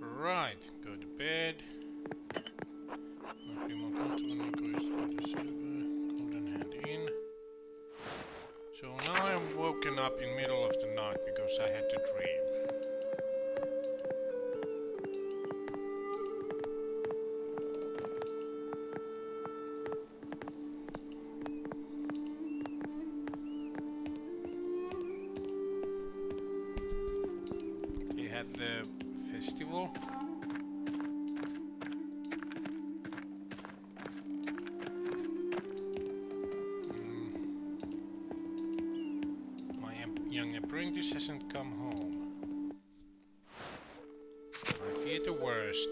Right, go to bed. Might be more comfortable when you go to the server. Golden hand in. So now I'm woken up in middle of the night because I had to dream. He had the festival. Young apprentice hasn't come home. I fear the worst.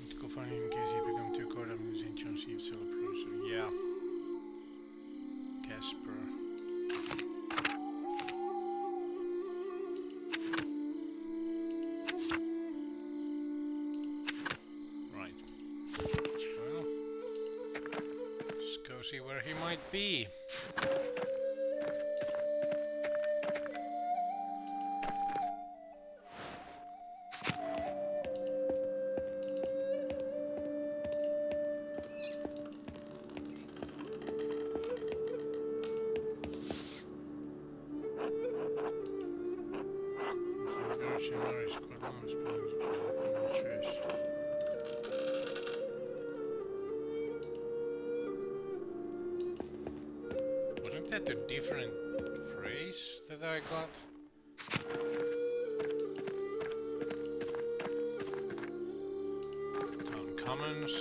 Need to go find him in case he become too caught up in St. John's Eve celebration. Yeah. Casper. Right. Well. Let's go see where he might be. Wasn't that a different phrase that I got? Uncommons.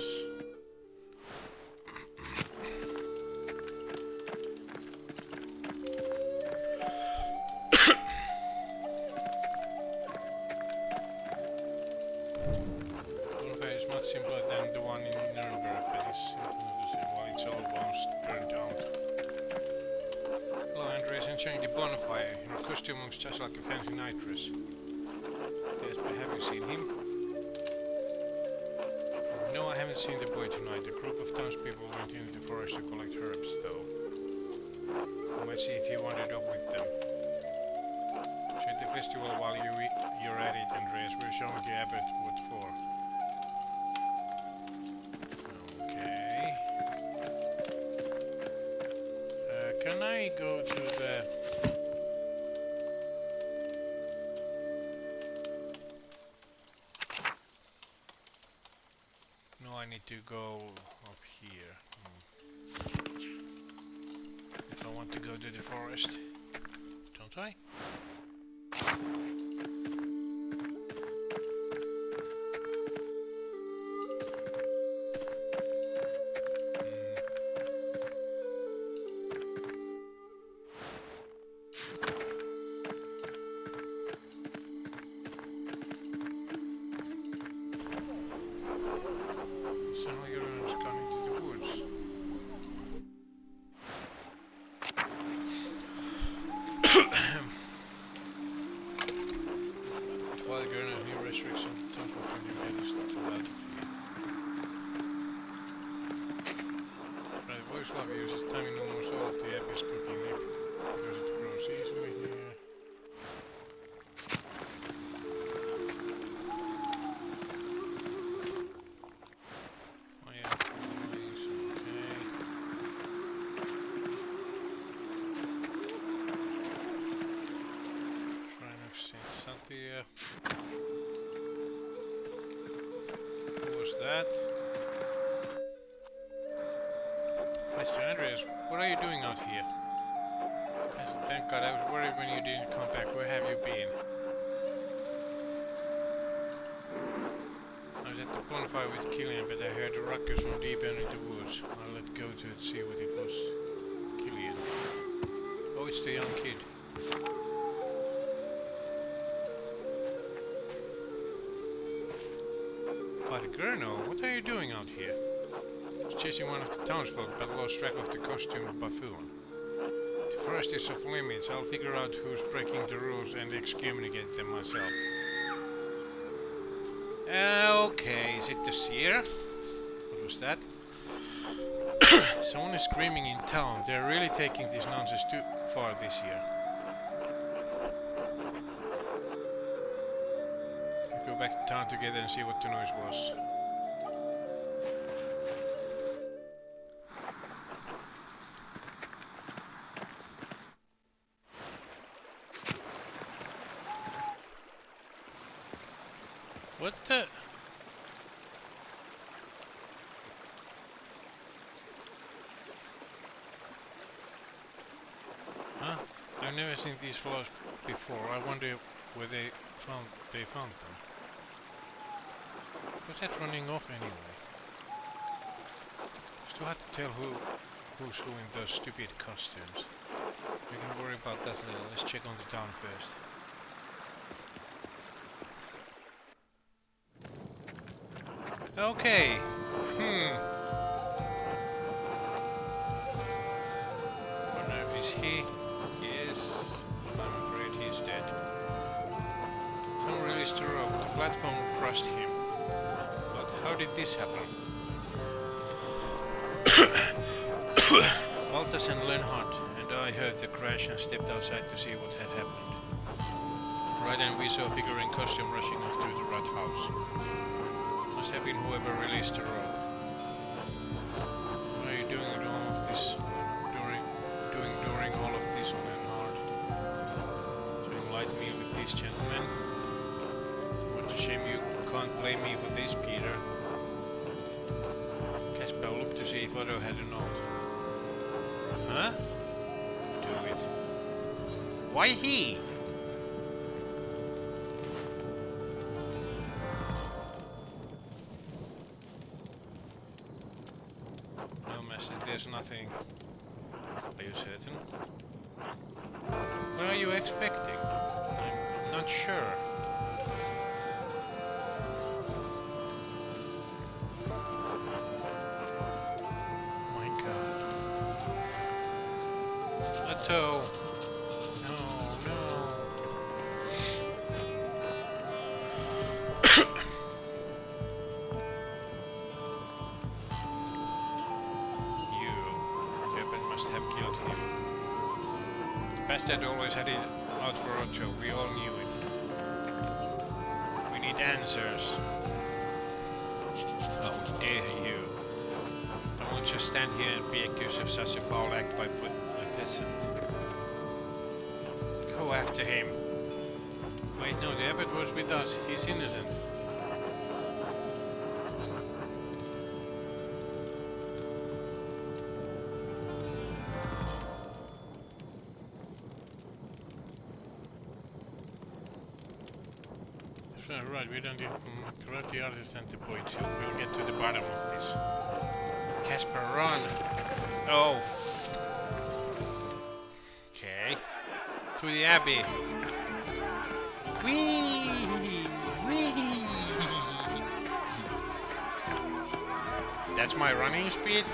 Bonfire is much simpler than the one in Nuremberg, but it's not the same. Well, it's almost burnt out. Hello, Andreas, enjoying the bonfire. Your costume looks just like a fancy night dress. Yes, but have you seen him? No, I haven't seen the boy tonight. A group of townspeople went into the forest to collect herbs, though. I might see if you wandered off with them. Check the festival while you're at it, Andreas. We're showing the abbot what for. Okay. Can I go to the... No, I need to go up here. If I want to go to the forest. Don't I? Uses timing almost all of the epic cooking because it grows easily here. Oh yeah, nice, okay. Shrine of Saint Satya. What was that? Mr. Andreas, what are you doing out here? Thank God, I was worried when you didn't come back. Where have you been? I was at the bonfire with Killian, but I heard a ruckus from deep into the woods. I'll let go to see what it was. Killian. Oh, it's the young kid. Father Gurno, what are you doing out here? Chasing one of the townsfolk, but lost track of the costumed buffoon. The forest is off limits. I'll figure out who's breaking the rules and excommunicate them myself. Okay, is it the seer? What was that? Someone is screaming in town. They're really taking this nonsense too far this year. We go back to town together and see what the noise was. What the? Huh? I've never seen these floors before. I wonder where they found them. Was that running off anyway? Still hard to tell who's who in those stupid costumes. We can worry about that later. Let's check on the town first. Okay. Wonder if he's he. Yes. I'm afraid he's dead. Someone released the rope. The platform crushed him. But how did this happen? Walters and Lenhart and I heard the crash and stepped outside to see what had happened. Right then we saw a figure in costume rushing off through the rat house. Must have been whoever released the rope. What are you doing all of this? During all of this, Lenhart? So you light me with these gentlemen? What a shame you can't blame me for this, Peter. Caspar looked to see if Otto had a note. Huh? Do it. Why he? No message, there's nothing. Are you certain? What are you expecting? I'm not sure. Otto! No. You. Weapon must have killed him. The bastard always had it out for Otto. We all knew it. We need answers. How dare you? I won't just stand here and be accused of such a foul act by a peasant. Go after him. Wait, no, the abbot was with us. He's innocent. Right, we don't correct the artist and the point. We'll get to the bottom of this. Caspar, run! Oh. Okay. To the abbey. Whee! Whee! That's my running speed?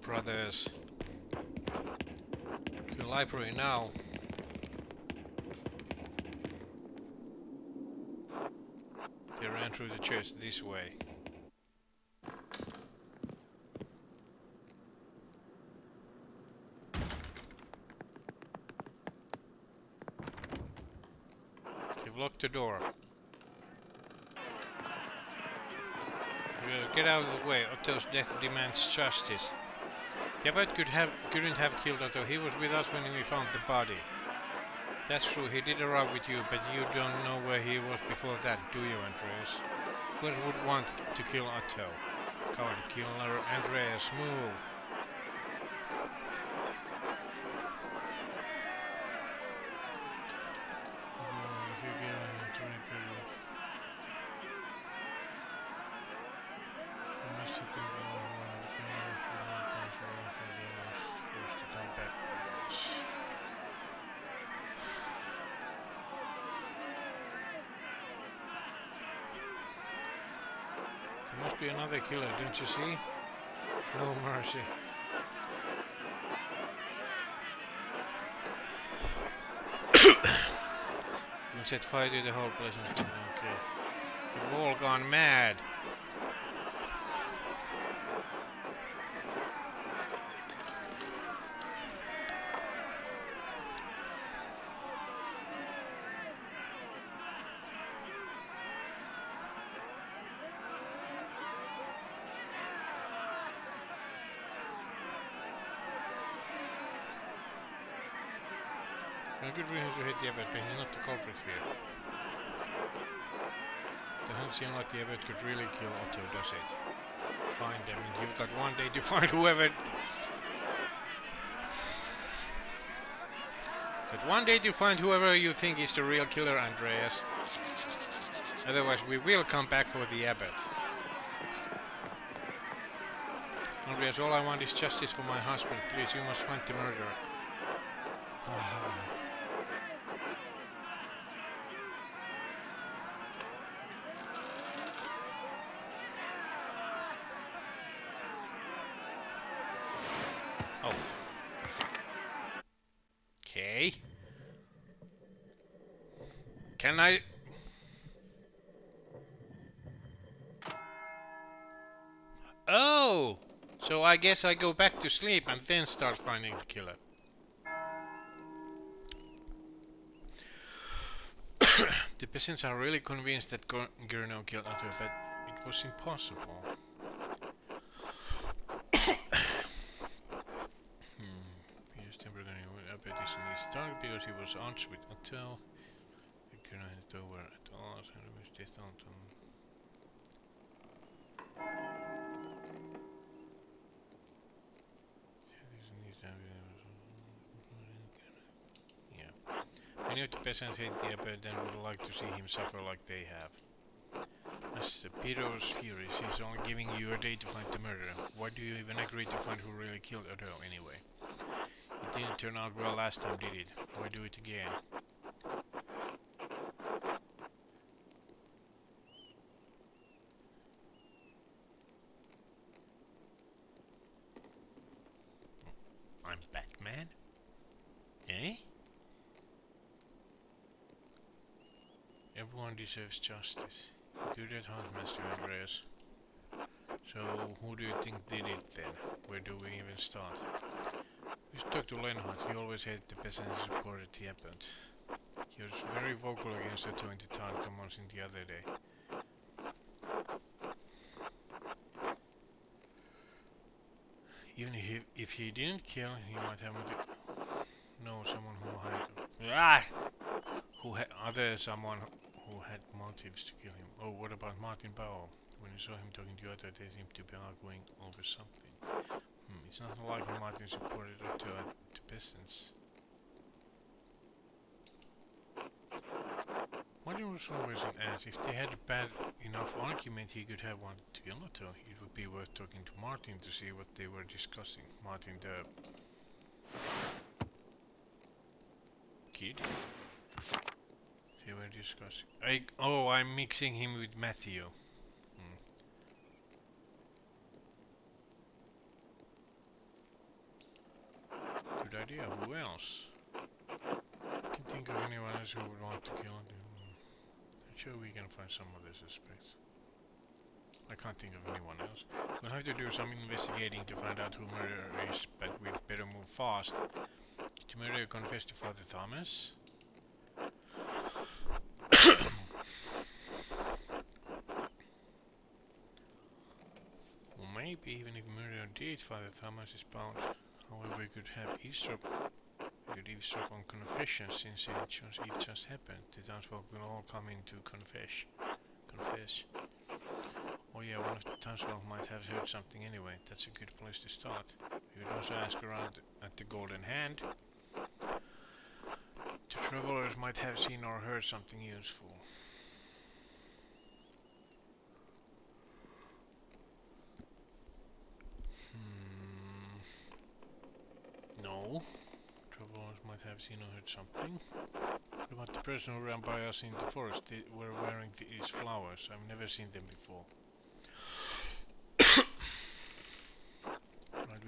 Brothers. To the library now. They ran through the church this way. You've locked the door. Get out of the way. Otto's death demands justice. The abbot couldn't have killed Otto. He was with us when we found the body. That's true, he did arrive with you, but you don't know where he was before that, do you, Andreas? Who would want to kill Otto? Coward killer, Andreas, move! Must be another killer, don't you see? No mercy. You set fire to the whole place. Okay. You've all gone mad. A good reason to hit the abbot, but he's not the culprit here. Doesn't seem like the abbot could really kill Otto, does it? Find them, and you've got one day to find whoever... Got one day to find whoever you think is the real killer, Andreas. Otherwise we will come back for the abbot. Andreas, all I want is justice for my husband. Please, you must find the murderer. Oh. Okay. Can I... Oh! So I guess I go back to sleep and then start finding the killer. The peasants are really convinced that Gurno killed Otto, but it was impossible. Pierce temporarily up at his target because he was armed with Otto. Gurno had over at all, and was death on them. Many of the peasants hate the abbot and would like to see him suffer like they have. As Peter's furious, he's only giving you a day to find the murderer. Why do you even agree to find who really killed Otto anyway? It didn't turn out well last time, did it? Why do it again? I'm Batman? Eh? Everyone deserves justice. Good at heart, Master Andreas. So, who do you think did it then? Where do we even start? We should talk to Lenhard. He always hated the peasants and supported the abbot. He was very vocal against Otto in the town commons in the other day. Even if he didn't kill, he might have know someone who had someone who had motives to kill him. Oh, what about Martin Bauer? When you saw him talking to Otto, they seemed to be arguing over something. It's not likely Martin supported Otto at the peasants. Martin was always an ass. If they had a bad enough argument he could have wanted to kill Otto, it would be worth talking to Martin to see what they were discussing. Martin the kid? They were discussing. I'm mixing him with Matthew. Good idea. Who else? I can think of anyone else who would want to kill him. I'm sure we can find some other suspects. I can't think of anyone else. We'll have to do some investigating to find out who murderer is, but we'd better move fast. Did the murderer confess to Father Thomas? Well, maybe even if murderer did, Father Thomas is bound. However, we could eavesdrop on confessions since it just happened. The townsfolk will all come in to confess. Oh yeah, one of the townsfolk might have heard something anyway. That's a good place to start. We could also ask around at the Golden Hand. The travelers might have seen or heard something useful. No. Travelers might have seen or heard something. What about the person who ran by us in the forest? They were wearing these flowers. I've never seen them before.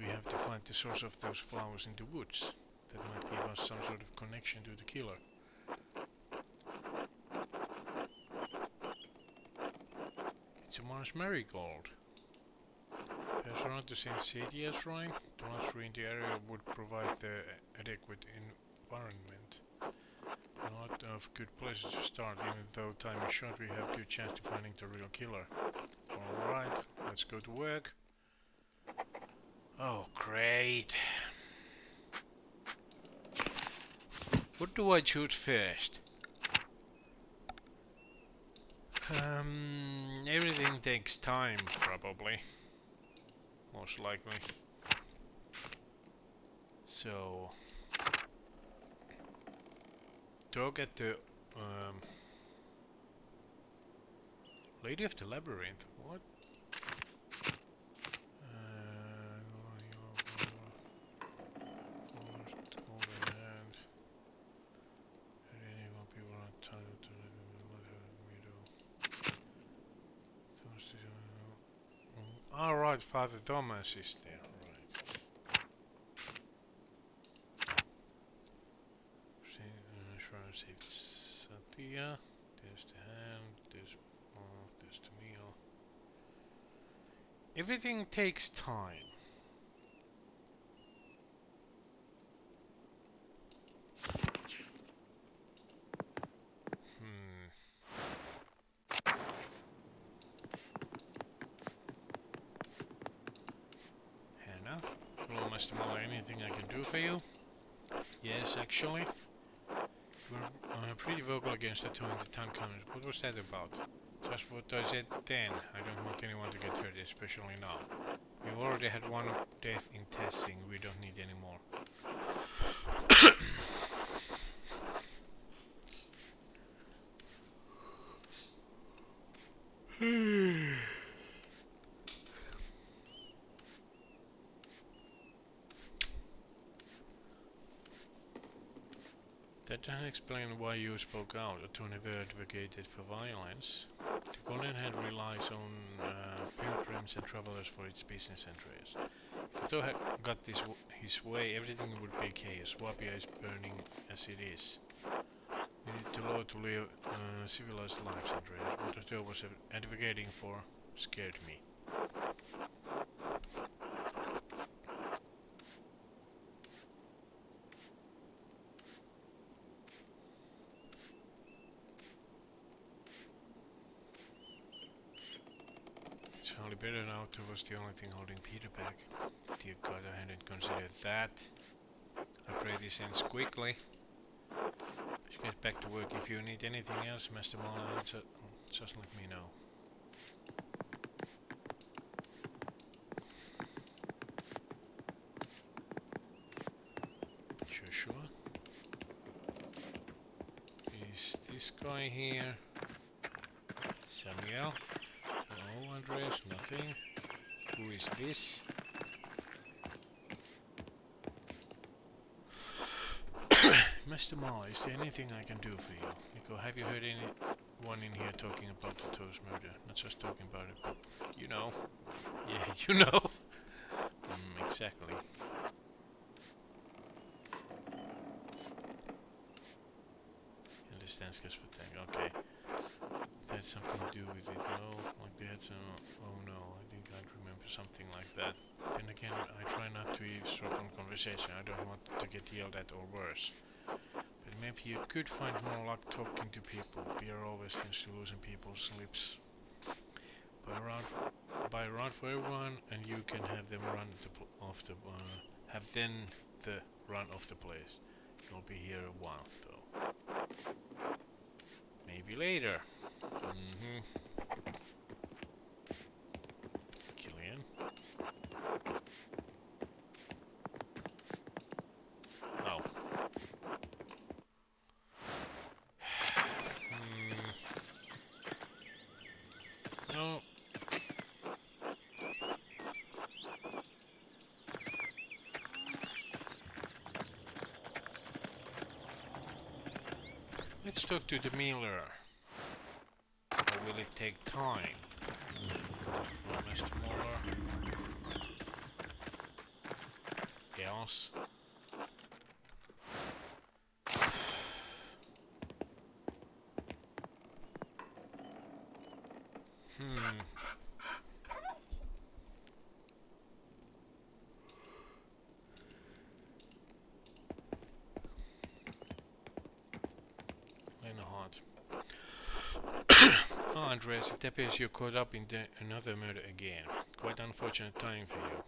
we have to find the source of those flowers in the woods. That might give us some sort of connection to the killer. It's a Mars marigold. There's around the same city as Rhine. The luxury in the area would provide the adequate environment. A lot of good places to start. Even though time is short, we have good chance to finding the real killer. Alright, let's go to work. Oh, great. What do I choose first? Everything takes time, probably. Most likely. So... Talk at the... Lady of the Labyrinth. What? Alright, Father Thomas is there, right. Insurance it's Satya, there's the hand, there's the meal. Everything takes time. Hannah? Hello, Mr. Muller, anything I can do for you? Yes, actually. You were pretty vocal against the tone in the town council. What was that about? Just what I said then. I don't want anyone to get hurt, especially now. We've already had one death in testing. We don't need any more. That doesn't explain why you spoke out or never advocated for violence. The Golden Hand relies on pilgrims and travelers for its business interests. If Otto had got his way, everything would be chaos. Wapia is burning as it is. We need the law to live civilized lives, Andreas. What Otto was advocating for scared me. Only better now Otto was the only thing holding Peter back. Dear God, I hadn't considered that. I pray this ends quickly. Let's get back to work. If you need anything else, Master Muller, just let me know. Sure. Is this guy here? Samuel? No, Andreas, nothing. Who is this? Mr. Ma, is there anything I can do for you? Nico, have you heard anyone in here talking about the Toast murder? Not just talking about it, but you know. Yeah, you know. Exactly. Understands okay. Had something to do with it, no? Like they had some... Oh no, I think I'd remember something like that. Then again, I try not to eavesdrop on conversation. I don't want to get yelled at or worse. But maybe you could find more luck talking to people. Beer always tends to loosen people's lips. Buy around for everyone, and you can have them run the run of the place. You'll be here a while, though. Maybe later. Killian. Oh. No. Let's talk to the miller. Or will it take time? Mr. Muller. else. Kinda hot. Oh, Andreas, it appears you're caught up in another murder again. Quite unfortunate timing for you.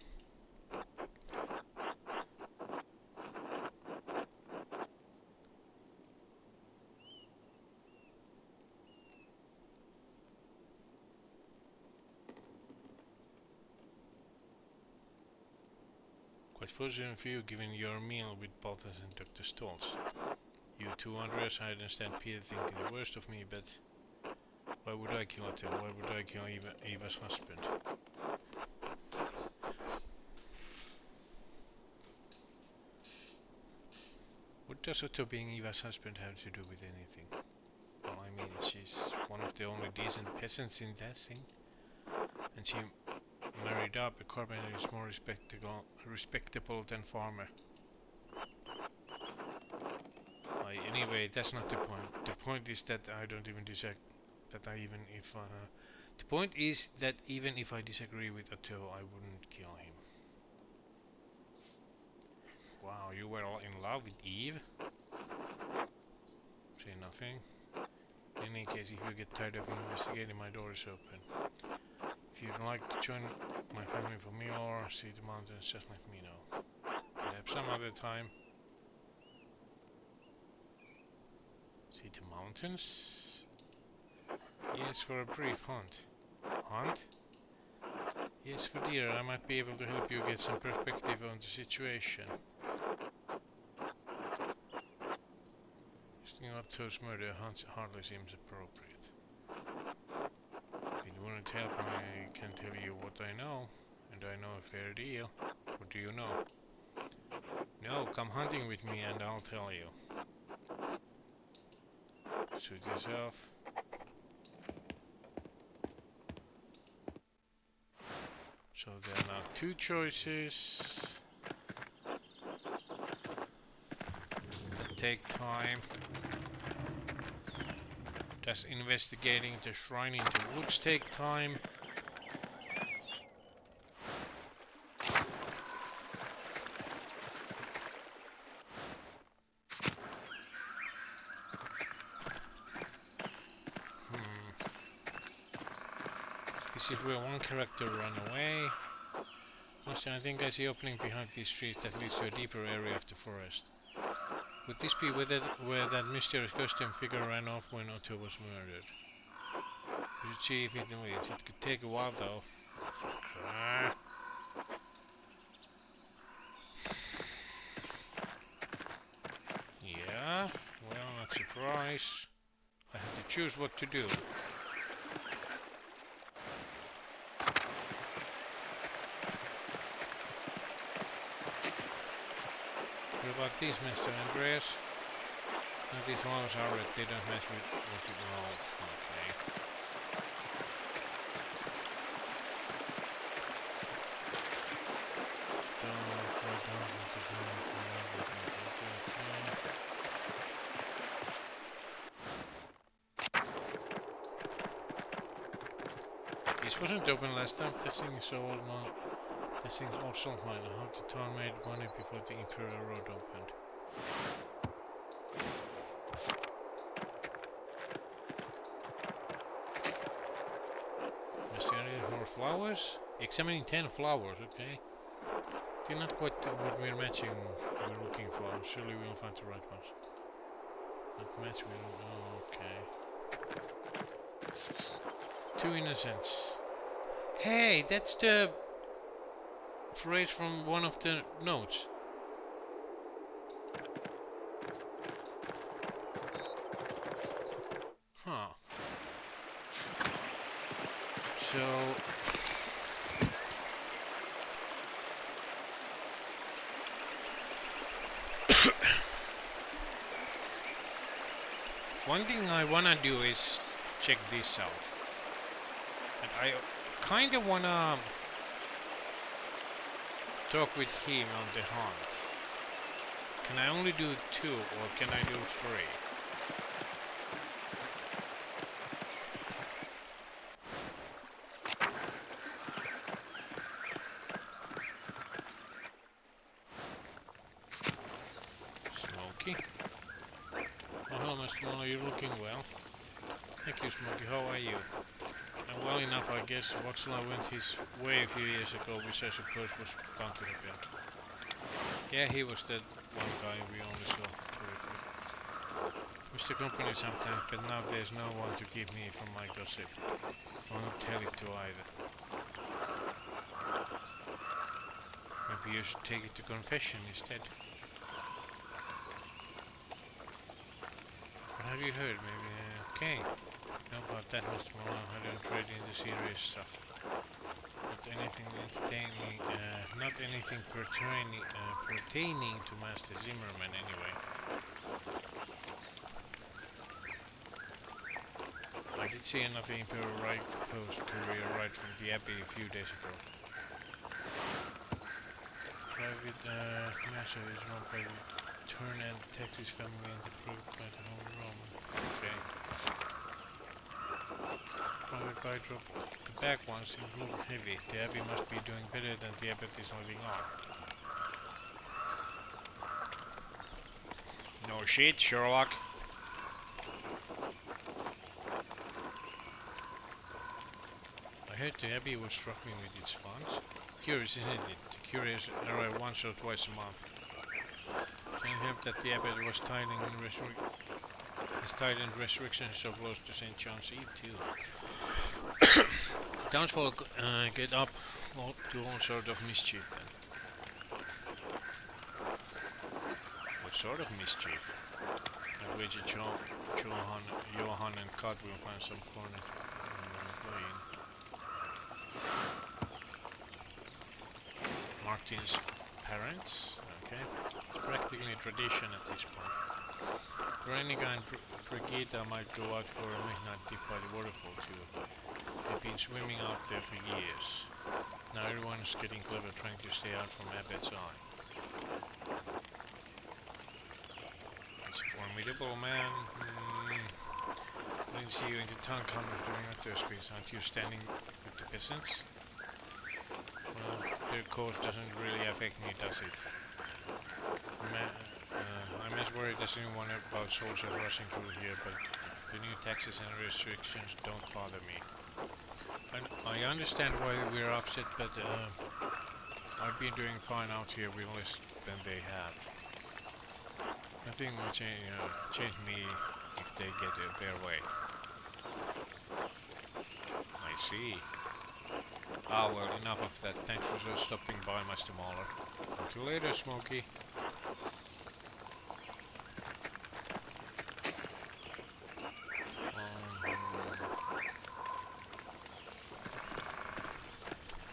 Quite fortunate for you, given your meal with Balthus and Dr. Stoltz. You too, Andreas. I understand Peter thinking the worst of me, but why would I kill Otto? Why would I kill Eva's husband? What does Otto being Eva's husband have to do with anything? Well, I mean, she's one of the only decent peasants in that thing, and she married up a carpenter who's more respectable than farmer. Anyway, that's not the point. The point is that I don't even disagree. The point is that even if I disagree with Otto, I wouldn't kill him. Wow, you were all in love with Eve? Say nothing. In any case, if you get tired of investigating, my door is open. If you'd like to join my family for meal or see the mountains, just let me know. Perhaps some other time. See the mountains? Yes, for a brief hunt. Hunt? Yes, for deer. I might be able to help you get some perspective on the situation. Listing Otto's murder hardly seems appropriate. If you want to help me, I can tell you what I know, and I know a fair deal. What do you know? No, come hunting with me and I'll tell you. Suit yourself. So there are now two choices that take time. Does investigating the shrine in the woods take time? This is where one character ran away. Listen, I think I see opening behind these trees that leads to a deeper area of the forest. Would this be where that mysterious costume figure ran off when Otto was murdered? We should see if it leads. It could take a while though. Yeah, well, not surprise. I have to choose what to do. What about these, Mr. Andreas? No, these ones are red, they don't match with what you know. Okay. This wasn't open last time, this thing is so old now. This thing's all salt mine. How the town made money before the Imperial Road opened. Mysterious more flowers? Examining 10 flowers, okay. Still not quite what we're matching we're looking for. Surely we'll find the right ones. Not match oh, okay. 2 innocents. Hey, that's the phrase from one of the notes. Huh. So one thing I wanna do is check this out. And I kinda wanna Talk with him on the hunt. Can I only do 2 or can I do 3? Smokey. Oh, hello, Mr. Muller, you're looking well. Thank you, Smokey. How are you? And well enough, I guess. Voxela went his way a few years ago, which I suppose was bound to happen. Yeah, he was that one guy we only saw briefly. Mr. Company sometimes, but now there's no one to keep me from my gossip. I won't tell it to either. Maybe you should take it to confession instead. What have you heard? Maybe. Okay. No, about that much more. I don't trade into serious stuff. Not anything entertaining. Not anything pertaining to Master Zimmerman, anyway. I did see another Imperial right post courier right from the Abbey a few days ago. Private Master is run by the Turn and Texas family and approved by the Holy Roman. Okay. Private by drop. The back ones seem a little heavy. The Abbey must be doing better than the Abbey is letting on. No shit, Sherlock. I heard the Abbey was struggling with its funds. Curious, isn't it? The curious arrive once or twice a month. Can't help that the Abbey was tightened restrictions so close to St. John's Eve too. The townsfolk get up to all sort of mischief then. What sort of mischief? I wager Johan and Kat will find some corner playing. Martin's parents? Okay. It's practically a tradition at this point. Veronica and Brigitte might go out for a midnight dip by the waterfall too. They've been swimming out there for years. Now everyone is getting clever trying to stay out from Abbott's eye. It's a formidable man. Didn't see you in the town coming during Otto Squeeze. Aren't you standing with the peasants? Well, their cause doesn't really affect me, does it? I'm as worried as anyone about soldiers rushing through here, but the new taxes and restrictions don't bother me. I understand why we're upset, but I've been doing fine out here with less than they have. Nothing will change me if they get their way. I see. Ah, well, enough of that. Thanks for stopping by, Master Mahler. Until later, Smokey.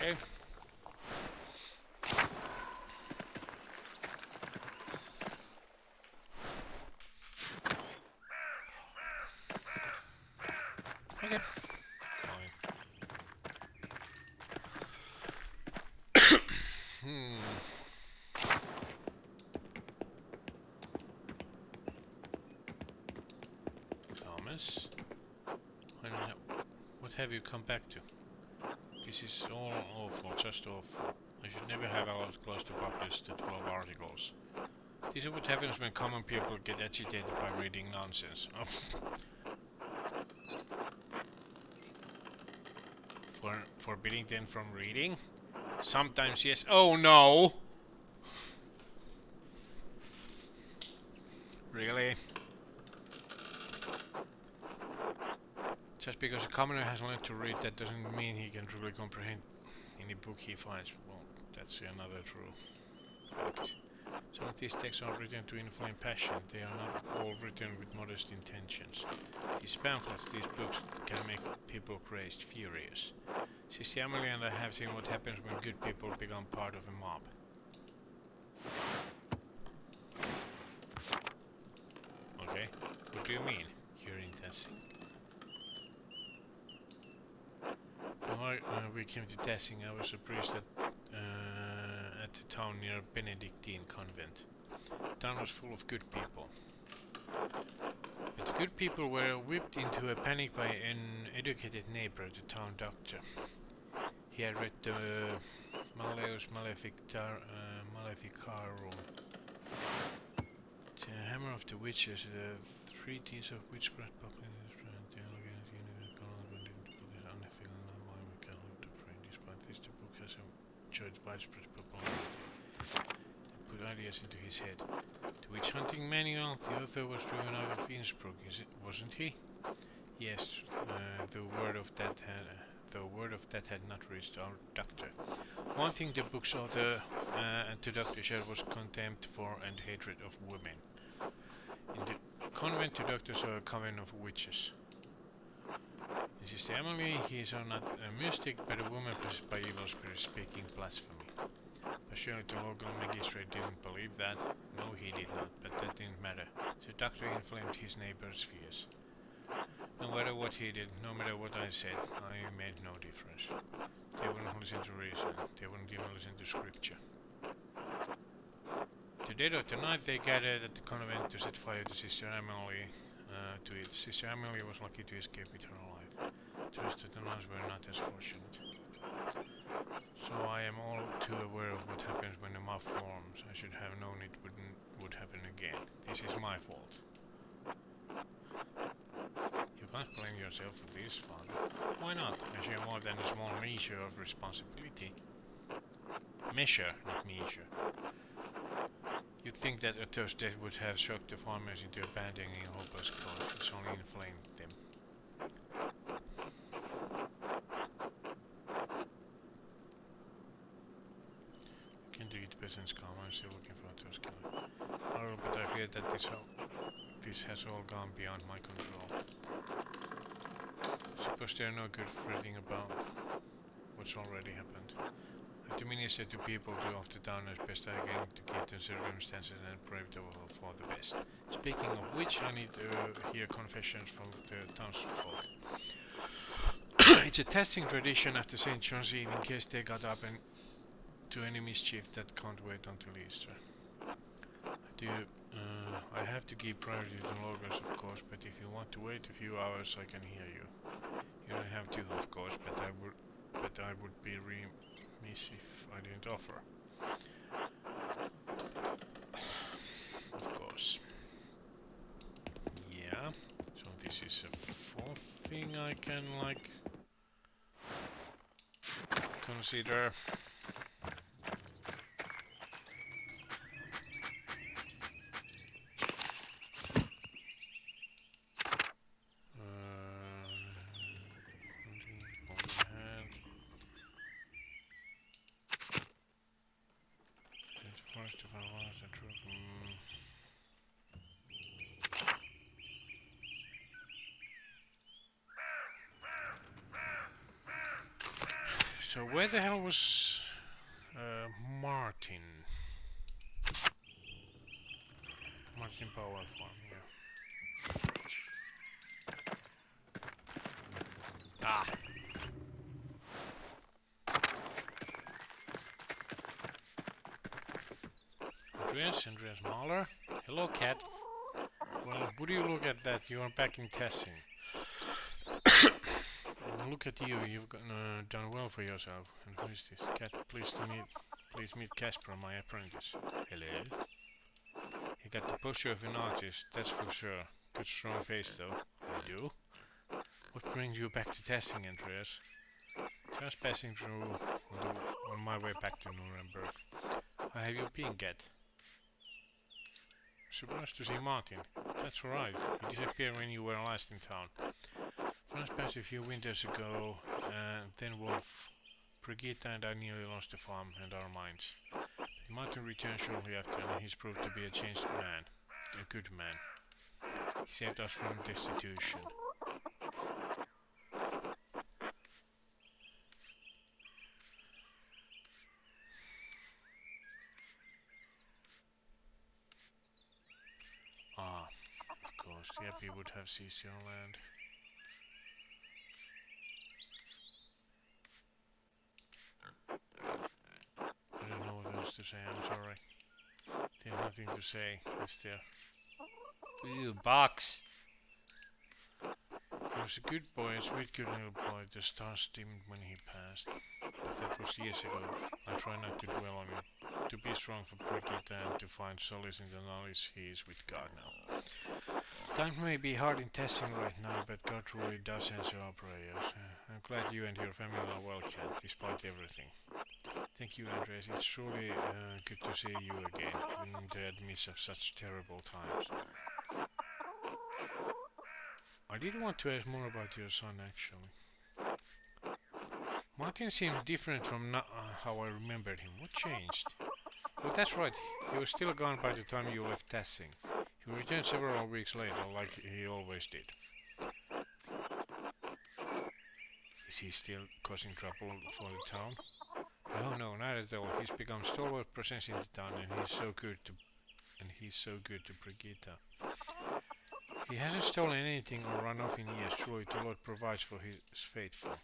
Okay. Okay. Fine. Thomas? What have you come back to? This is all awful, just awful. I should never have allowed close to publish the 12 articles. This is what happens when common people get agitated by reading nonsense. Forbidding them from reading? Sometimes yes. Oh no! Really? Just because a commoner has learned to read, that doesn't mean he can truly comprehend any book he finds. Well, that's another true fact. Some of these texts are written to inflame passion. They are not all written with modest intentions. These pamphlets, these books, can make people crazed, furious. Sister Emily and I have seen what happens when good people become part of a mob. Okay, what do you mean? You're intensing? Before we came to Tessing, I was surprised at the town near Benedictine convent. The town was full of good people. But the good people were whipped into a panic by an educated neighbor, the town doctor. He had read the Malleus Maleficarum, the Hammer of the Witches, the treatise of witchcraft published despite this, the book has enjoyed widespread popularity. It put ideas into his head. The witch hunting manual, the author was driven out of Innsbruck, wasn't he? Yes, though word of that had not reached our doctor. One thing the book's author and the doctor shared was contempt for and hatred of women. In the convent, the doctor saw a coven of witches. In Sister Emily, he saw not a mystic, but a woman possessed by evil spirits speaking blasphemy. But surely the local magistrate didn't believe that. No, he did not, but that didn't matter. The doctor inflamed his neighbor's fears. No matter what he did, no matter what I said, I made no difference. They wouldn't listen to reason, they wouldn't even listen to scripture. The dead of the night they gathered at the convent to set fire to Sister Emily to it. Sister Emily was lucky to escape with her life. The rest of the nuns were not as fortunate. So I am all too aware of what happens when a mob forms. I should have known it would happen again. This is my fault. You can't blame yourself for this, Father. Why not? I share more than a small measure of responsibility. Measure, not measure. You'd think that Otto's death would have shocked the farmers into abandoning hopeless cause. It's only inflamed them. I can do it, peasants come. I'm still looking for Otto's killer. Oh, but I fear that this has all gone beyond my control. Suppose they're no good fretting about what's already happened. I have to minister to people to of the town as best I can to keep the circumstances and pray for the best. Speaking of which, I need to hear confessions from the townsfolk. It's a testing tradition after St. John's Eve in case they got up and to any mischief that can't wait until Easter. I have to give priority to locals, of course, but if you want to wait a few hours, I can hear you. You don't have to, of course, but I would be remiss if I didn't offer. Of course. Yeah. So this is a fourth thing I can like consider. So where the hell was Martin? Martin Power Farm, yeah. Ah. Andreas Mahler. Hello, cat. Well, would you look at that? You are back in testing. Look at you. You've done well for yourself. And who is this? Cat, please meet Casper, my apprentice. Hello. He got the posture of an artist, that's for sure. Good strong face, though. I do. What brings you back to testing, Andreas? Just passing through on my way back to Nuremberg. How have you been, Cat? Surprised to see Martin. That's right. He disappeared when you were last in town. First passed a few winters ago, then Wolf, Brigitte and I nearly lost the farm and our minds. But Martin returned shortly after, and he's proved to be a changed man. A good man. He saved us from destitution. Ah, of course, the Abbey would have seized your land. I don't know what else to say. I'm sorry. There's nothing to say, is there? Ew, box! He was a good boy, a sweet good little boy. The stars dimmed when he passed. But that was years ago. I try not to dwell on it. To be strong for Brigitte and to find solace in the knowledge he is with God now. Times may be hard in testing right now, but God truly does answer our prayers. I'm glad you and your family are well, Cat, despite everything. Thank you, Andres. It's truly good to see you again, even in the midst of such terrible times. I did want to ask more about your son, actually. Martin seems different from how I remembered him. What changed? Well, that's right. He was still gone by the time you left testing. He returned several weeks later, like he always did. Is he still causing trouble for the town? No, not at all. He's become stalwart presence in the town, and he's so good to Brigitte. He hasn't stolen anything or run off in years. Truly, the Lord provides for his faithful.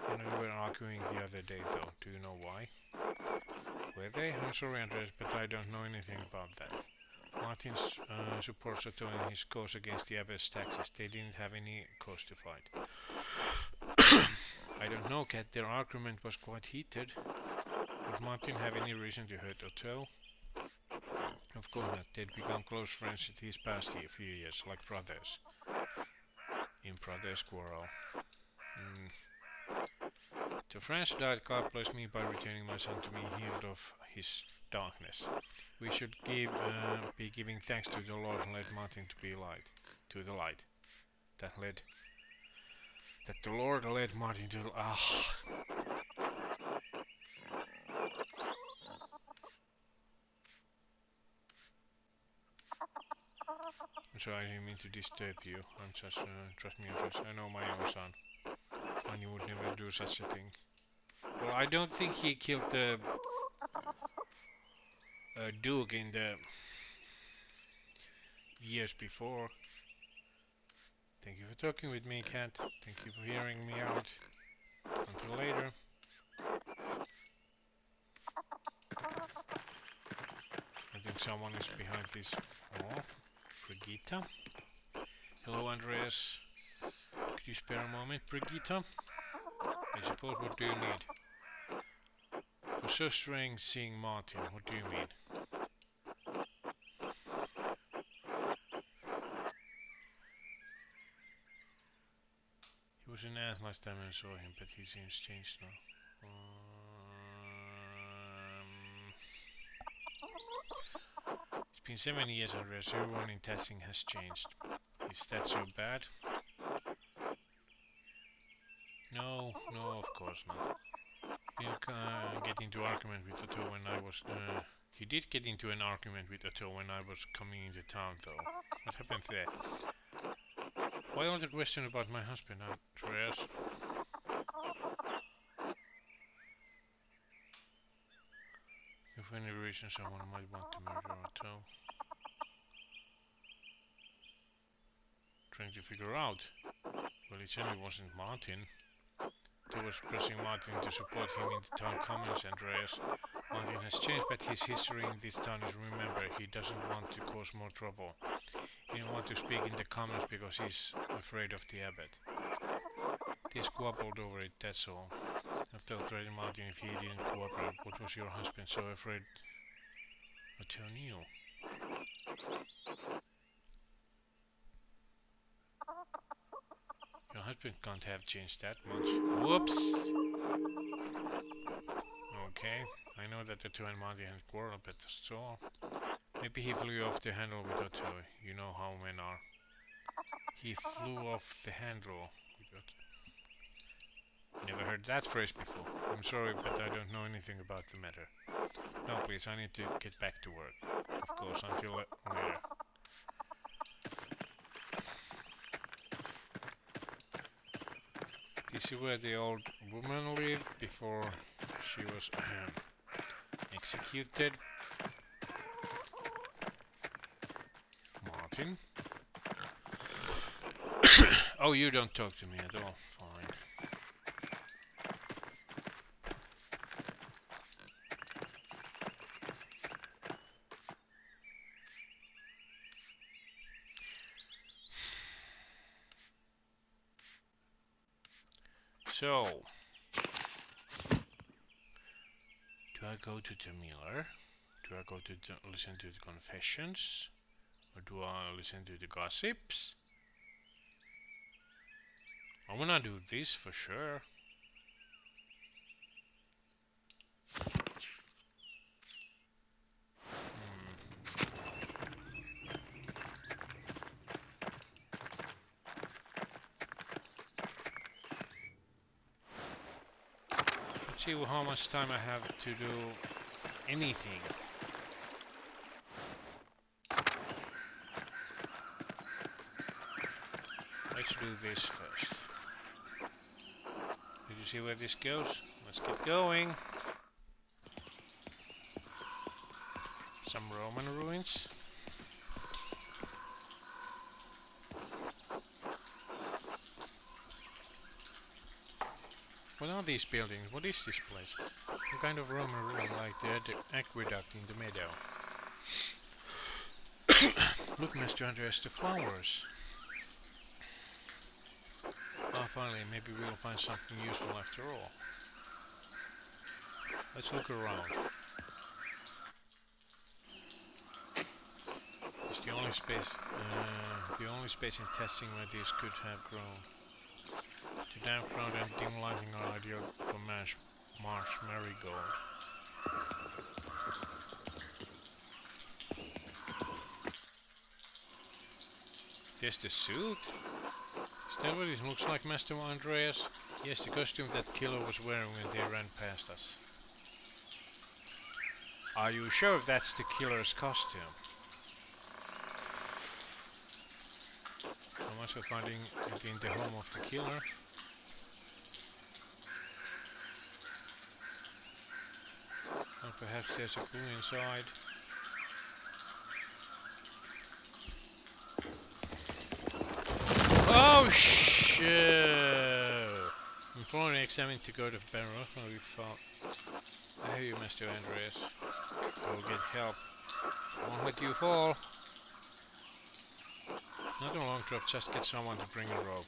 You know, we were arguing the other day, though. Do you know why? Were they? I'm sorry, Andres, but I don't know anything about that. Martin supports Otto in his cause against the abbot's taxes. They didn't have any cause to fight. I don't know, Cat. Their argument was quite heated. Would Martin have any reason to hurt Otto? Of course not. They'd become close friends in these past few years, like brothers. In brothers' quarrel. The friends died. God bless me by returning my son to me, healed of his darkness. We should be giving thanks to the Lord and let Martin to be light, to the light. That the Lord led Martin to the I'm sorry, I didn't mean to disturb you. I'm just trust me, I know my own son. And he would never do such a thing. Well, I don't think he killed the Duke in the years before. Thank you for talking with me, Cat. Thank you for hearing me out. Until later. I think someone is behind this. Oh, Brigitte. Hello, Andreas. Could you spare a moment, Brigitte? I suppose, what do you need? It was so strange seeing Martin. What do you mean? He was in Earth last time I saw him, but he seems changed now. It's been 7 years, Andreas. Everyone in testing has changed. Is that so bad? No, of course not. He get into argument with Otto when I was. He did get into an argument with Otto when I was coming into town, though. What happened there? Why all the question about my husband, Andreas? If for any reason someone might want to murder Otto. Trying to figure out. Well, it certainly wasn't Martin. Otto was pressing Martin to support him in the town commons, Andreas. Martin has changed, but his history in this town is remembered. He doesn't want to cause more trouble. He didn't want to speak in the commons because he's afraid of the abbot. They squabbled over it, that's all. Otto threatened Martin if he didn't cooperate. What was your husband so afraid? Otto knew. Your husband can't have changed that much. Whoops! Okay, I know that Otto and Martin had quarreled, but that's all. Maybe he flew off the handle with Otto. You know how men are. He flew off the handle with Otto. Never heard that phrase before. I'm sorry, but I don't know anything about the matter. No, please, I need to get back to work. Of course, until later. This is where the old woman lived before she was executed. Martin? Oh, you don't talk to me at all. Fine. So, do I go to the Miller? Do I go to listen to the confessions? Or do I listen to the gossips? I wanna do this for sure. Let's see how much time I have to do anything. Let's do this first. Did you see where this goes? Let's get going. Some Roman ruins. What are these buildings? What is this place? Some kind of Roman ruin like the aqueduct in the meadow. Look, Mr. Andreas, the flowers. Oh, finally, maybe we'll find something useful after all. Let's look around. It's the only space in testing where these could have grown. The damp ground and dim lighting are ideal for marsh marigold. There's the suit. Is that what it looks like, Master Andreas? Yes, the costume that killer was wearing when they ran past us. Are you sure that's the killer's costume? How much for finding it in the home of the killer? Or perhaps there's a clue inside. Oh shit! I'm following examining to go to Ben Rothman. We found. I hear you, Mr. Andreas. Go get help. I won't let you fall. Not a long drop, just get someone to bring a rope.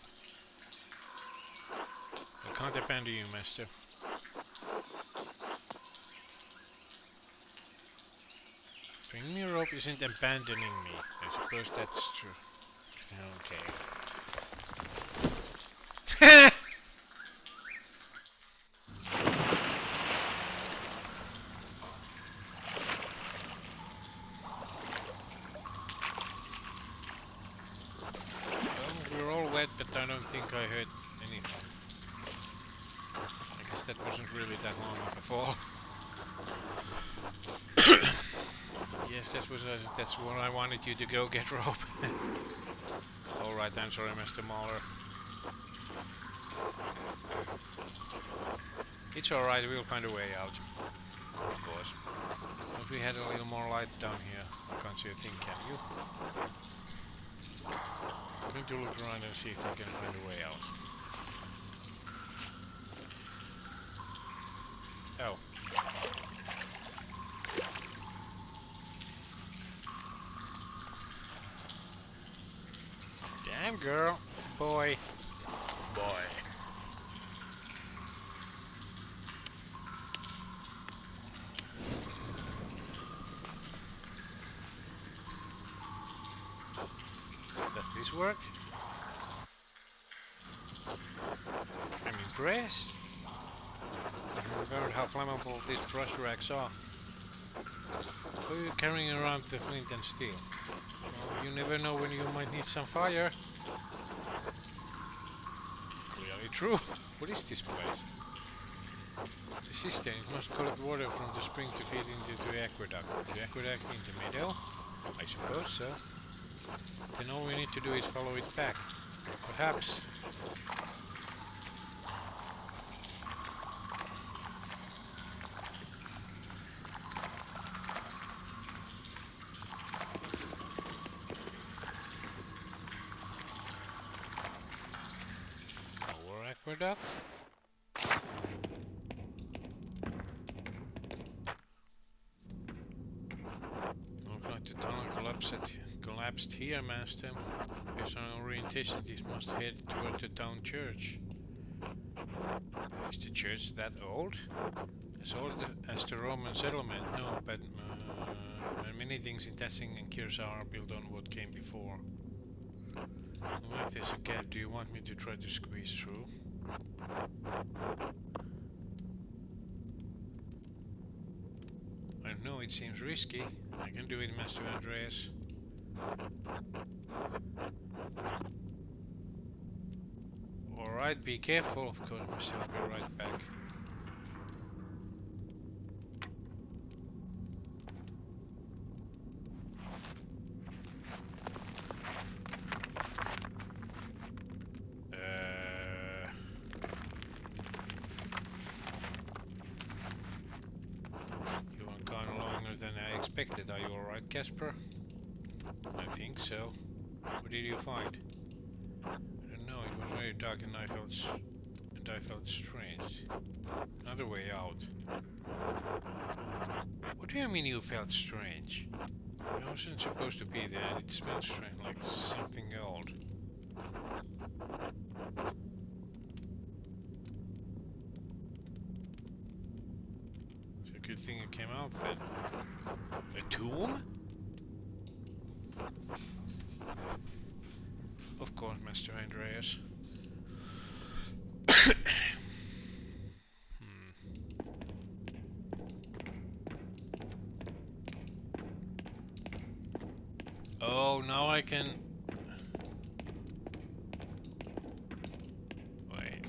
I can't abandon you, Master. Bringing me a rope isn't abandoning me. I suppose that's true. Okay. We're all wet, but I don't think I heard anything. I guess that wasn't really that long of a fall. Yes, that's what I wanted you to go get rope. Alright, I'm sorry, Mr. Mahler. It's alright, we'll find a way out. Of course. If we had a little more light down here, I can't see a thing, can you? I'm going to look around and see if I can find a way out. Oh. Damn girl. Boy. Does this work? I'm impressed. I remembered how flammable these brush racks are. Why are you carrying around the flint and steel? Well, you never know when you might need some fire. Clearly true. What is this place? The cistern. It must collect water from the spring to feed into the aqueduct. The aqueduct in the middle? I suppose so. Then all we need to do is follow it back. Perhaps. Our aqueduct? Looks like the tunnel collapsed here, Master. Based on orientation, this must head toward the town church. Is the church that old? As old as the Roman settlement? No, but many things in Tessing and Kyrsa are built on what came before. Like there's a gap. Do you want me to try to squeeze through? I don't know, it seems risky. I can do it, Master Andreas. Alright, be careful, of course, Master. I'll be right back. You went kinda longer than I expected. Are you alright, Casper? I think so. What did you find? I don't know, it was very dark and I felt strange. Another way out. What do you mean you felt strange? I wasn't supposed to be there. It smelled strange, like something old. It's a good thing it came out then. A tomb? Of course, Master Andreas. Oh, now I can... Wait.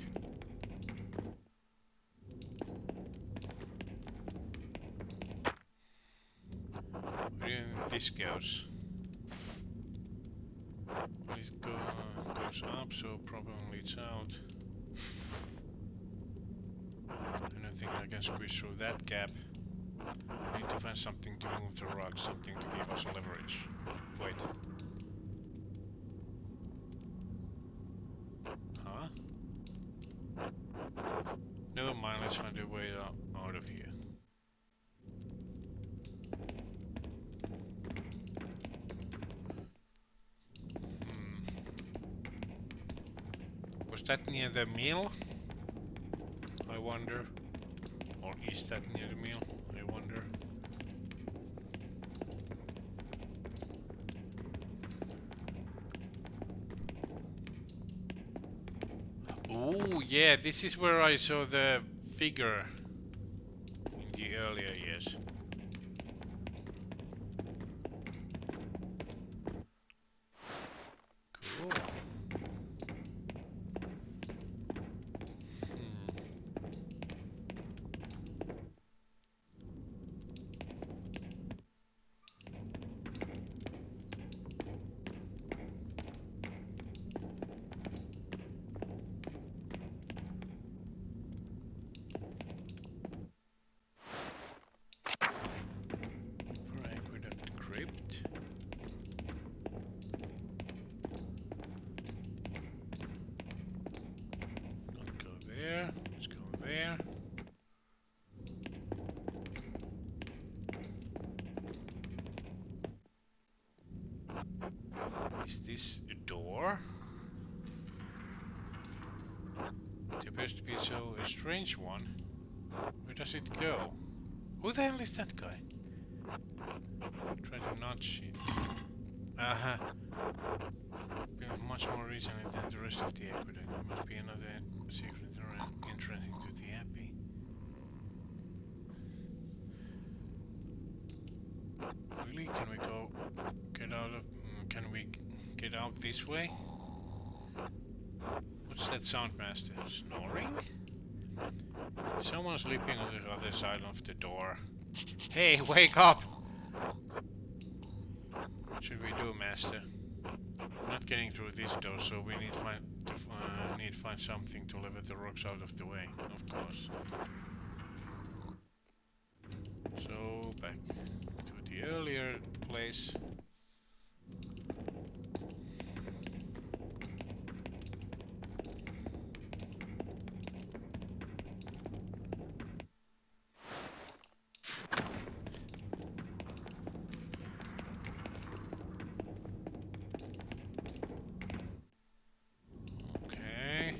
Where do you think this goes? It goes up, so probably leads out. I don't think I can squeeze through that gap. I need to find something to move the rock, something to give us leverage. Wait. Huh? Never mind, let's find a way out of here. Was that near the mill? I wonder. Or is that near the mill? I wonder. Oh yeah, this is where I saw the figure in the earlier years. Cool. Let's go there. Is this a door? It appears to be a strange one. Where does it go? Who the hell is that guy? Try to nudge it. Aha! Been much more recently than the rest of the aqueduct. There must be another secret entrance into the abbey. Really? Can we go get out of... can we get out this way? What's that sound, Master? Snoring? Someone's sleeping on the other side of the door. Hey, wake up! What should we do, Master? We're not getting through this door, so we need to find something to lever the rocks out of the way, of course. So, back to the earlier place. Okay.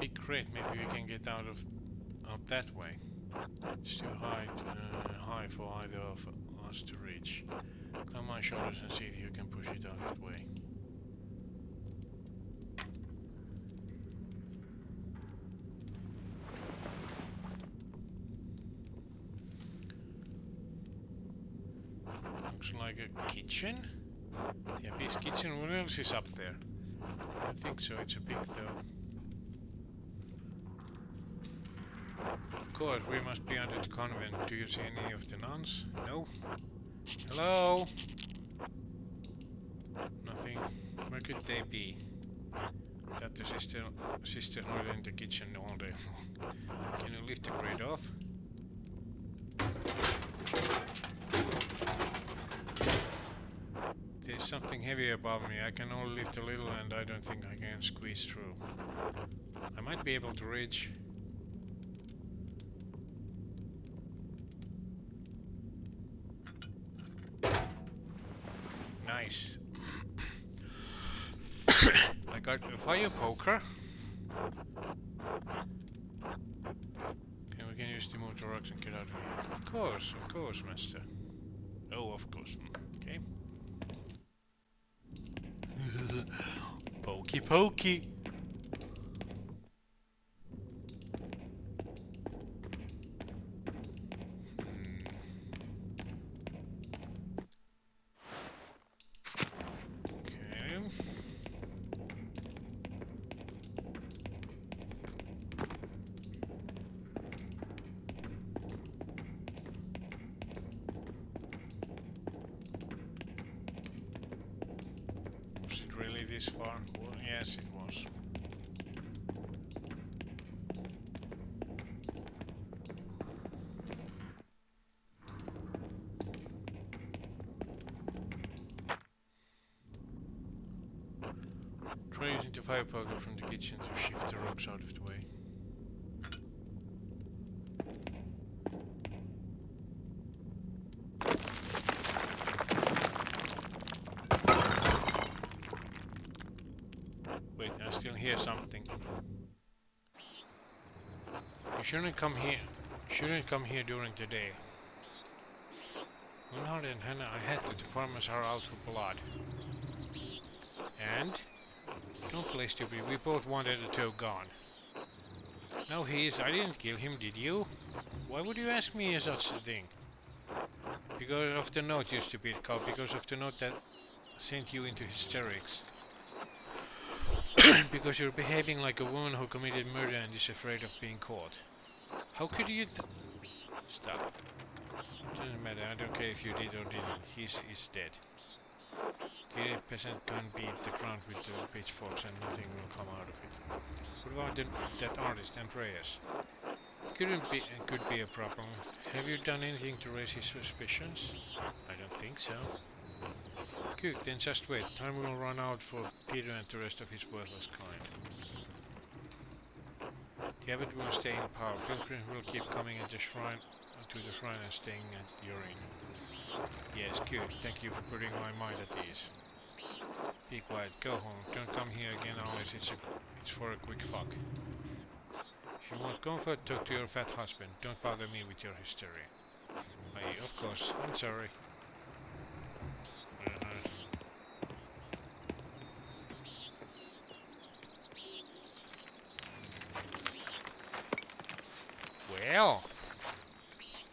big crate. Maybe we can get out that way. It's too high for either of us to reach. Climb my shoulders and see if you can push it out that way. Looks like a kitchen. The Abyss kitchen. What else is up there? I don't think so. It's a big though. Of course, we must be under the convent. Do you see any of the nuns? No. Hello? Nothing. Where could they be? That the sister not in the kitchen all day long. Can you lift the crate off? There's something heavy above me. I can only lift a little and I don't think I can squeeze through. I might be able to reach. Nice. I got a fire poker. Okay, we can use the motor rocks and get out of here. Of course, master. Oh, of course. Okay. Pokey pokey. Really this far? Well, yes, it was. Try using the fire poker from the kitchen to shift the rocks out of the way. Wait, I still hear something. You shouldn't come here. Shouldn't come here during the day. Leonhard and Hannah, I had to. The farmers are out for blood. And? Don't play stupid. We both wanted the toe gone. No, he is. I didn't kill him, did you? Why would you ask me such a thing? Because of the note, you stupid cow. Because of the note that sent you into hysterics. Because you're behaving like a woman who committed murder and is afraid of being caught. How could you Stop. Doesn't matter, I don't care if you did or didn't. He's dead. The peasant can beat the ground with the pitchforks and nothing will come out of it. What about that artist, Andreas? Could be a problem. Have you done anything to raise his suspicions? I don't think so. Good, then just wait. Time will run out for Peter and the rest of his worthless kind. The abbot will stay in power. Pilgrims will keep coming at the shrine, to the shrine and staying at your inn. Yes, good. Thank you for putting my mind at ease. Be quiet. Go home. Don't come here again unless it's for a quick fuck. If you want comfort, talk to your fat husband. Don't bother me with your hysteria. Of course. I'm sorry. Well,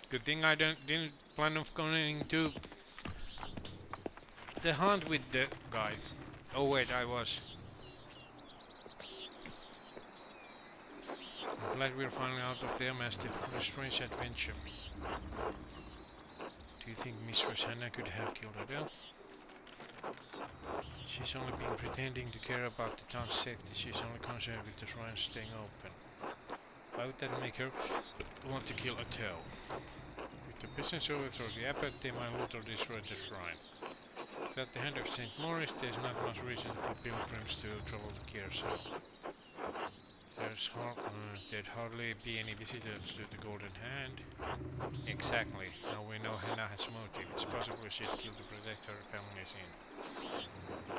good thing I didn't plan of going to the hunt with the guy. Oh wait, I was. I'm glad we're finally out of there, Master. What a strange adventure. Do you think Mistress Hannah could have killed Adele? She's only been pretending to care about the town's safety. She's only concerned with the shrine staying open. Why would that make her want to kill Adele? If the peasants overthrow the abbot, they might later destroy the shrine. Without the hand of St. Maurice, there's not much reason for pilgrims to travel to Kiersau. There'd hardly be any visitors to the Golden Hand. Exactly. Now we know Hannah has motive. It's possible she'd kill to protect her family's inn.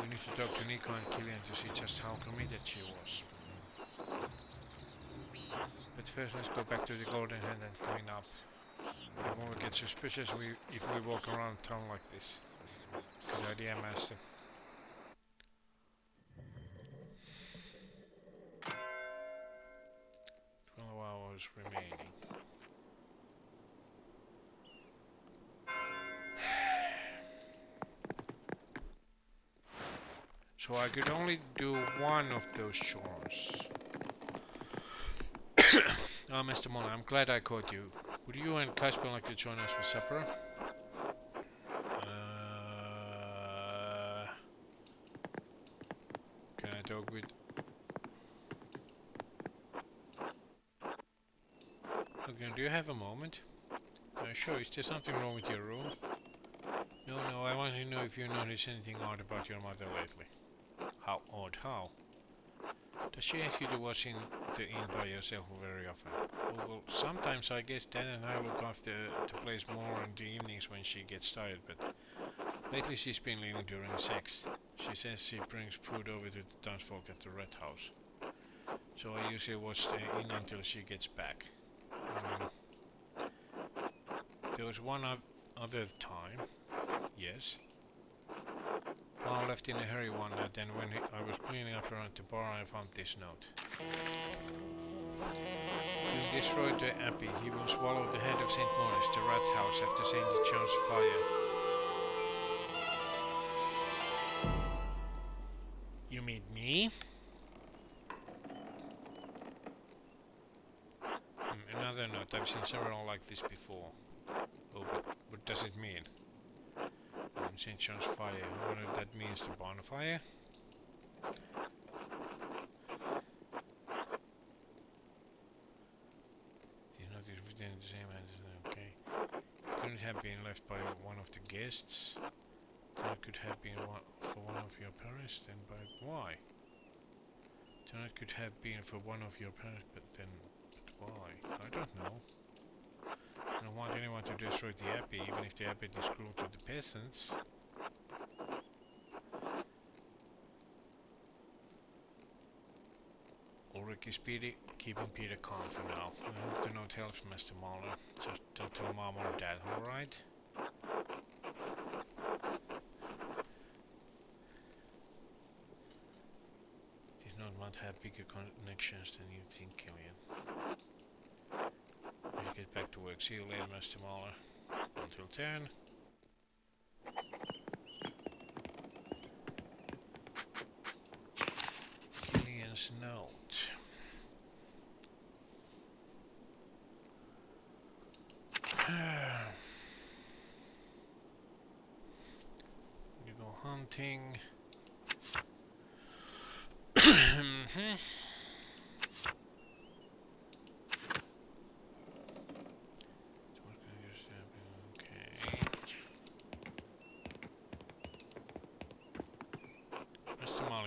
We need to talk to Nico and Killian to see just how committed she was. But first let's go back to the Golden Hand and clean up. I won't get suspicious if we walk around town like this. Good idea, Master. Hours remaining. So I could only do one of those chores. Ah, Mr. Muller, I'm glad I caught you. Would you and Casper like to join us for supper? Can I talk with... Okay, do you have a moment? Sure, is there something wrong with your room? No, I want to know if you noticed anything odd about your mother lately. How odd? How? Does she ask you to watch in the inn by yourself very often? Oh, well, sometimes I guess Dan and I look after the place more in the evenings when she gets tired, but lately she's been leaving during sex. She says she brings food over to the townsfolk at the Red House. So I usually watch the inn until she gets back. There was one other time, yes. Mom left in a hurry one night, and when I was cleaning up around the bar, I found this note. You destroyed the Abbey. He will swallow the head of St. Maurice, the rat house, after St. John's fire. You mean me? Another note. I've seen several like this before. Oh, but what does it mean? St. John's fire. I wonder if that means the bonfire? These notes written in the same hand. Okay. It couldn't have been left by one of the guests. Then it could have been for one of your parents. Then by why? Then it could have been for one of your parents, but why? I don't know. I don't want anyone to destroy the Abbey, even if the Abbey is cruel to the peasants. Ulrich is keeping Peter calm for now. I hope the note helps, Mr. Mahler. Just don't tell Mom or Dad, alright? This note might have bigger connections than you think, Killian. Let's get back to work. See you later, Mr. Mahler. Until 10. Killian's note. You go hunting.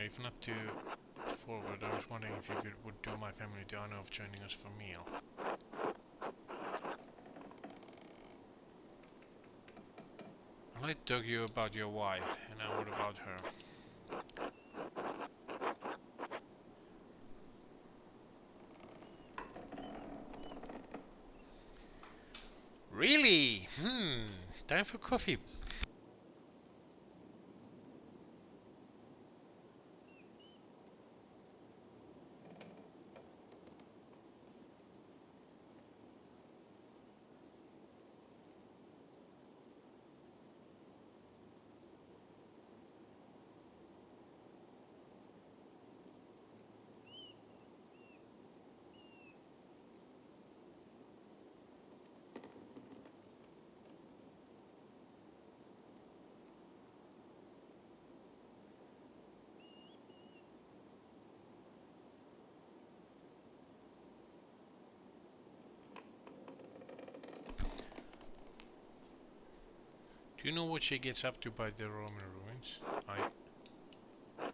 If not too forward, I was wondering if you would do my family the honor of joining us for a meal. I'd like to talk to you about your wife, and what about her? Really? Time for coffee. Do you know what she gets up to by the Roman ruins?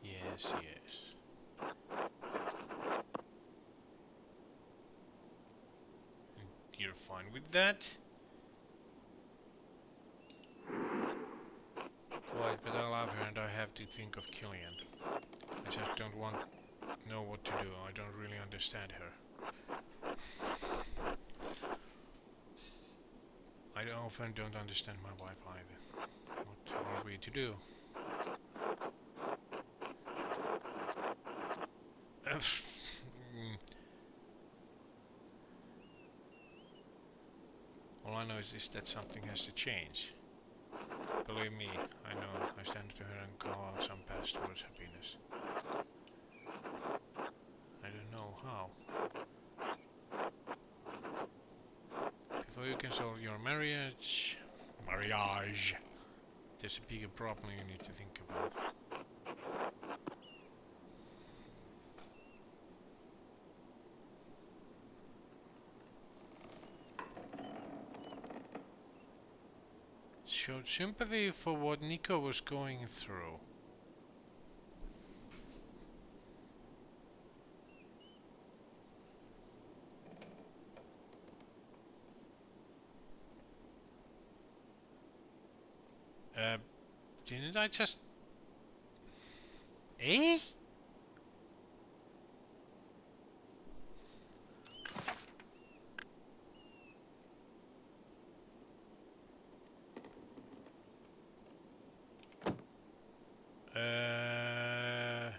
Yes. And you're fine with that? Right, but I love her and I have to think of Killian. I just don't know what to do. I don't really understand her. often don't understand my wife either. What are we to do? All I know is that something has to change. Believe me, I know. I stand to her and call out some path towards happiness. I don't know how. Before you can solve your marriage, there's a bigger problem you need to think about. Showed sympathy for what Nico was going through. Didn't I just... Eh? Uh...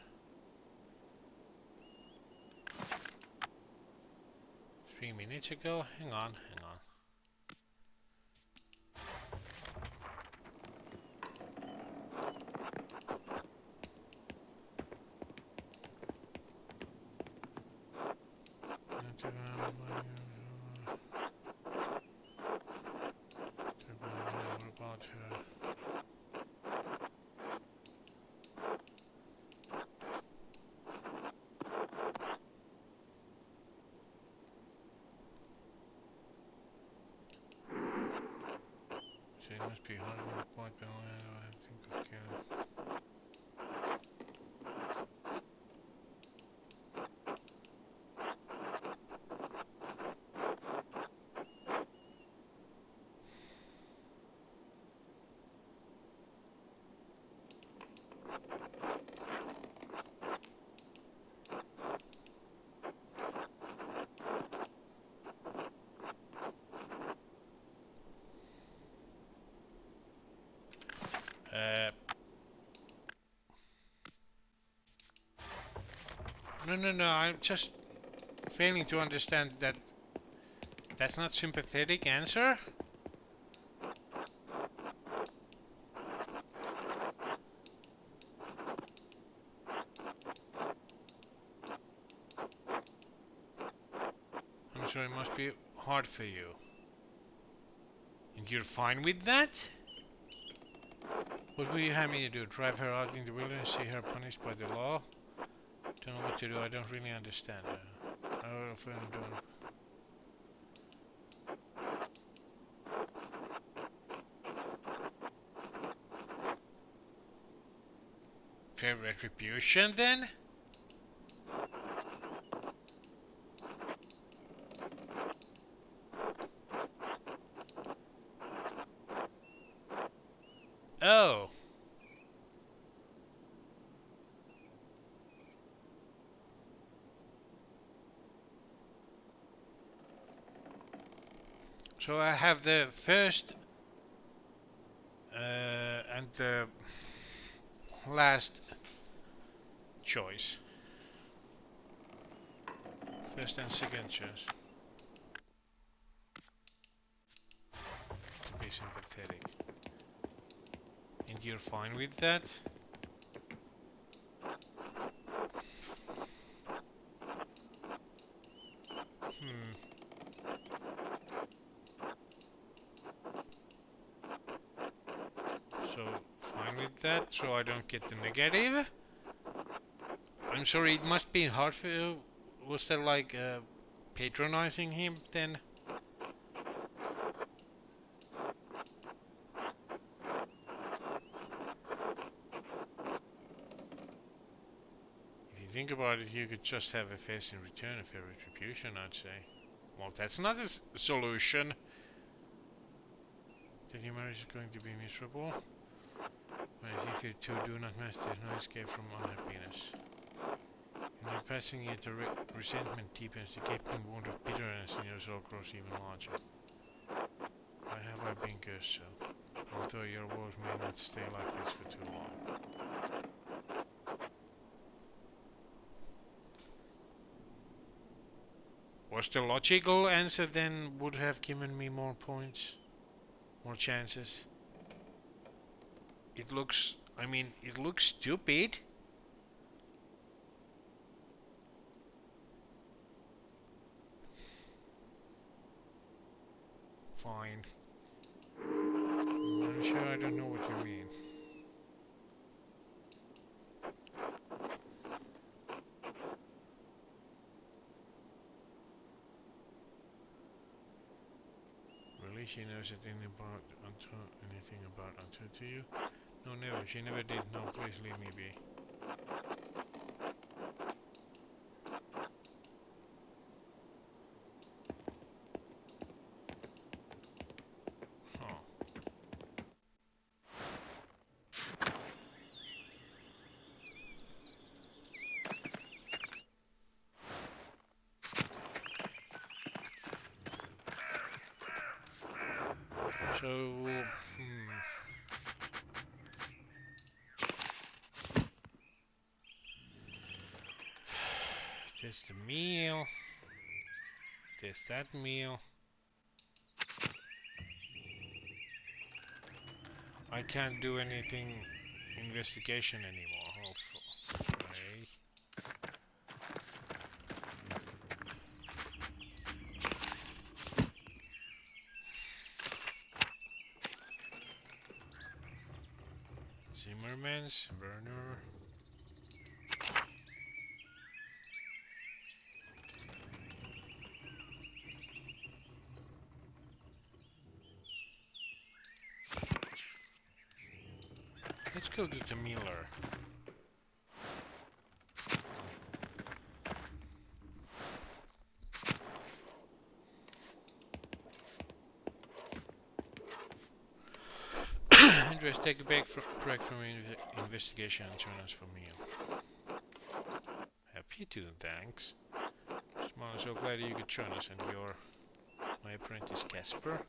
3 minutes ago? Hang on. What about her? So it must be hard work, quite but I think of killing. No, I'm just failing to understand that that's not sympathetic answer. I'm sure it must be hard for you. And you're fine with that? What will you have me to do? Drive her out in the wilderness, see her punished by the law? Don't know what to do, I don't really understand. I often don't. Fair retribution then? Oh. So I have the first and the last choice. First and second choice. To be sympathetic. And you're fine with that? So, fine with that, so I don't get the negative? I'm sorry, it must be hard for you. Was that like patronizing him then? If you think about it, you could just have a face in return of a retribution, I'd say. Well, that's not a solution. That your marriage is going to be miserable. But if you two do not match, there's no escape from unhappiness. In your passing it, the resentment deepens, the gaping wound of bitterness in your soul grows even larger. Why have I guess so. Although your woes may not stay like this for too long. Was the logical answer then would have given me more points? More chances? It looks, I mean, it looks stupid. Fine. I'm sure I don't know what you mean. Really? She knows anything about Anto to you? No, never. She never did. No, please leave me be. Huh. So, There's the meal. There's that meal. I can't do anything investigation anymore, hopefully. Zimmerman's, Werner. Let's go to the Miller. Andres, take a break from investigation and join us for meal. Happy to, thanks. Small, so glad you could join us, and you're my apprentice Casper.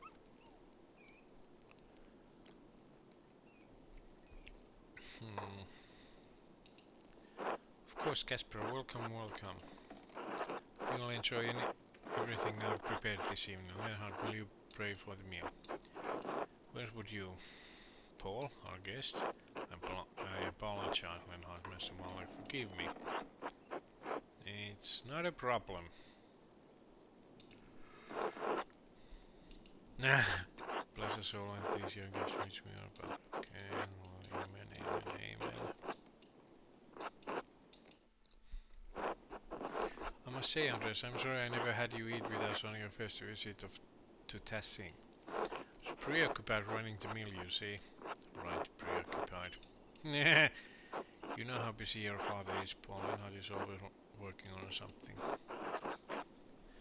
Of course, Casper, welcome. You'll enjoy everything I've prepared this evening. Leonhard, will you pray for the meal? Where would you? Paul, our guest. I apologize, Leonhard, Mr. Mahler, forgive me. It's not a problem. Bless us all and these young guests reach me up. Okay, amen. I must say, Andres, I'm sorry I never had you eat with us on your first visit to Tassing. I was preoccupied running the mill, you see. Right, preoccupied. You know how busy your father is, Paul, and he's always working on something.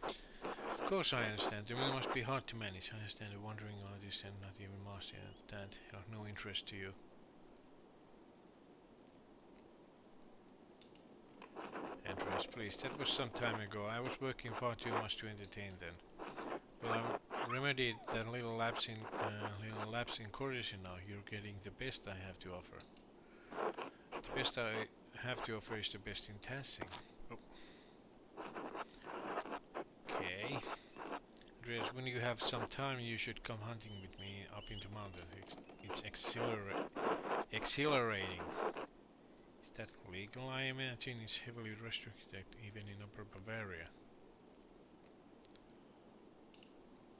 Of course I understand. The mill must be hard to manage. I understand the wandering artist and not even master that have no interest to you. Andres, please, that was some time ago. I was working far too much to entertain then. Well, I've remedied that little lapse in courtesy now. You're getting the best I have to offer. The best I have to offer is the best in Tassing. Oh. Okay. Andreas, when you have some time, you should come hunting with me up into mountains. It's exhilarating. Is that legal? I imagine it's heavily restricted even in Upper Bavaria.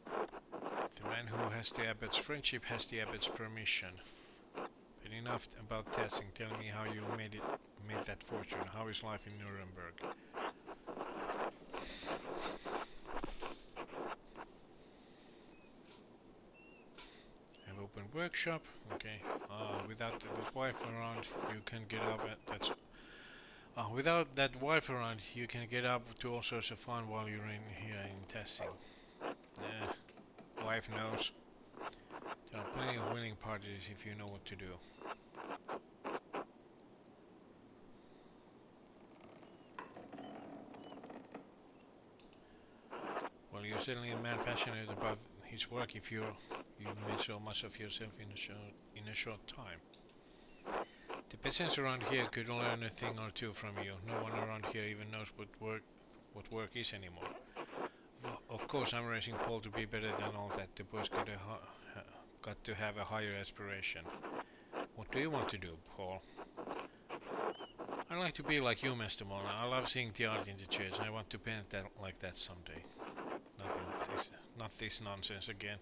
The man who has the abbot's friendship has the abbot's permission. But enough about testing. Tell me how you made that fortune. How is life in Nuremberg? Have open workshop. Okay. Without the wife around, you can get up. Without that wife around, you can get up to all sorts of fun while you're here in testing. Wife knows. There are plenty of willing parties if you know what to do. Well, you're certainly a man passionate about his work if you've made so much of yourself in a short time. The peasants around here could learn a thing or two from you. No one around here even knows what work is anymore. Of course, I'm raising Paul to be better than all that. The boys got to have a higher aspiration. What do you want to do, Paul? I'd like to be like you, Master Mola. I love seeing the art in the church. I want to paint that like that someday. Not this nonsense again.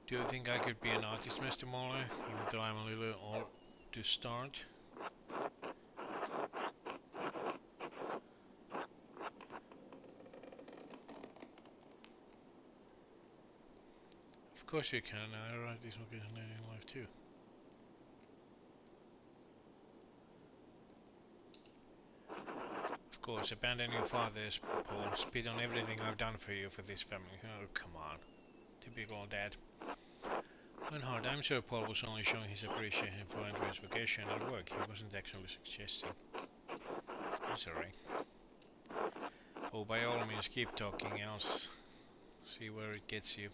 Do you think I could be an artist, Master Mola, even though I'm a little old to start? Of course you can. I write this occasionally in life too. Of course, abandon your fathers, Paul. Spit on everything I've done for you, for this family. Oh, come on. Typical dad. Hard, I'm sure Paul was only showing his appreciation for Andrea's vocation and work. He wasn't actually suggesting. I'm sorry. Oh, by all means, keep talking, else see where it gets you.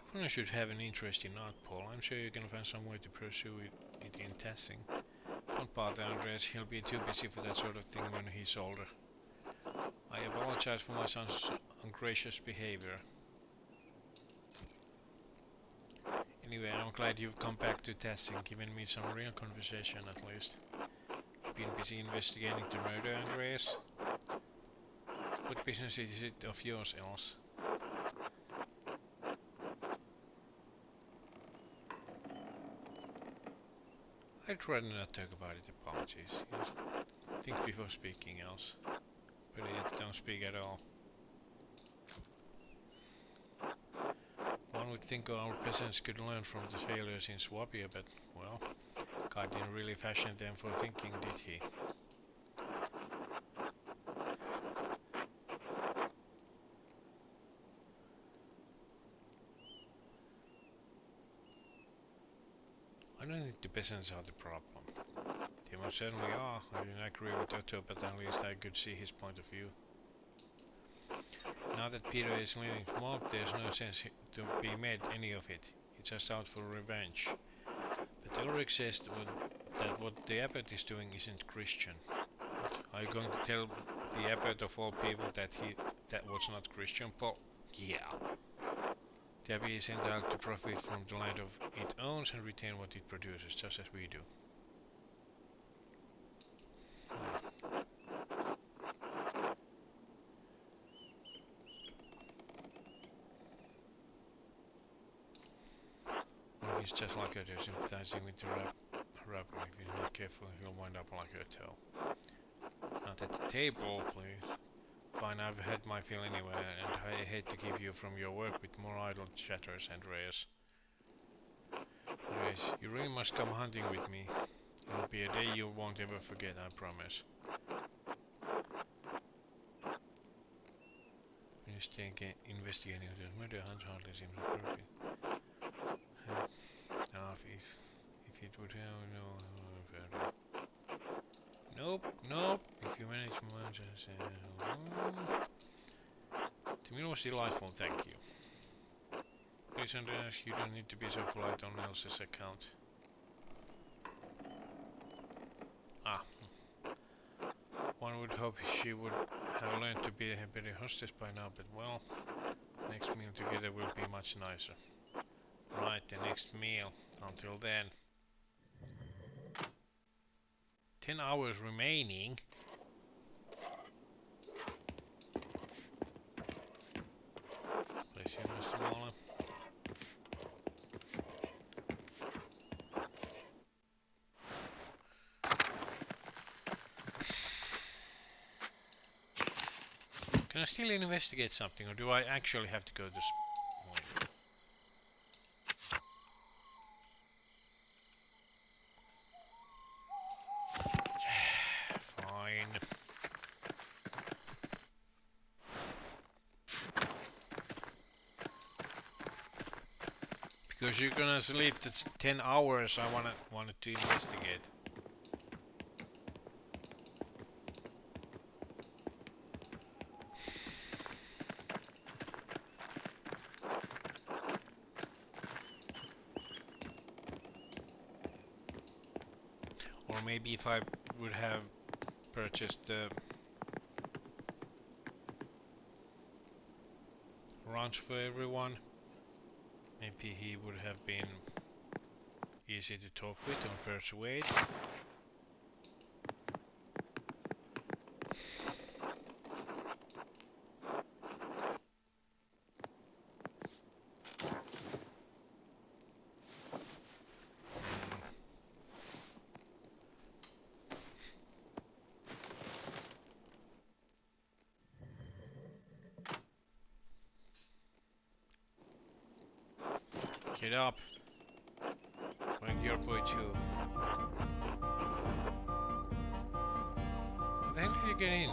Everyone should have an interest in art, Paul. I'm sure you can find some way to pursue it in testing. Don't bother Andreas, he'll be too busy for that sort of thing when he's older. I apologize for my son's ungracious behavior. Anyway, I'm glad you've come back to testing, giving me some real conversation at least. You've been busy investigating the murder, Andreas? What business is it of yours, else? I'd rather not talk about it, apologies. Just think before speaking, else. Better yet, don't speak at all. One would think our peasants could learn from the failures in Swabia, but, well, God didn't really fashion them for thinking, did he? I don't think the peasants are the problem. They most certainly are. I didn't agree with Otto, but at least I could see his point of view. Now that Peter is leading the mob, there's no sense to be made any of it. It's just out for revenge. But Ulrich says that what the abbot is doing isn't Christian. What? Are you going to tell the abbot of all people that was not Christian, Paul? Yeah. The abbey is entitled to profit from the land of it owns and retain what it produces, just as we do. Well, he's just like Otto, sympathizing with the rapper. If he's not careful, he'll wind up like Otto. Not at the table, please. Fine, I've had my fill anyway, and I hate to keep you from your work with more idle chatters, Andreas. Anyways, you really must come hunting with me. It'll be a day you won't ever forget, I promise. Investigating the murder hunt hardly seems appropriate. If it would have no further. Nope. If you manage the meal was delightful, thank you. Please, Andreas, you don't need to be so polite on Elsa's account. One would hope she would have learned to be a better hostess by now, but well, next meal together will be much nicer. Right, the next meal. Until then. 10 hours remaining. Bless you, Mr. Mola. Can I still investigate something, or do I actually have to go to Fine. Because you're gonna sleep that's 10 hours, I wanted to investigate. maybe if I would have purchased the ranch for everyone, maybe he would have been easy to talk with or persuade. Get up. Bring your boy too. How the hell did you get in?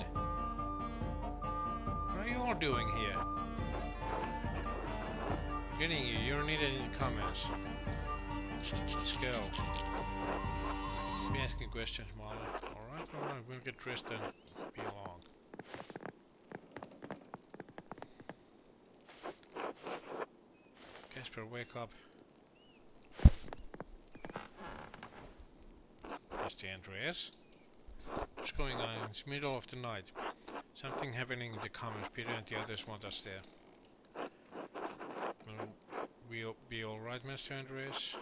What are you all doing here? Getting you. You don't need any comments. Let's go. Be asking questions, Molly. Alright, we'll get dressed and be along. Casper, wake up. Mr. Andreas? What's going on? It's middle of the night. Something happening in the comments. Peter and the others want us there. Will we be alright, Mr. Andreas?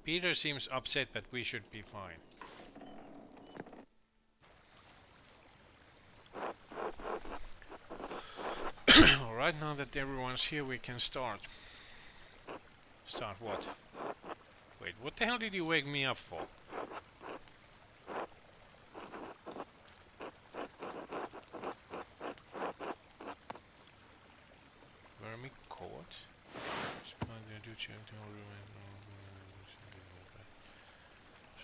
Peter seems upset, but we should be fine. Alright, now that everyone's here, we can start. Start what? Wait, what the hell did you wake me up for? Vermicort?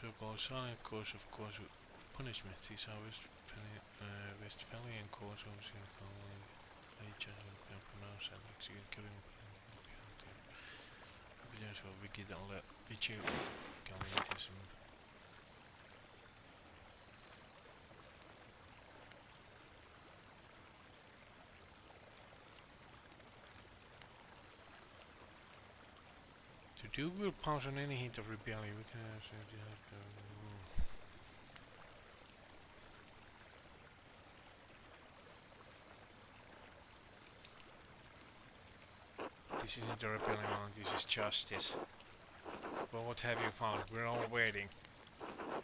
So-called silent cause of punishment. These are Westphalian cause of nature and pronounce and execute killing evidence of wicked Gallitism. The Duke will pass on any hint of rebellion. We can This isn't a rebellion, this is justice. Well, what have you found? We're all waiting.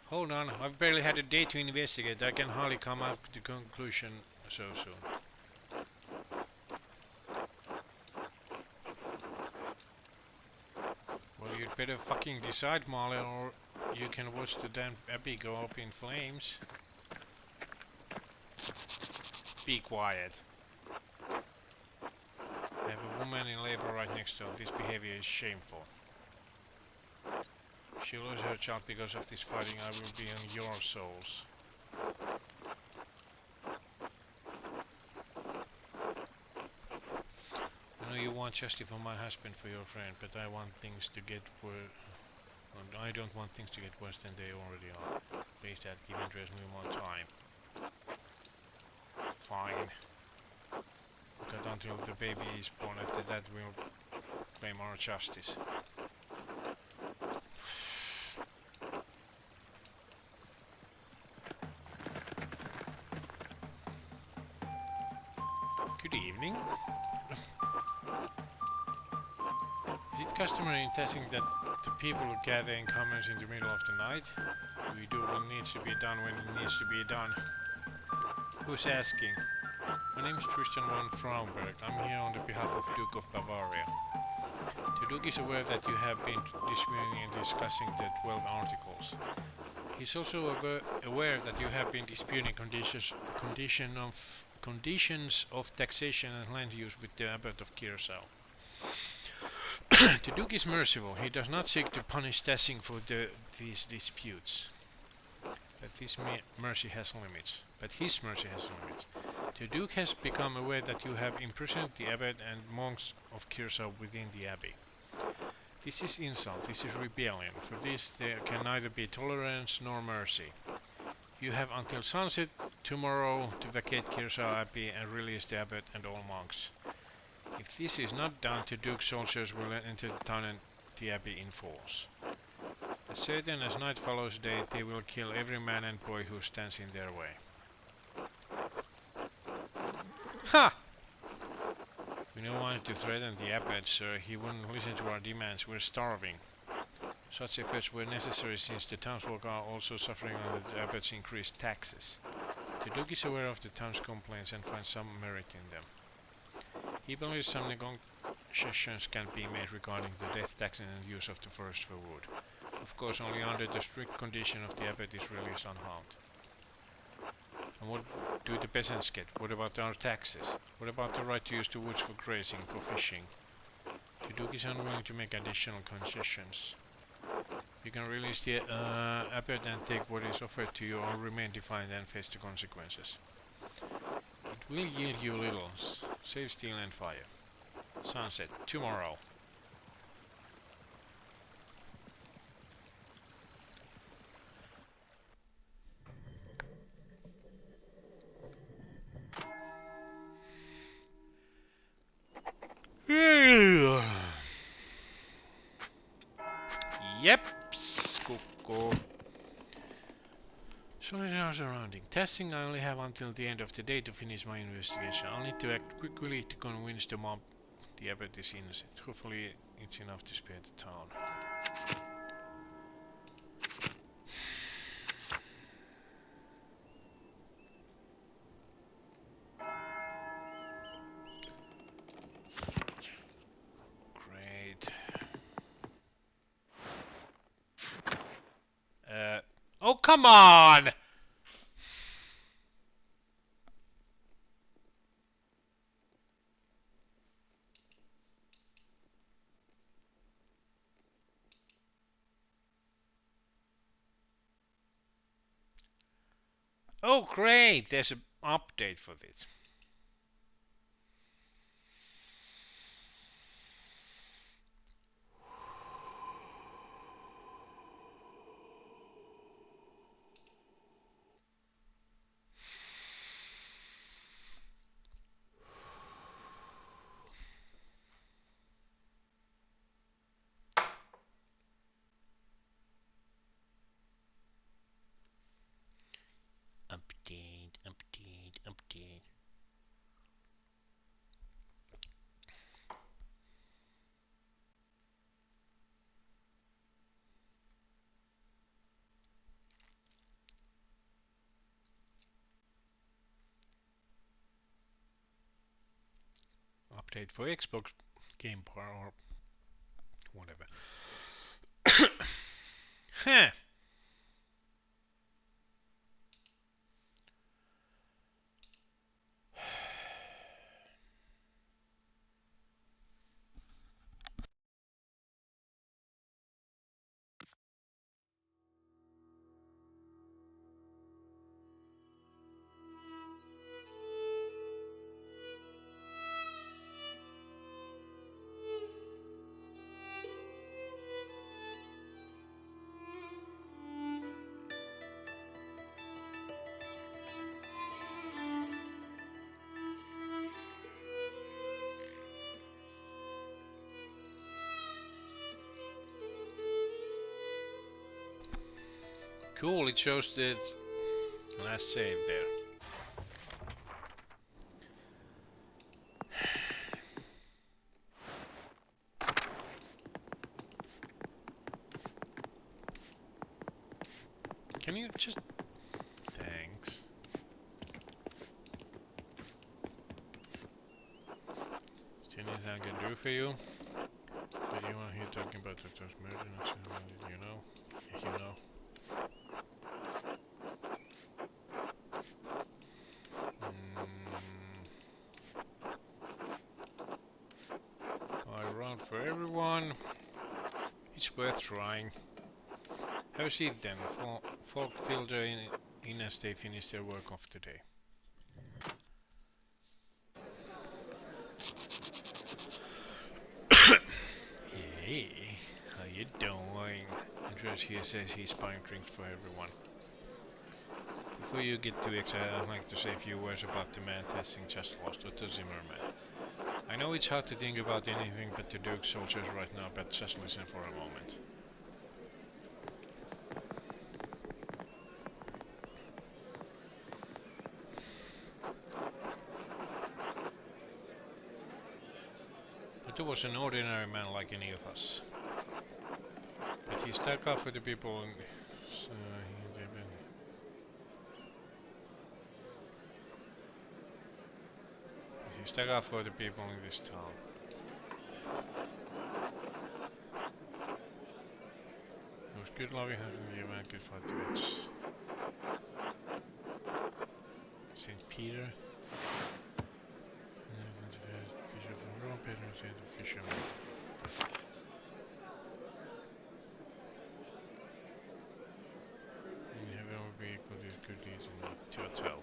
Hold on, I've barely had a day to investigate. I can hardly come up to the conclusion so soon. Well, you'd better fucking decide, Marley, or you can watch the damn abbey go up in flames. Be quiet. I have a woman in labor right next to her. This behavior is shameful. If she loses her child because of this fighting, I will be on your souls. I know you want justice for my husband, for your friend, but I want things to get worse. I don't want things to get worse than they already are. Please, Dad, give Andreas me more time. Fine. Got until the baby is born. After that, we'll claim our justice. Good evening. Is it customary in testing that the people gather in commons in the middle of the night? We do what needs to be done when it needs to be done. Who's asking? My name is Christian von Fraunberg. I'm here on the behalf of Duke of Bavaria. The Duke is aware that you have been disputing and discussing the 12 articles. He's also aware that you have been disputing conditions of taxation and land use with the Abbot of Kirsau. The Duke is merciful. He does not seek to punish Tassing for these disputes. But his mercy has limits. The Duke has become aware that you have imprisoned the Abbot and monks of Kirsau within the Abbey. This is insult, this is rebellion. For this there can neither be tolerance nor mercy. You have until sunset tomorrow to vacate Kirsau Abbey and release the Abbot and all monks. If this is not done, the Duke's soldiers will enter the town and the abbey in force. As certain as night follows day, they will kill every man and boy who stands in their way. Ha! We don't want to threaten the abbot, sir. He wouldn't listen to our demands. We're starving. Such efforts were necessary since the townsfolk are also suffering under the abbot's increased taxes. The Duke is aware of the town's complaints and finds some merit in them. He believes some negotiations can be made regarding the death tax and the use of the forest for wood. Of course, only under the strict condition of the abbot is released unharmed. And what do the peasants get? What about our taxes? What about the right to use the woods for grazing, for fishing? The Duke is unwilling to make additional concessions. You can release the abbot and take what is offered to you, or remain defiant and face the consequences. It will yield you little, save steel and fire. Sunset, tomorrow. Yep, Skukko. Sorry, our surrounding. Testing, I only have until the end of the day to finish my investigation. I'll need to act quickly to convince the mob the abbot is innocent. Hopefully it's enough to spare the town. Great. Oh, come on! Oh, great! There's an update for this. Update. Update for Xbox Game Pass or whatever. Huh. Cool, it shows the last save there. Can you just... Thanks. Is there anything I can do for you? But you want to hear talking about Doctor's murder, not sure you know? If you know. I run for everyone. It's worth trying. Have a seat then. Folk filter in as they finish their work of the day. Hey, how you doing? Andreas here says he's buying drinks for everyone. Before you get too excited, I'd like to say a few words about the man testing just lost to the Zimmerman. I know it's hard to think about anything but the Duke soldiers right now, but just listen for a moment. Otto was an ordinary man like any of us. But he stuck up for the people and he stuck up for the people in this town. He was good loving, having the event, good fight the wits. St. Peter. Bishop of Rome, Peter, the fisherman. In heaven will be equal to good deeds in earth. 2 or 12.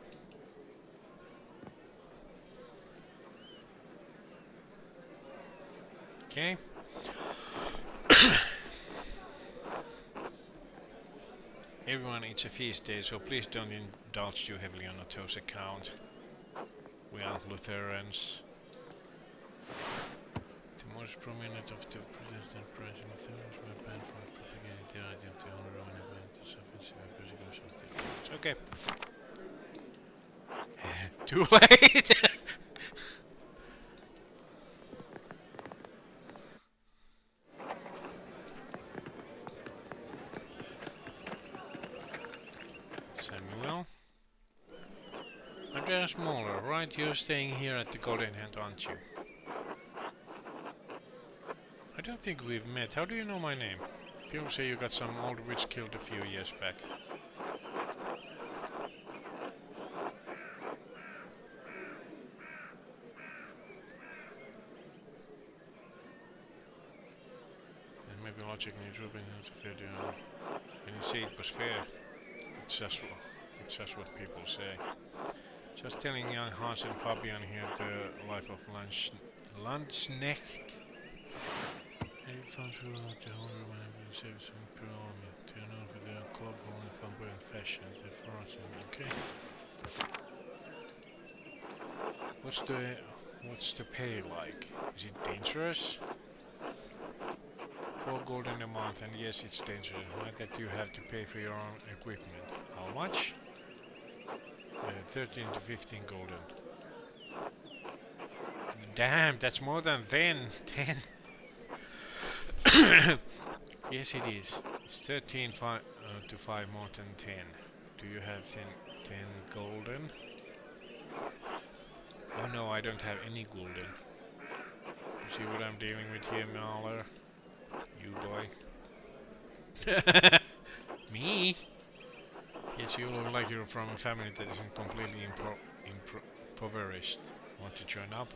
Okay. Everyone, it's a feast day, so please don't indulge too heavily on Otto's account. We aren't Lutherans. The most prominent of the Protestant Christian Lutherans were banned from propagating the idea of the honor of an event as offensive and persecution of the church. Okay. Too late! Samuel? Andreas Moller, right? You're staying here at the Golden Hand, aren't you? I don't think we've met. How do you know my name? People say you got some old witch killed a few years back. And maybe logically Ruben had to fair deal. And you say it was fair. It's just what people say. Just telling young Hans and Fabian here the life of Landsknecht. And it found through the whole room and saved some pure army. To know for their colorful and flamboyant fashion, the forest, okay? What's the pay like? Is it dangerous? 4 gold in a month, and yes, it's dangerous. Like that you have to pay for your own equipment. How much? 13 to 15 golden. Damn, that's more than 10. Yes, it is. It's 13 to 5 more than 10. Do you have 10 golden? Oh no, I don't have any golden. You see what I'm dealing with here, Mahler? You boy. Me? Yes, you look like you're from a family that isn't completely impoverished. Want to join up?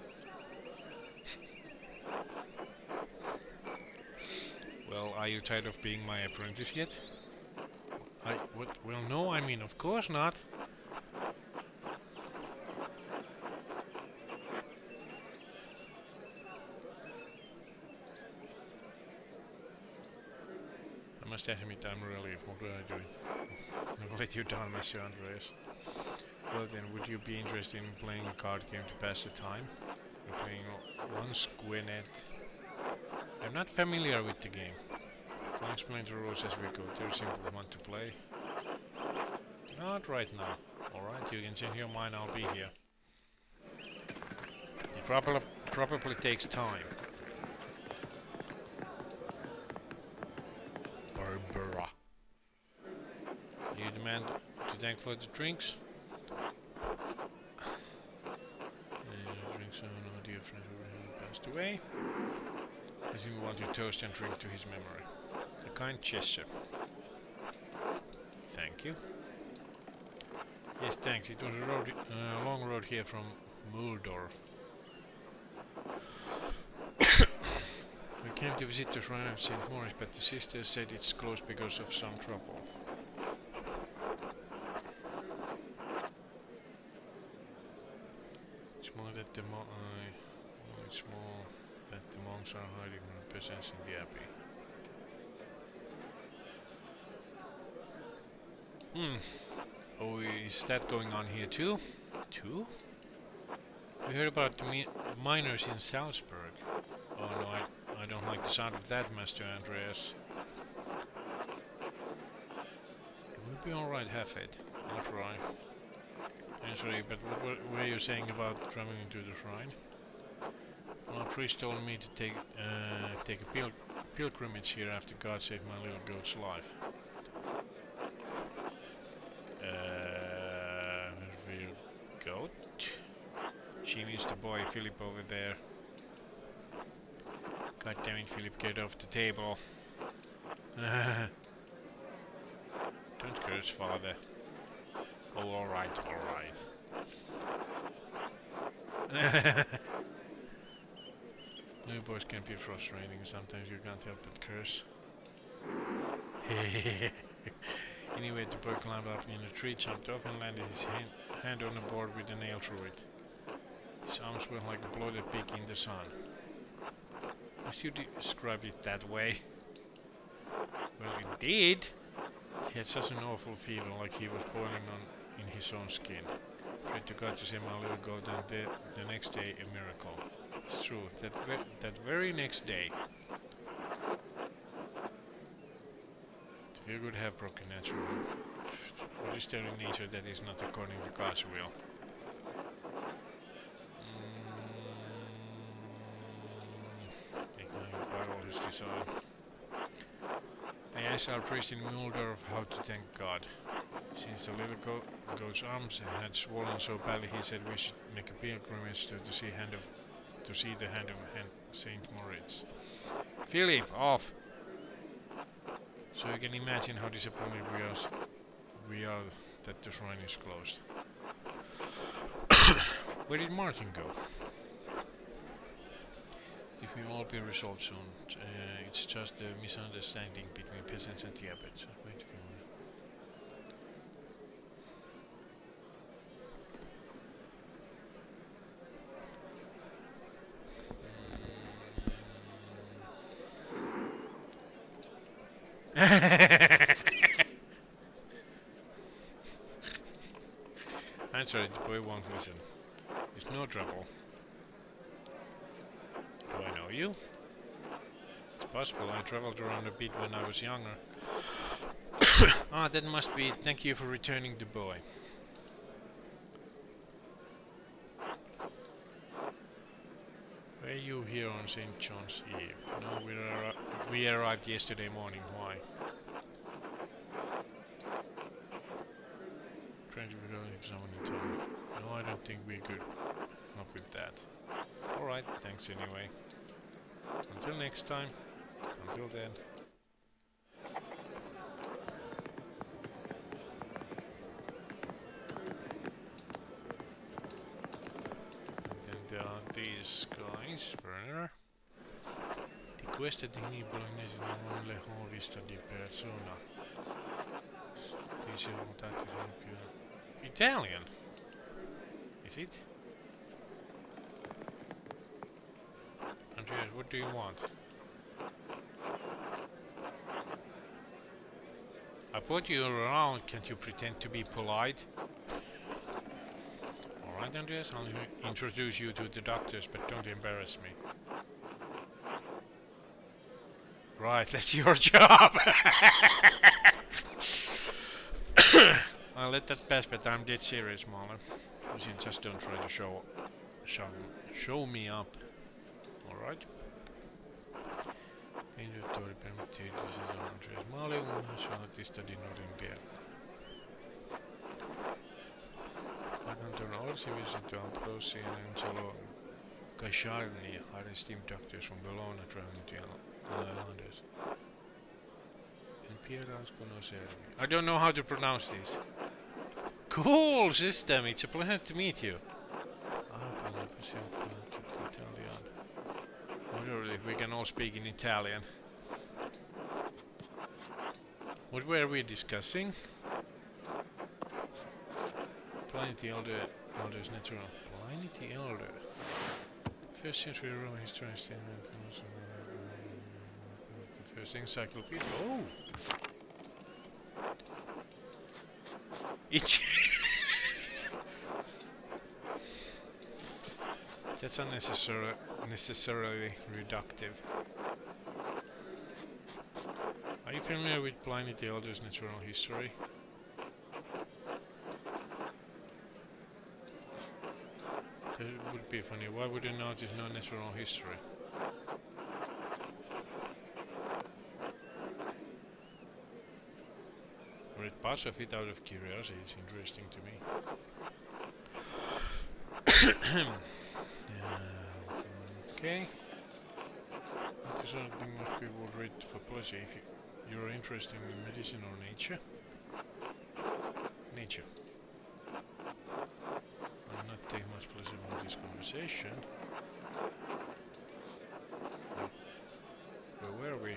Well, are you tired of being my apprentice yet? Well, no, I mean, of course not. I must admit, I'm relieved. What were I doing? I'll let you down, Monsieur Andreas. Well then, would you be interested in playing a card game to pass the time? We're playing one Squinet. I'm not familiar with the game. I'll explain the rules as we go. They're simple. Want to play? Not right now. Alright, you can change your mind, I'll be here. It probably takes time. Barbara. You demand to thank for the drinks? Drinks on no dear friend who passed away. I think we want to toast and drink to his memory. A kind gesture. Thank you. Yes, thanks. It was a long road here from Muldorf. We came to visit the shrine of St. Maurice, but the sisters said it's closed because of some trouble. It's more that the monks are hiding from the peasants in the abbey. Oh, is that going on here too? We heard about the miners in Salzburg. Oh no, I don't like the sound of that, Master Andreas. It will be alright, Half-It. I'll try. I'm sorry, but what were you saying about traveling into the shrine? Well, a priest told me to take a pilgrimage here after God saved my little goat's life. Little goat? She means the boy Philip over there. God damn it, Philip, get off the table. Don't curse, father. Oh, alright, alright. New boys can be frustrating, sometimes you can't help but curse. Anyway, the boy climbed up in a tree, jumped off and landed his hand on a board with a nail through it. His arms were like a bloated pig in the sun. Must you describe it that way? Well, it did. He had such an awful fever, like he was boiling in his own skin. Prayed to God to save my little goat, and the next day a miracle. It's true, that very next day. The fear could have broken naturally. What is there in nature that is not according to God's will? Ignoring by all his design. I asked our priest in Muldorf how to thank God. Since the little goat's arms had swollen so badly, he said we should make a pilgrimage to see the hand of Saint Moritz. Philip, off! So you can imagine how disappointed we are that the shrine is closed. Where did Martin go? It will all be resolved soon. It's just a misunderstanding between peasants and the abbot. So wait a few minutes. I'm sorry, the boy won't listen. It's no trouble. Do I know you? It's possible. I traveled around a bit when I was younger. Ah, that must be it. Thank you for returning the boy. Were you here on St. John's Eve? No, we arrived yesterday morning. Why? Trying to figure out if someone in town. No, I don't think we could help with that. Alright, thanks anyway. Until next time. Until then. And then there are these guys. Werner. Di queste tecniche bolognesi non le ho viste di persona. These are contatti sono più Italian. Is it? Andreas, what do you want? I brought you around, can't you pretend to be polite? Alright, Andreas, I'll introduce you to the doctors, but don't embarrass me. Right, that's your job! I'll let that pass, but I'm dead serious, Marlon. You just don't try to show me up. Alright? Inventory permitted, this is Andreas Marley, nationality study not in Biel. I can turn all civils into Ambrosi and Angelo Gasciarni are esteemed doctors from Bologna traveling to Islanders. And Pieras conoscervi. I don't know how to pronounce this. Cool system, it's a pleasure to meet you. Wonder if we can all speak in Italian. What were we discussing? Pliny the Elder's natural. Pliny the Elder. First century Roman historian, the first encyclopedia. Oh! That's unnecessarily reductive. Are you familiar with Pliny the Elder's natural history? That would be funny. Why would you notice no natural history? Read parts of it out of curiosity. It's interesting to me. Okay. It is something most people would read for pleasure. If you're interested in medicine or nature. Nature. I'll not take much pleasure from this conversation. Where were we?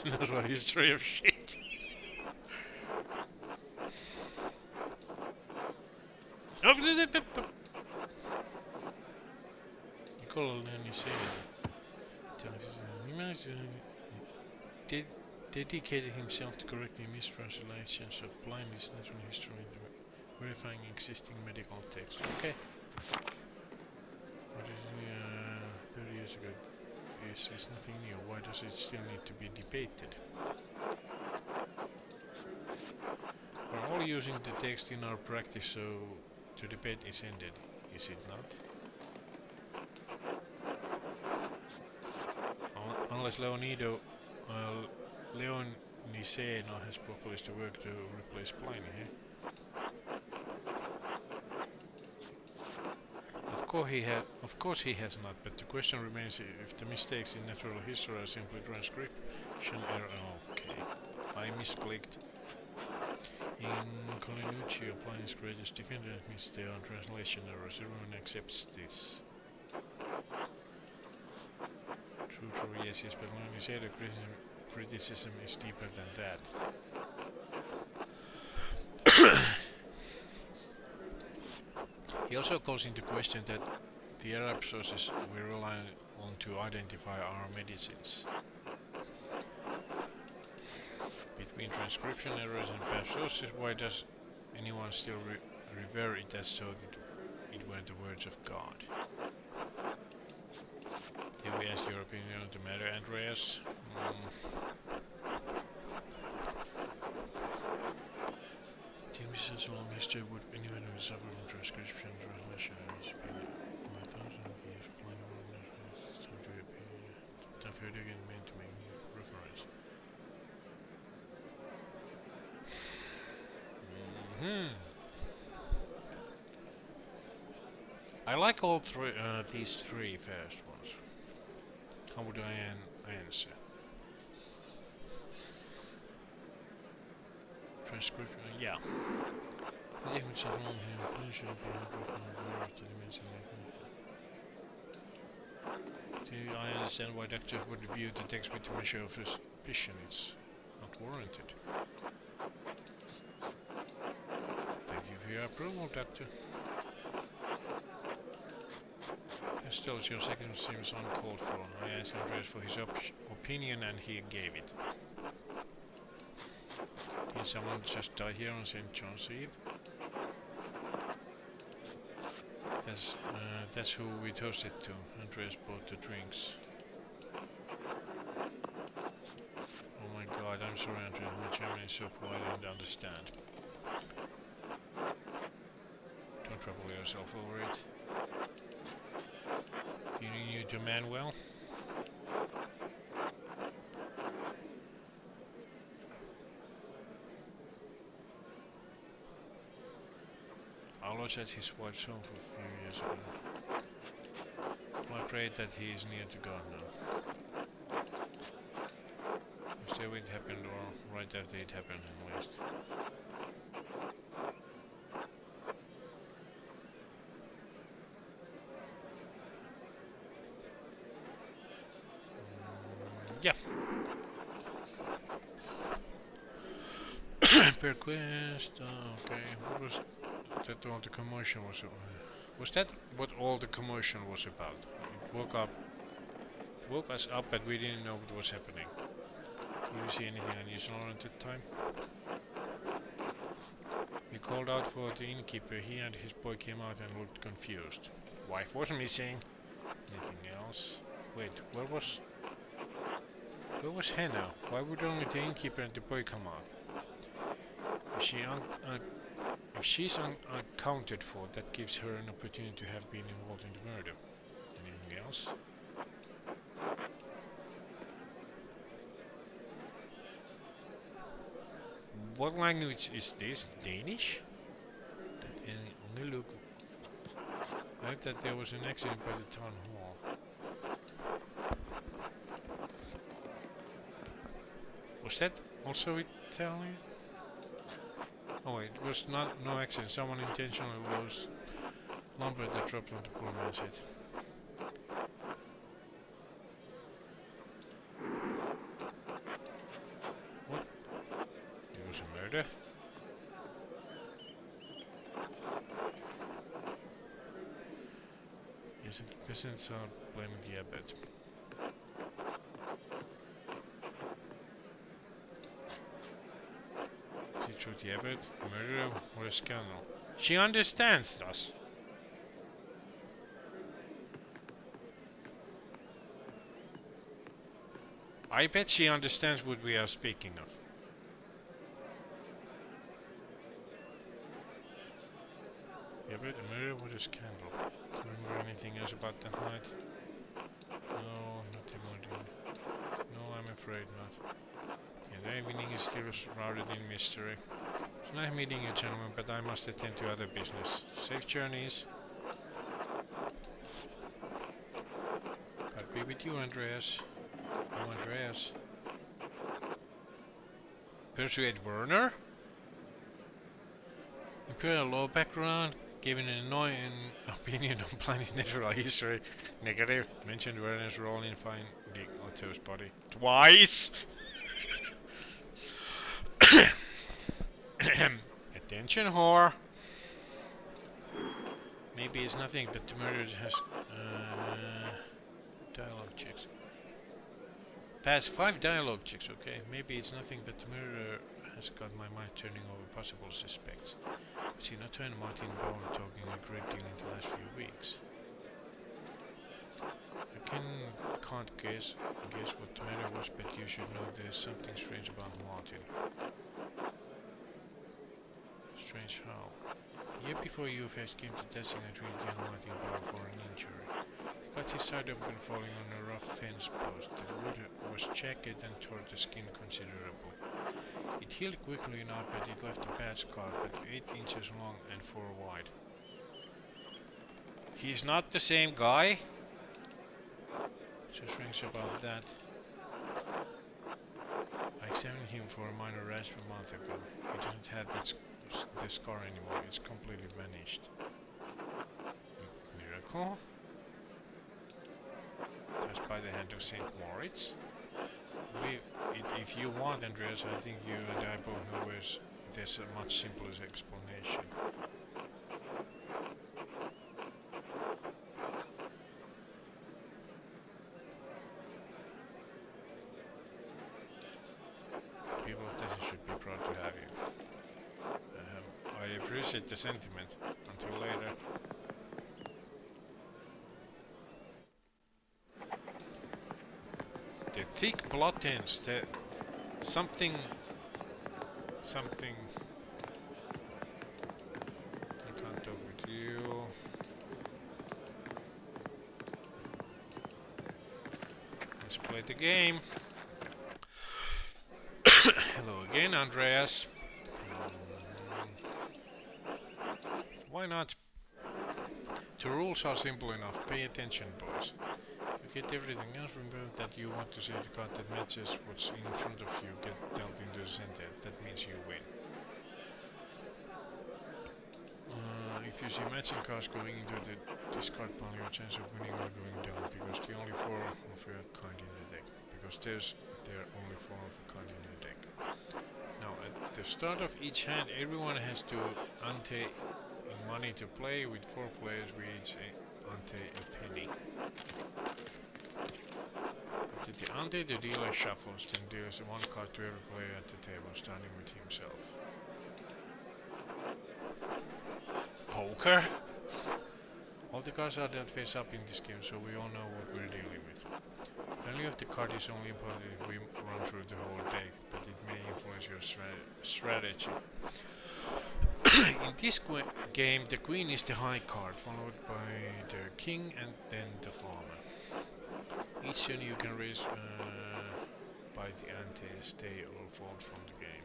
Natural history of shit. Nicola Lenny said dedicated himself to correcting mistranslations of Pliny's natural history and verifying existing medical texts. Okay. What is 30 years ago? This is nothing new. Why does it still need to be debated? We're all using the text in our practice, so the debate is ended, is it not? Unless Leoniceno has published a work to replace Pliny, eh? Of course he has not, but the question remains if the mistakes in natural history are simply transcription error. Okay, I misclicked. In Colinucci, Pliny's greatest defender admits there are translation errors. Everyone accepts this. True, yes, but Leoniceno criticism is deeper than that. He also calls into question that the Arab sources we rely on to identify our medicines. Between transcription errors and bad sources, why does anyone still revere it as though it were the words of God? Can we ask your opinion on the matter, Andreas? Tim is such a long history would anyone who suffered from transcription translation has been for thousands of years applying time for it again meant to make reference. I like all three these three first ones. How would I answer? Transcription, yeah. I understand why doctors would view the text with a measure of suspicion. It's not warranted. Thank you for your approval, Doctor. Still, your second seems uncalled for. I asked Andreas for his opinion and he gave it. Did someone just die here on St. John's Eve? That's who we toasted to. Andreas bought the drinks. Oh my god, I'm sorry Andreas, my German is so poor I didn't understand. Don't trouble yourself over it. You knew the man well? I was at his wife's home for a few years ago. I pray that he is near to God now. Still it happened or right after it happened at least. Yeah. Per quest, okay. What was that all the commotion was about? Was that what all the commotion was about? It woke us up, but we didn't know what was happening. Did you see anything unusual at that time? He called out for the innkeeper. He and his boy came out and looked confused. Wife was missing. Anything else? Wait, where was Hannah? Why would only the innkeeper and the boy come out? If she's unaccounted for, that gives her an opportunity to have been involved in the murder. Anything else? What language is this? Danish? Only look. I heard that there was an accident by the town hall. Was that also Italian? Oh wait, it was no accident. Someone intentionally was lumber that dropped on the poor man's head. What? It was a murder? Yes, the peasants are blaming the abbot. Is it true the abbot, a murderer, or a scandal? She understands us. I bet she understands what we are speaking of. The abbot, a murderer, what a scandal. Do you remember anything else about that night? No, nothing more. No, I'm afraid not. Yeah, the evening is still shrouded in mystery. It's nice meeting you, gentlemen, but I must attend to other business. Safe journeys. God be with you, Andreas. Oh, Andreas. Persuade Werner? Imperial law background. Giving an annoying opinion on planet natural history. Negative. Mentioned Werner's role in finding Otto's body. Twice! Attention, whore. Maybe it's nothing, but the murder has dialogue checks. Pass 5 dialogue checks, okay. Maybe it's nothing, but the murderer has got my mind turning over possible suspects. I've seen Otto and Martin Bone talking a great deal in the last few weeks. I can't guess what the matter was, but you should know there's something strange about Martin. Strange how? The year before you first came to testing, I treated young Martin Bone for an injury. He got his side open falling on a rough fence post. The wood was jagged and tore the skin considerably. It healed quickly enough, but it left a bad scar, but 8 inches long and 4 wide. He's not the same guy? Just rings about that. I examined him for a minor rash a month ago. He doesn't have the scar anymore, it's completely vanished. Miracle? Just by the hand of St. Moritz? If you want, Andreas, I think you and I both know there's a much simpler explanation. People of Tessin should be proud to have you. I appreciate the sentiment. Until later. The thick blood ends, something. I can't talk with you. Let's play the game. Hello again, Andreas. Why not? The rules are simple enough. Pay attention, boys. Forget everything else. Remember that you want to say the card that matches what's in front of you. Get dealt into the center. That means you win. If you see matching cards going into the discard pile, your chance of winning are going down because the only 4 of a kind in the deck. Because there are only 4 of a kind in the deck. Now, at the start of each hand, everyone has to ante money to play. With 4 players, we each ante a penny. After the ante, the dealer shuffles, then deals 1 card to every player at the table, starting with himself. Poker? All the cards are dealt face up in this game, so we all know what we're dealing with. Value of the card is only important if we run through the whole deck, but it may influence your strategy. In this game, the queen is the high card, followed by the king and then the farmer. Each turn you can raise by the ante, stay or fold from the game.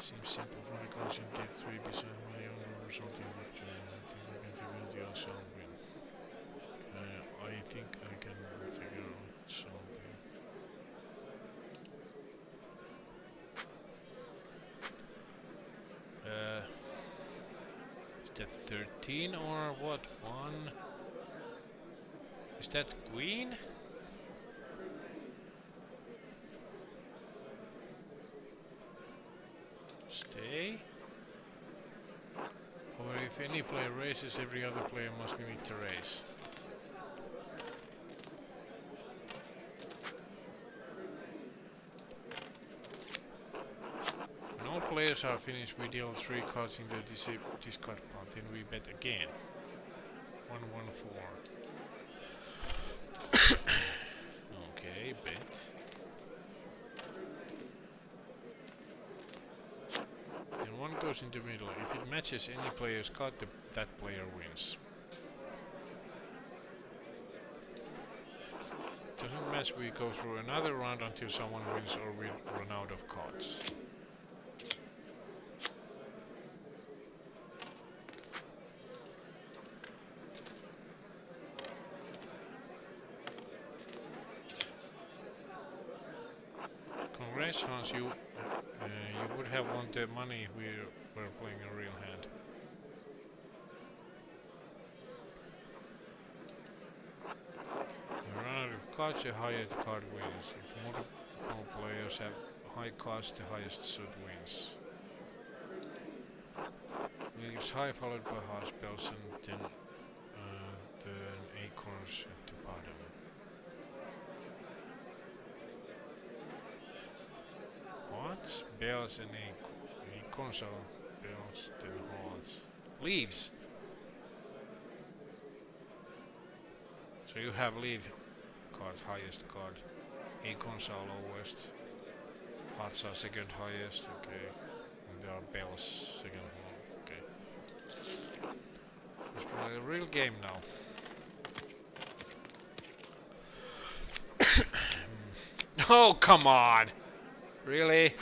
Seems simple from the cards in deck 3 beside my own or something, but I think we can figure the outside win. I think I can figure out something. Is that 13 or what? 1? Is that queen? Stay? Or if any player raises, every other player must limit the raise. When all players are finished, we deal 3 cards in the discard pile, then we bet again. 1-1-4. Okay, bet. Then 1 goes in the middle. If it matches any player's card, that player wins. Doesn't match, we go through another round until someone wins or we run out of cards. Congrats, Hans, you would have won the money if we were playing a real hand. You run out of cards, the higher the card wins. If multiple players have high cards, the highest suit wins. Leaves high followed by hard spells and then the acorns at the bottom. What? Bells and acorns are bells, then hearts. Leaves! So you have leaf card, highest card. Acorns are lowest. Hearts are second highest, okay. And there are bells, second one, okay. Let's play a real game now. Oh, come on! Really?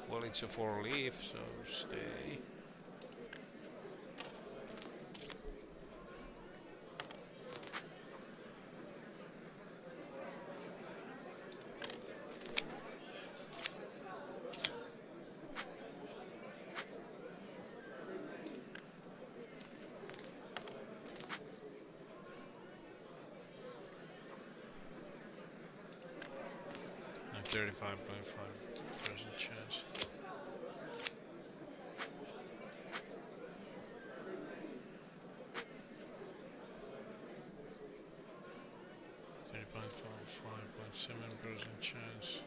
Well, it's a 4 leaf, so stay. And 35.5% chance. .7% chance.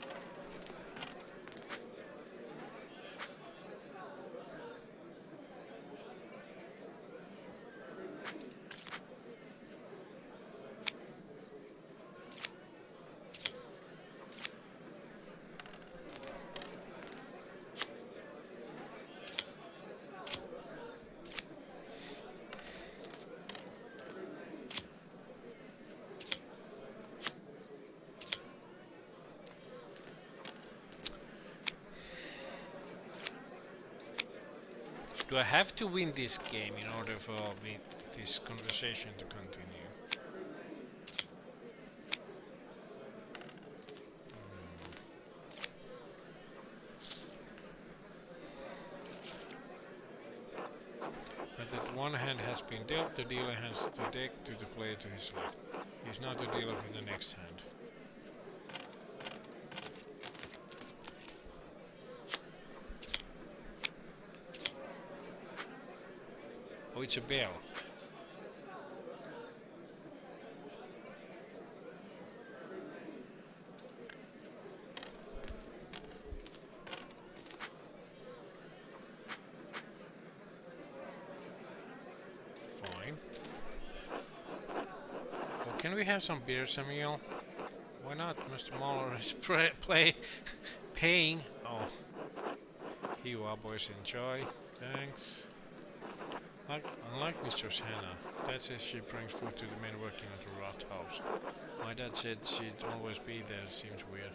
Do I have to win this game in order for this conversation to continue? But that one hand has been dealt, the dealer hands the deck to the player to his left. He is now the dealer for the next hand. Oh, it's a bell. Can we have some beer, Samuel? Why not? Mr. Mahler is paying. Oh, here you are, boys. Enjoy. Thanks. Unlike Mistress Hannah, Dad says she brings food to the men working at the rat house. My dad said she'd always be there. Seems weird.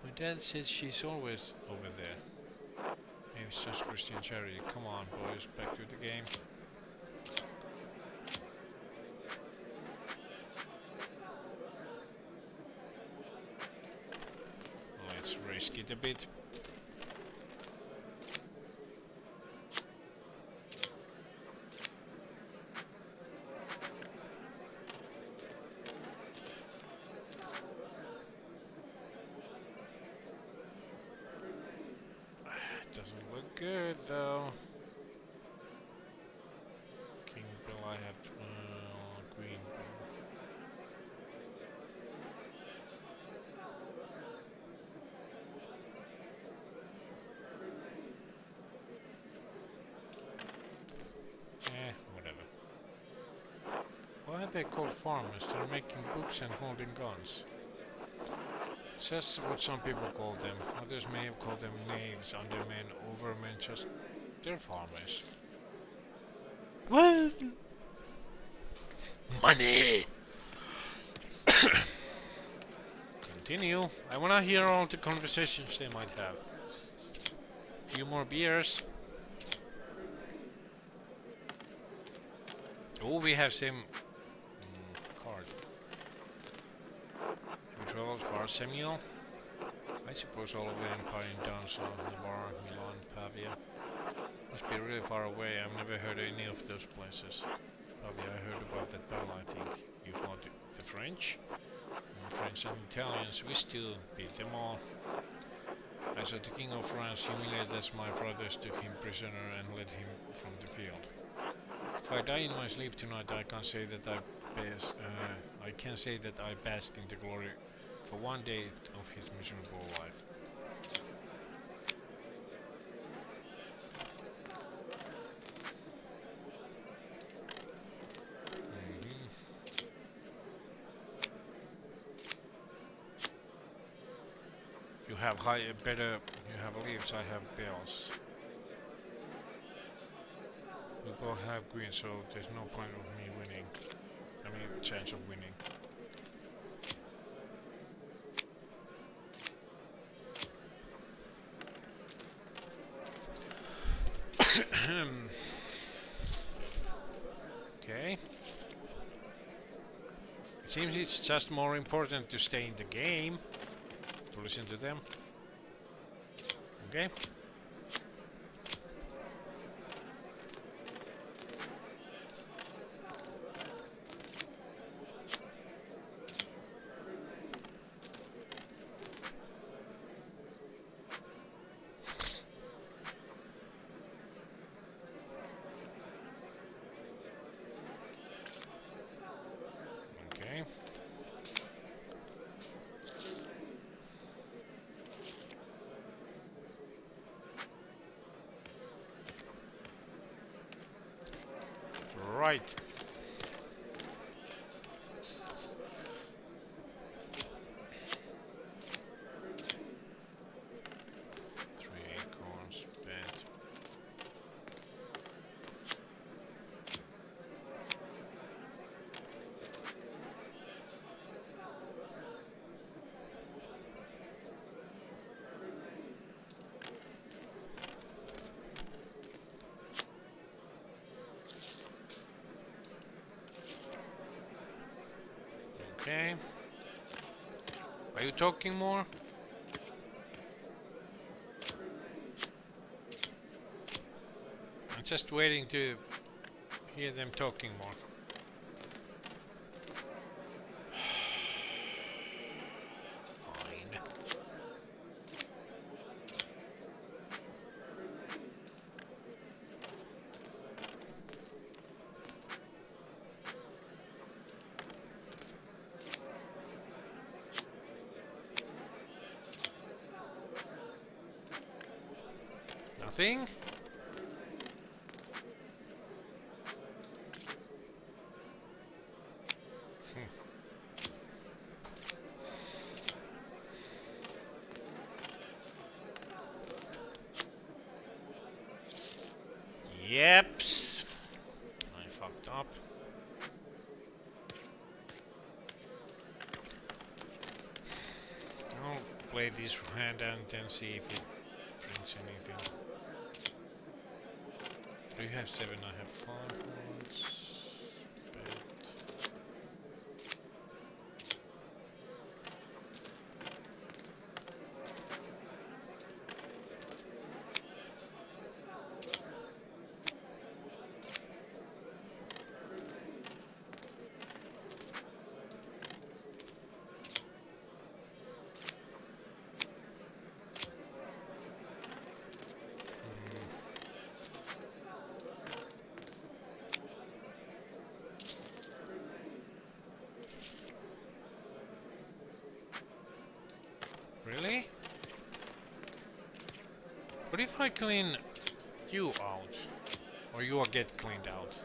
My dad said she's always over there. Maybe it's just Christian charity. Come on, boys, back to the game. Let's risk it a bit. Doesn't look good though. King Bill, I have Queen Bill. Whatever. Why are they called farmers? They're making books and holding guns. Just what some people call them. Others may have called them knaves, undermen, overmen, just... they're farmers. What? Money! Continue. I wanna hear all the conversations they might have. Few more beers. Oh, we have same card. Have you traveled far, Samuel? I suppose all of the Empire in down south, Navarre, Milan, Pavia. Must be really far away. I've never heard any of those places. Pavia, I heard about that battle, I think. You fought the French? French and Italians, we still beat them all. I saw the King of France humiliated as my brothers took him prisoner and led him from the field. If I die in my sleep tonight, I can say that I basked in the glory for one day of his miserable life. You have you have leaves, I have bells. We both have green, so there's no point of me winning. I mean, chance of winning. Okay. It seems it's just more important to stay in the game, to listen to them. Okay. Right. Three acorns, bet. Okay. Are you talking more? I'm just waiting to hear them talking more. Fine. Nothing? Hmm. Yeps. I fucked up. I'll play this hand and then see if it brings anything. Do you have 7? I have 5 points. Bet. Really? What if I clean you out? Or you get cleaned out?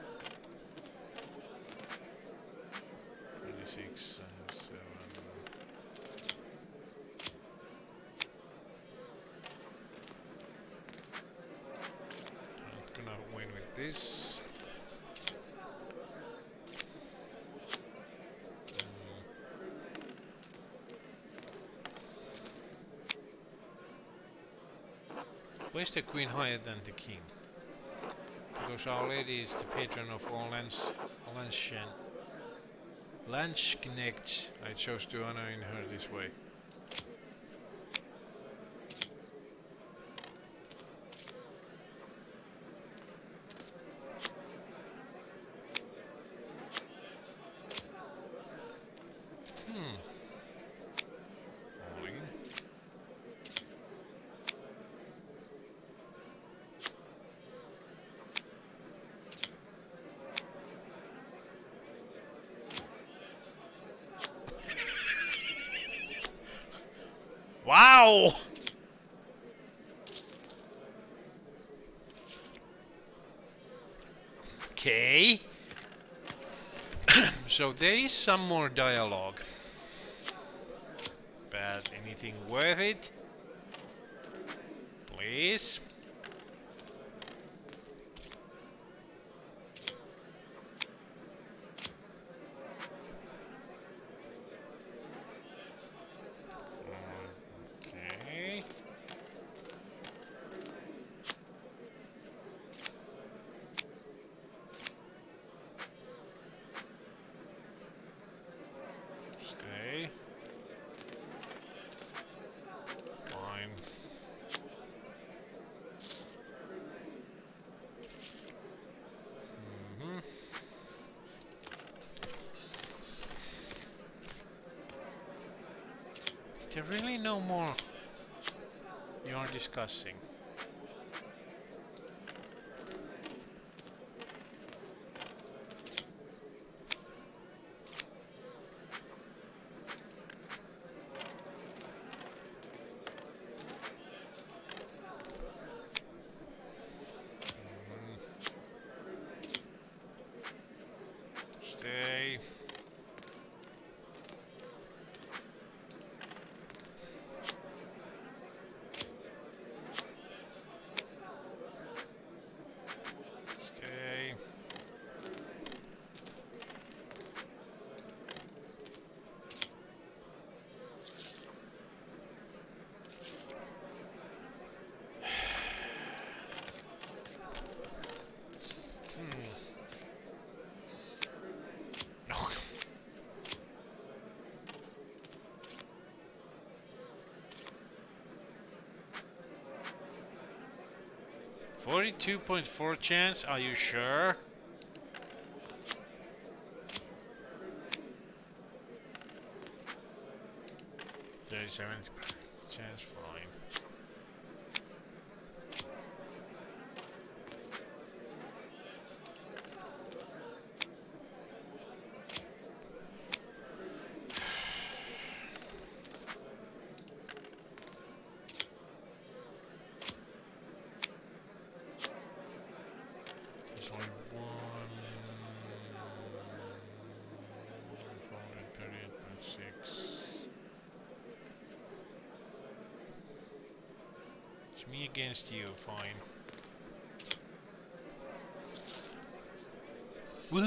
26 and 7. I'm gonna win with this. Where's the queen higher than the king? Because Our Lady is the patron of all Landsknechts. I chose to honor in her this way. All in. Wow! Okay. So there is some more dialogue. But anything worth it? Please? Okay. Stay. Fine. Is there really no more you are discussing? Stay. Stay. Oh. 42.4 chance, are you sure? Thirty-seven chance, fine. There's only one, Me against you, fine. Woo!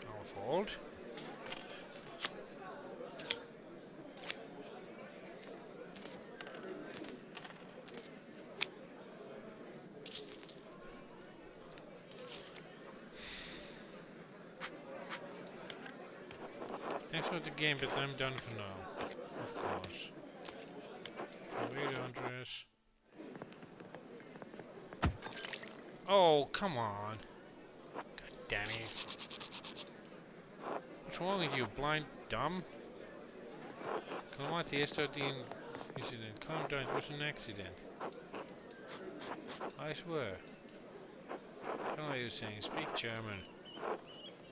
Our fault. Thanks for the game, but I'm done for now. Of course. Wait, Andres. Oh, come on. God damn it. What's wrong with you, blind dumb? Kalmati S13 incident. Calm down, it was an accident. I swear. What are you saying? Speak German.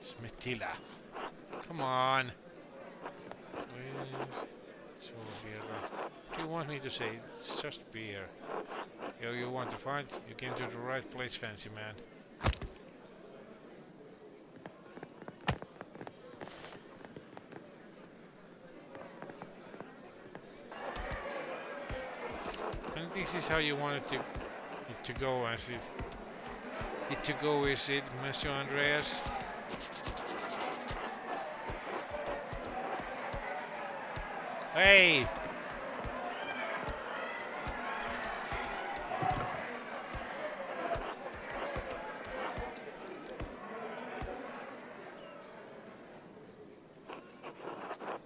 Smetila. Come on. So beer. What do you want me to say? It's just beer. Yo, you want to fight? You came to the right place, fancy man. And this is how you want it to go, as it to go, is it, Monsieur Andreas? Hey!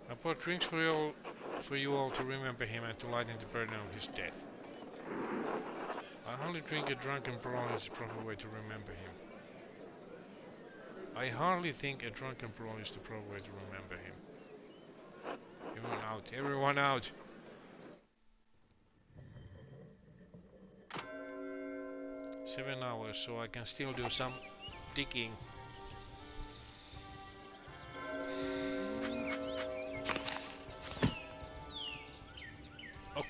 I bought drinks for you all to remember him and to lighten the burden of his death. I hardly think a drunken brawl is the proper way to remember him. I hardly think a drunken brawl is the proper way to remember him. Everyone out! Everyone out! Seven hours, so I can still do some digging. Oh.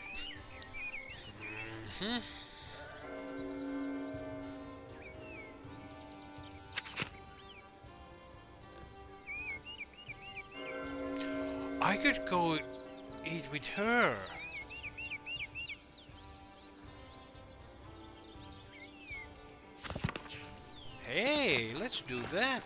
I could go eat with her. Hey, let's do that.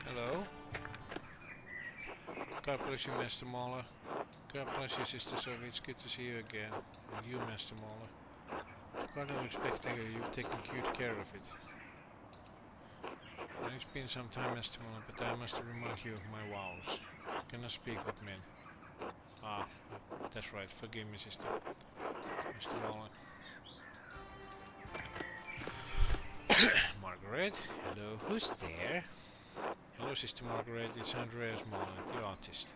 Hello. God bless you, Master Mahler. God bless you, Sister Sophie. It's good to see you again. And you, Master Mahler. Quite unexpected, you've taken good care of it. And it's been some time, Master Mahler, but I must remind you of my vows. Cannot speak with men. Ah, that's right. Forgive me, Sister. Master Mahler. Margaret, hello, who's there? Hello, Sister Margaret, it's Andreas Mahler, the artist.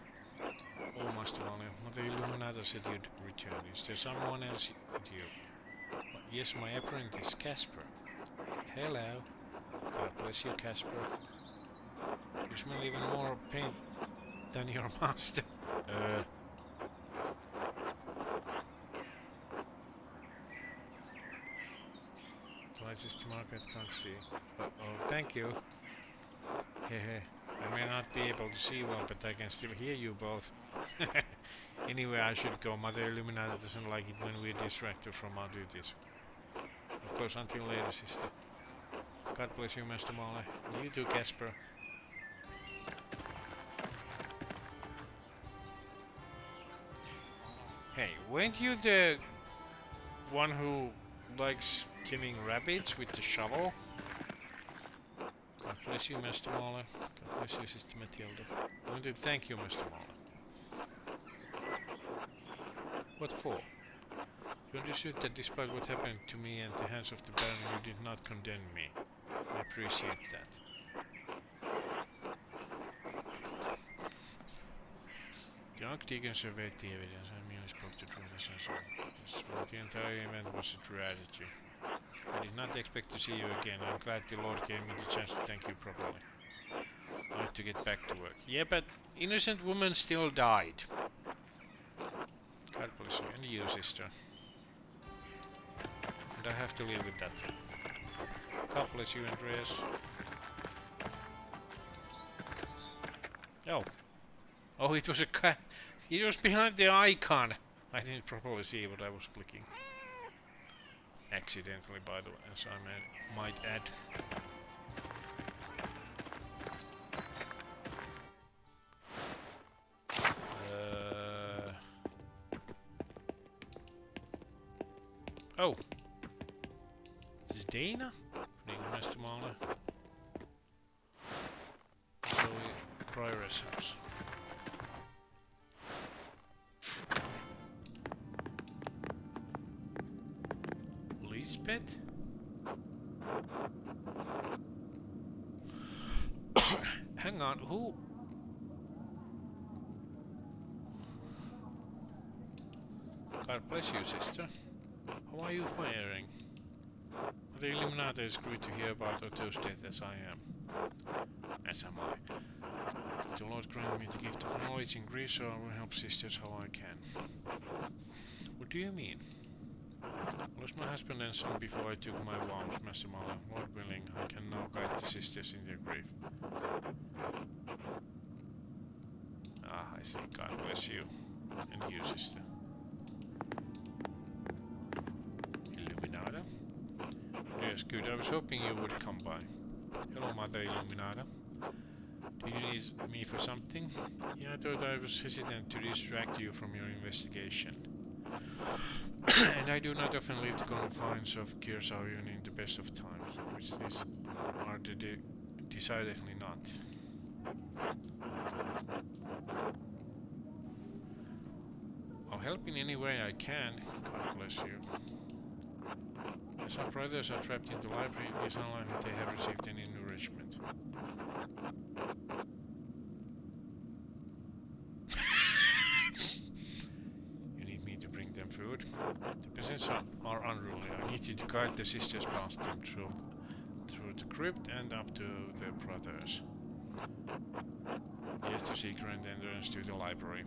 Oh, Master Mahler, Mother Illuminata said you'd return. Is there someone else with you? Yes, my apprentice, Casper. Hello. God bless you, Casper. You smell even more paint than your master. Right, Sister Margaret can't see. Oh, thank you. Hehe. I may not be able to see well, but I can still hear you both. Anyway, I should go. Mother Illuminata doesn't like it when we're distracted from our duties. Of course, until later, Sister. God bless you, Master Mahler. You too, Casper. Hey, weren't you the one who likes killing rabbits with the shovel? God bless you, Master Mahler. God bless you, Sister Matilda. I want to thank you, Mr. Mahler. What for? You understood that despite what happened to me at the hands of the Baron, you did not condemn me. I appreciate that. The Arctic and surveyed the evidence. I merely spoke the truth as I saw. Yes, well, the entire event was a tragedy. I did not expect to see you again. I'm glad the Lord gave me the chance to thank you properly. I have to get back to work. Yeah, but innocent woman still died. God bless you. And you, sister. And I have to live with that. God bless you, Andreas. Oh. Oh, it was a cat. It was behind the icon. I didn't properly see what I was clicking. Accidentally, by the way, as I might add. Oh. This is Dana? Mr. Mahler. Zoe Prioress house. Lisbeth? Hang on, who? God bless you, sister. How are you faring? The Illuminati is great to hear about Otto's death as I am. As am I. The Lord grant me the gift of knowledge in Greece, so I will help sisters how I can. What do you mean? I lost my husband and son before I took my vows, Master Mala. Lord willing, I can now guide the sisters in their grief. Ah, I see. God bless you. And you, sister. Illuminata? Yes, good. I was hoping you would come by. Hello, Mother Illuminata. Do you need me for something? Yeah, I thought I was hesitant to distract you from your investigation. And I do not often leave the confines of Curacao even in the best of times, which these are decidedly not. I'll help in any way I can. God bless you. As our brothers are trapped in the library, it is unlikely they have received any nourishment. You need me to bring them food? The peasants are unruly. I need you to guide the sisters past them through the crypt and up to their brothers. Yes, the secret entrance to the library.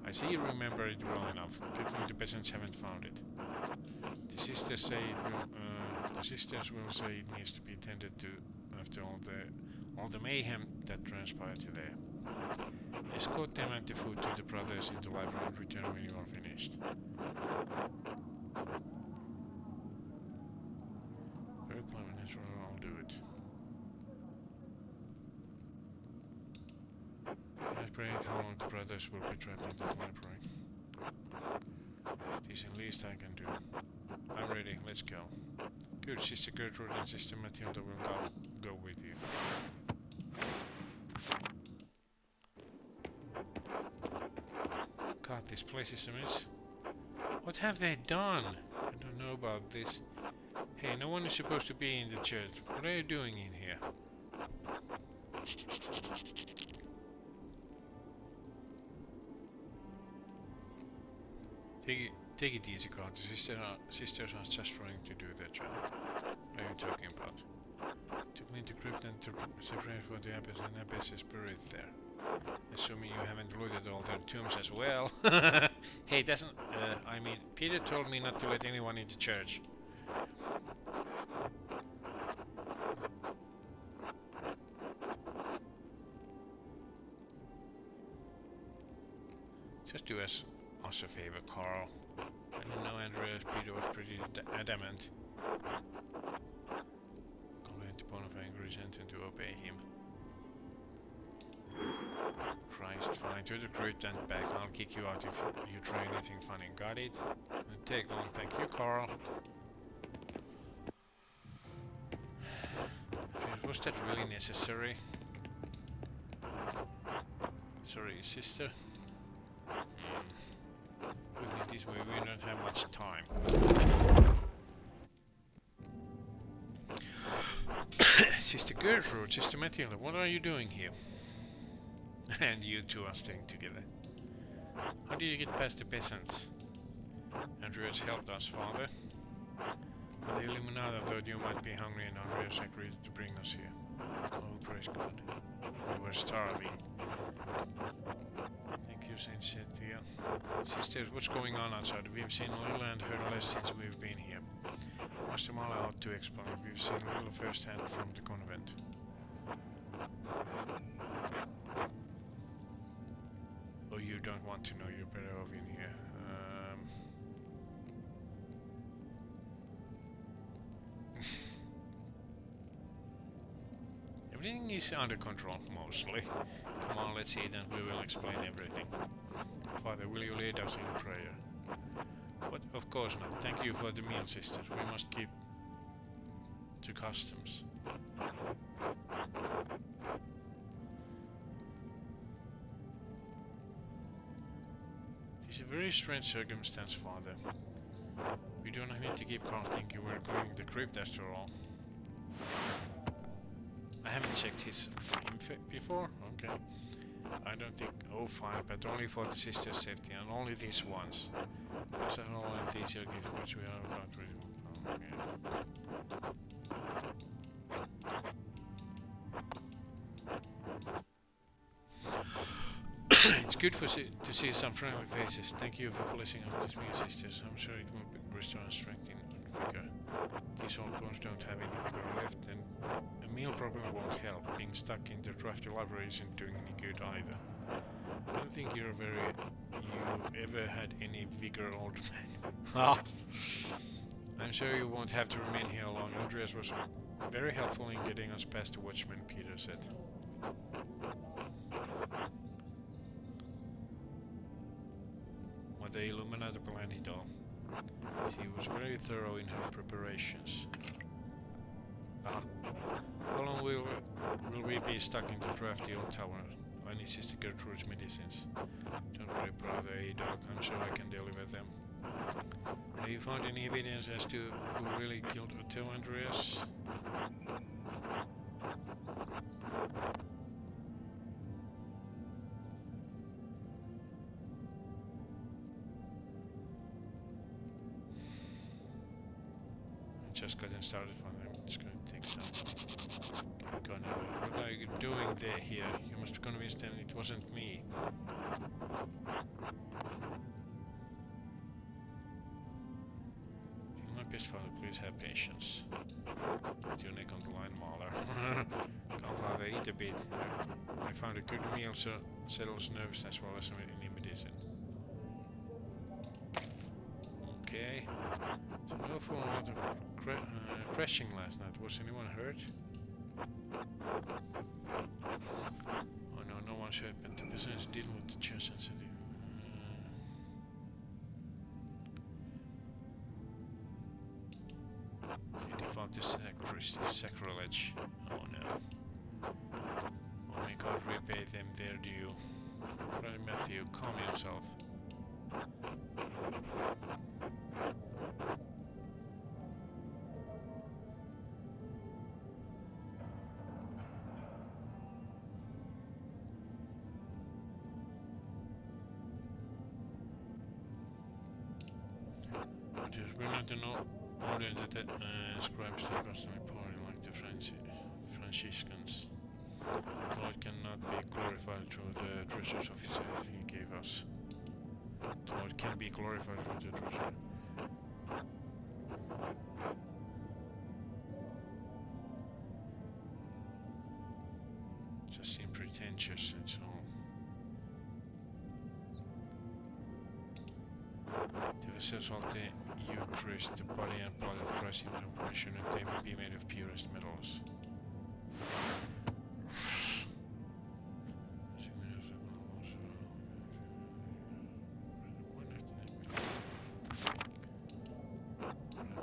I see you remember it well enough. Good thing the peasants haven't found it. The sisters say will say it needs to be tended to after all the mayhem that transpired today. Escort them and the food to the brothers in the library and return when you are finished. Very clever, natural, I'll do it. Let's pray how long the brothers will be trapped in the library. It is the least I can do. I'm ready, let's go. Good, Sister Gertrude and Sister Matilda will go with you. God, this place is a mess. What have they done? I don't know about this. Hey, no one is supposed to be in the church. What are you doing in here? Take it easy, God. The sisters are just trying to do their job. What are you talking about? Took me to crypt and to separate for the abbess, and abbess is buried there. Assuming you haven't looked at all their tombs as well. Hey, I mean, Peter told me not to let anyone into church. Just do us a favor, Carl. I don't know, Andreas. Peter was pretty adamant. Calling to Bonifay and Crescent to obey him. Christ, fine. To the crypt and back. I'll kick you out if you try anything funny. Got it? Won't take long. Thank you, Carl. Was that really necessary? Sorry, sister. Looking at this way, we don't have much time. Sister Gertrude, Sister Matilda, what are you doing here? And you two are staying together. How did you get past the peasants? Andreas helped us, father. But the Illuminati thought you might be hungry and Andreas agreed to bring us here. Oh, praise God. We were starving. Thank you, Saint Cynthia. Sisters, what's going on outside? We've seen little and heard less since we've been here. Master Mala ought to explain. We've seen little firsthand from the convent. Oh, you don't want to know. You're better off in here. Everything is under control, mostly. Come on, let's eat and we will explain everything. Father, will you lead us in prayer? What? Of course not. Thank you for the meal, sisters. We must keep to customs. This is a very strange circumstance, Father. We do not need to keep calm thinking we're clearing the crypt after all. I haven't checked his info before? Okay. I don't think... Oh, fine, but only for the sister's safety, and only these ones. Those are all and these are gifts which we are about to okay. It's good to see some friendly faces. Thank you for blessing us with this meal, sisters. I'm sure it will restore strength in vigor. These old bones don't have any vigor left, and a meal probably won't help. Being stuck in the drafty library isn't doing any good either. I don't think you ever had any vigor, old man. I'm sure you won't have to remain here long. Andreas was very helpful in getting us past the watchman, Peter said. What the Illuminati planned it all. She was very thorough in her preparations. How long will we be stuck in the drafty old tower? I need Sister Gertrude's medicines. Don't worry, brother A-Dog, I'm sure I can deliver them. Have you found any evidence as to who really killed Otto, Andreas? Just gotten started from them. It's going to take some. Okay, go now. What are you doing there here? You must convince them it wasn't me. My best father, please have patience. Put your neck on the line, Mahler. Come, father, eat a bit. I found a good meal, so settles nerves as well as any medicine. Okay. So no full amount of crashing last night. Was anyone hurt? Oh no, no one's hurt, but the business dealing with the chest sensitive. You default to sacrilege. Oh no. Oh my God, repay them their due. Brother Matthew, calm yourself. We're not in order that scribes are constantly pouring like the Franciscans. The Lord cannot be glorified through the treasures of his earth he gave us. The Lord can be glorified through the treasure. Just seem pretentious, that's all. The vessels of the Eucharist, the body and blood of Christ in revelation, and they will be made of purest metals.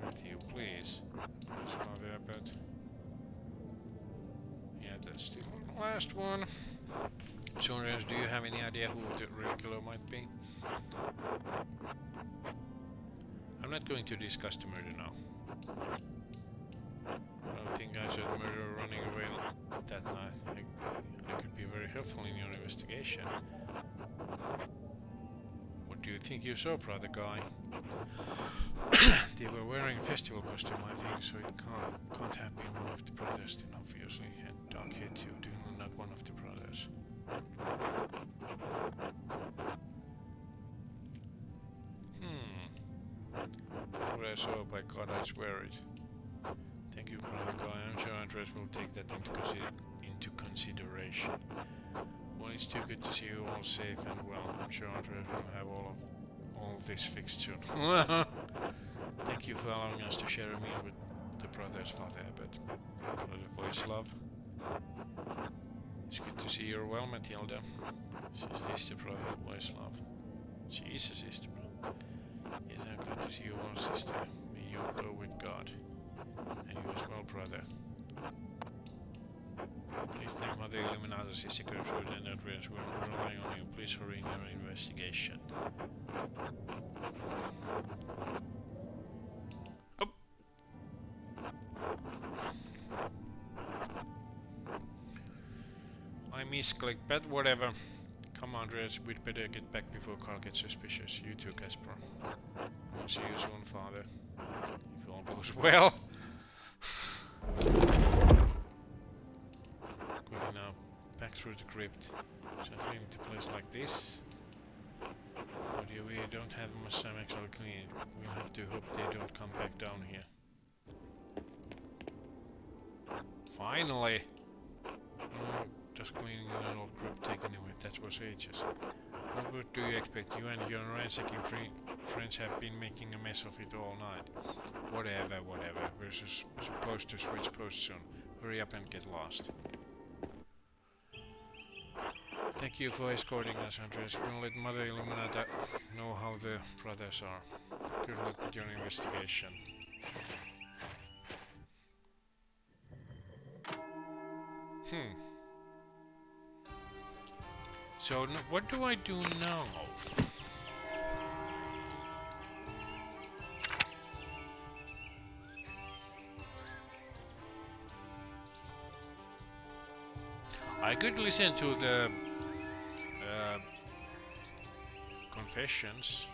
Matthew, please. Father, but yeah, that's the last one. So, do you have any idea who the real killer might be? I'm not going to discuss the murder now. I don't think I saw the murderer running away that night. I could be very helpful in your investigation. think you saw, brother guy. They were wearing festival costume, I think, so it can't have been one of the brothers then, obviously. And dark hair too, definitely not one of the brothers. What I saw, by God, I swear it. Thank you, brother guy. I'm sure Andres will take that into consideration. Well, it's too good to see you all safe and well. I'm sure Andres will have all this fixed soon. Thank you for allowing us to share a meal with the brothers, Father, but brother voice love. It's good to see you're well, Matilda. She's a sister, brother voice love. She is a sister, brother. Yes, I'm glad to see you well, sister. May you go with God. And you as well, brother. Please thank Mother Illuminata, Sister Gertrude, and Andreas. We're relying on you. Please hurry in your investigation. Oh. I misclicked, but whatever. Come on, Andreas, we'd better get back before Carl gets suspicious. You too, Casper. I'll see you soon, Father. If all goes well. Good now. Back through the crypt. So I think the place like this. But yeah, we don't have much time actually clean. We'll have to hope they don't come back down here. Finally! Just cleaning an old crypt taken away. That was ages. What do you expect? You and your ransacking friends have been making a mess of it all night. Whatever. We're supposed to switch posts soon. Hurry up and get lost. Thank you for escorting us, Andres. We'll let Mother Illuminata know how the brothers are. Good luck with your investigation. So, what do I do now? I could listen to the confessions.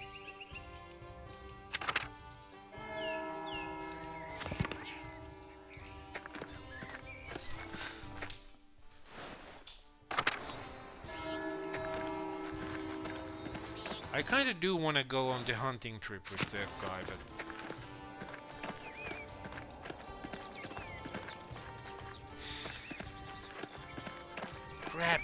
I kinda do wanna go on the hunting trip with that guy, but... Crap!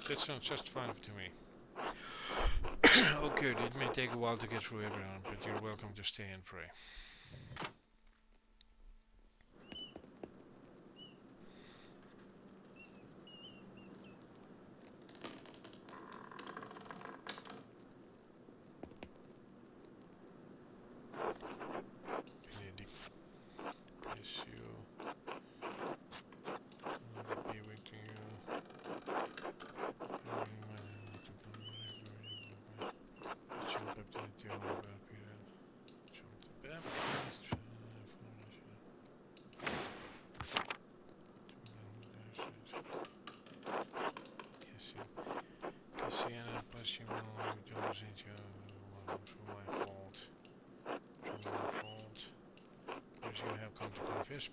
That sounds just fine to me. Okay, it may take a while to get through everyone, but you're welcome to stay and pray.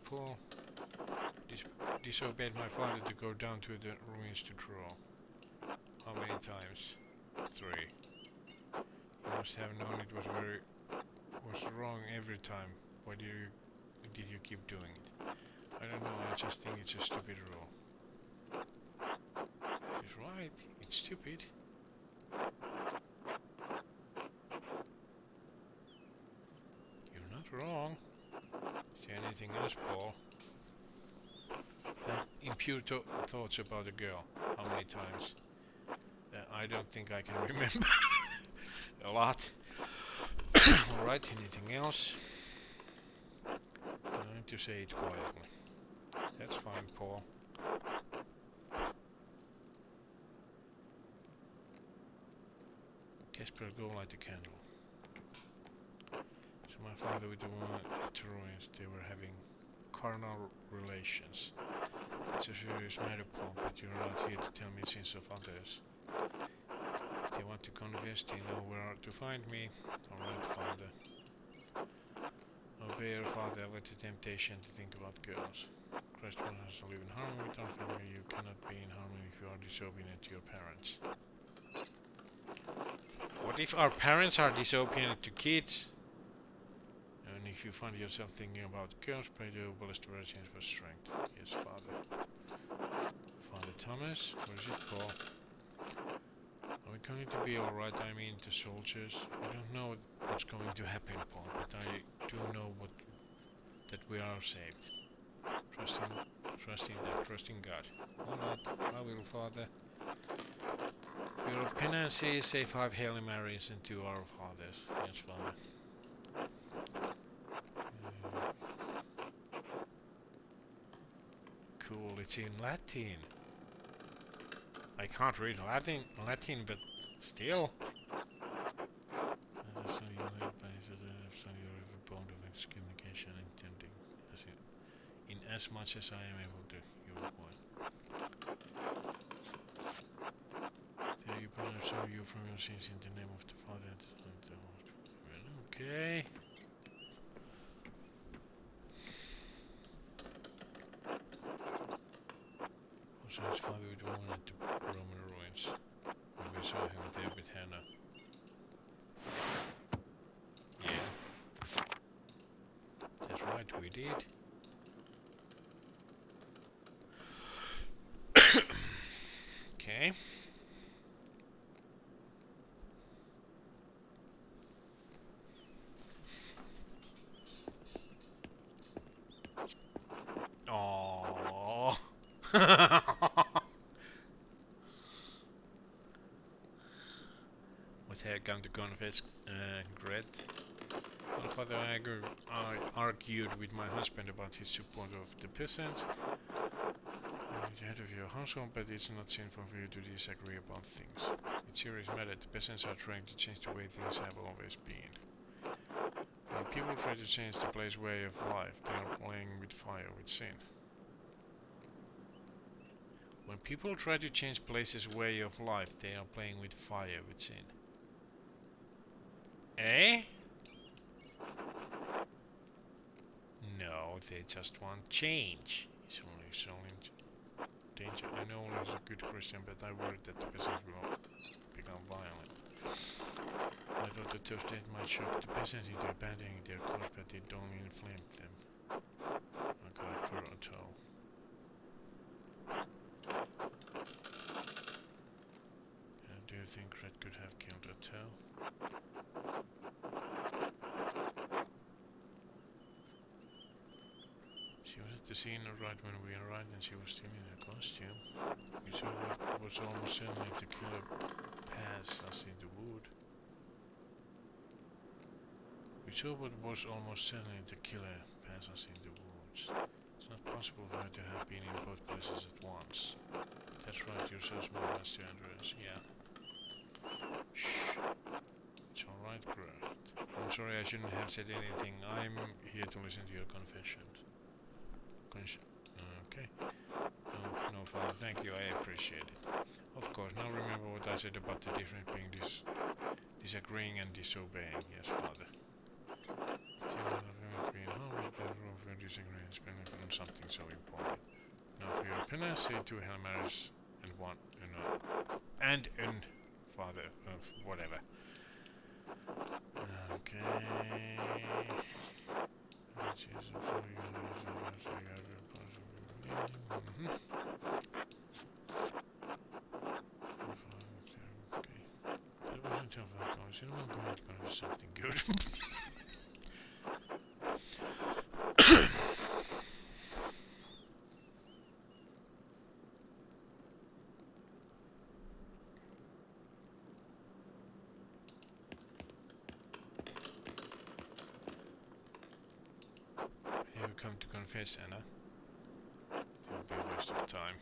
Paul disobeyed my father to go down to the ruins to draw. How many times? 3. You must have known it was wrong every time. Why did you keep doing it? I don't know, I just think it's a stupid rule. He's right, it's stupid. You're not wrong. Is there anything else, Paul? Impure thoughts about a girl. How many times? I don't think I can remember a lot. Alright, anything else? I need to say it quietly. That's fine, Paul. Casper, go light a candle. So my father with the woman at the ruins, they were having carnal relations. It's a serious matter, Paul, but you're not here to tell me sins of others. If they want to confess, they know where to find me. Alright, Father. Obey your father, avoid the temptation to think about girls. Christ wants us to live in harmony with our family. You cannot be in harmony if you are disobedient to your parents. What if our parents are disobedient to kids? And if you find yourself thinking about girls, pray to bless the virgins for strength. Yes, Father. Father Thomas, where is it, Paul? Are we going to be alright? I mean, the soldiers. I don't know what's going to happen, Paul, but I do know that we are saved. Trusting God. Alright, I will, Father. For your penances, say 5 Hail Marys and 2 Our Fathers. Yes, Father. Cool, it's in Latin. I can't read Latin, but still. Communication intending in as much as I am able to, your boy. There you punish you from your sins in the name of the Father and the Son and the Holy Spirit. Okay. Also his father with woman at the Roman ruins. And we saw him there with Hannah. Yeah. That's right, we did. Okay. Aww. What had come to confess Gret? My father I argued with my husband about his support of the peasants. The head of your household, but it's not sinful for you to disagree about things. It's a serious matter. The peasants are trying to change the way things have always been. When people try to change the place way of life, they are playing with fire, with sin. When people try to change places' way of life, they are playing with fire, with sin. Eh? No, they just want change. It's only danger. I know only as a good Christian, but I worry that the peasants will become violent. I thought that those days might shock the peasants into abandoning their cause, but it only inflamed them. I got for a toll. Do you think Red could have killed Otto? She was at the scene right when we arrived and she was still in her costume. We saw what was almost certainly to kill her pass us in the wood. We saw what was almost certainly the killer pass us in the woods. It's not possible for her to have been in both places at once. That's right, you're so smart, Master Andreas. Yeah. Shh. It's alright, Grant. I'm sorry I shouldn't have said anything. I'm here to listen to your confessions. Okay. No, Father, thank you, I appreciate it. Of course, now remember what I said about the difference being disagreeing and disobeying. Yes, Father. Disagreeing and spending on something so important. Now for your penance, say 2 Hail Marys and 1 and Father of whatever. Okay. That wasn't tough, guys. You know I'm going to do something good. confess, Anna. It will be a waste of time.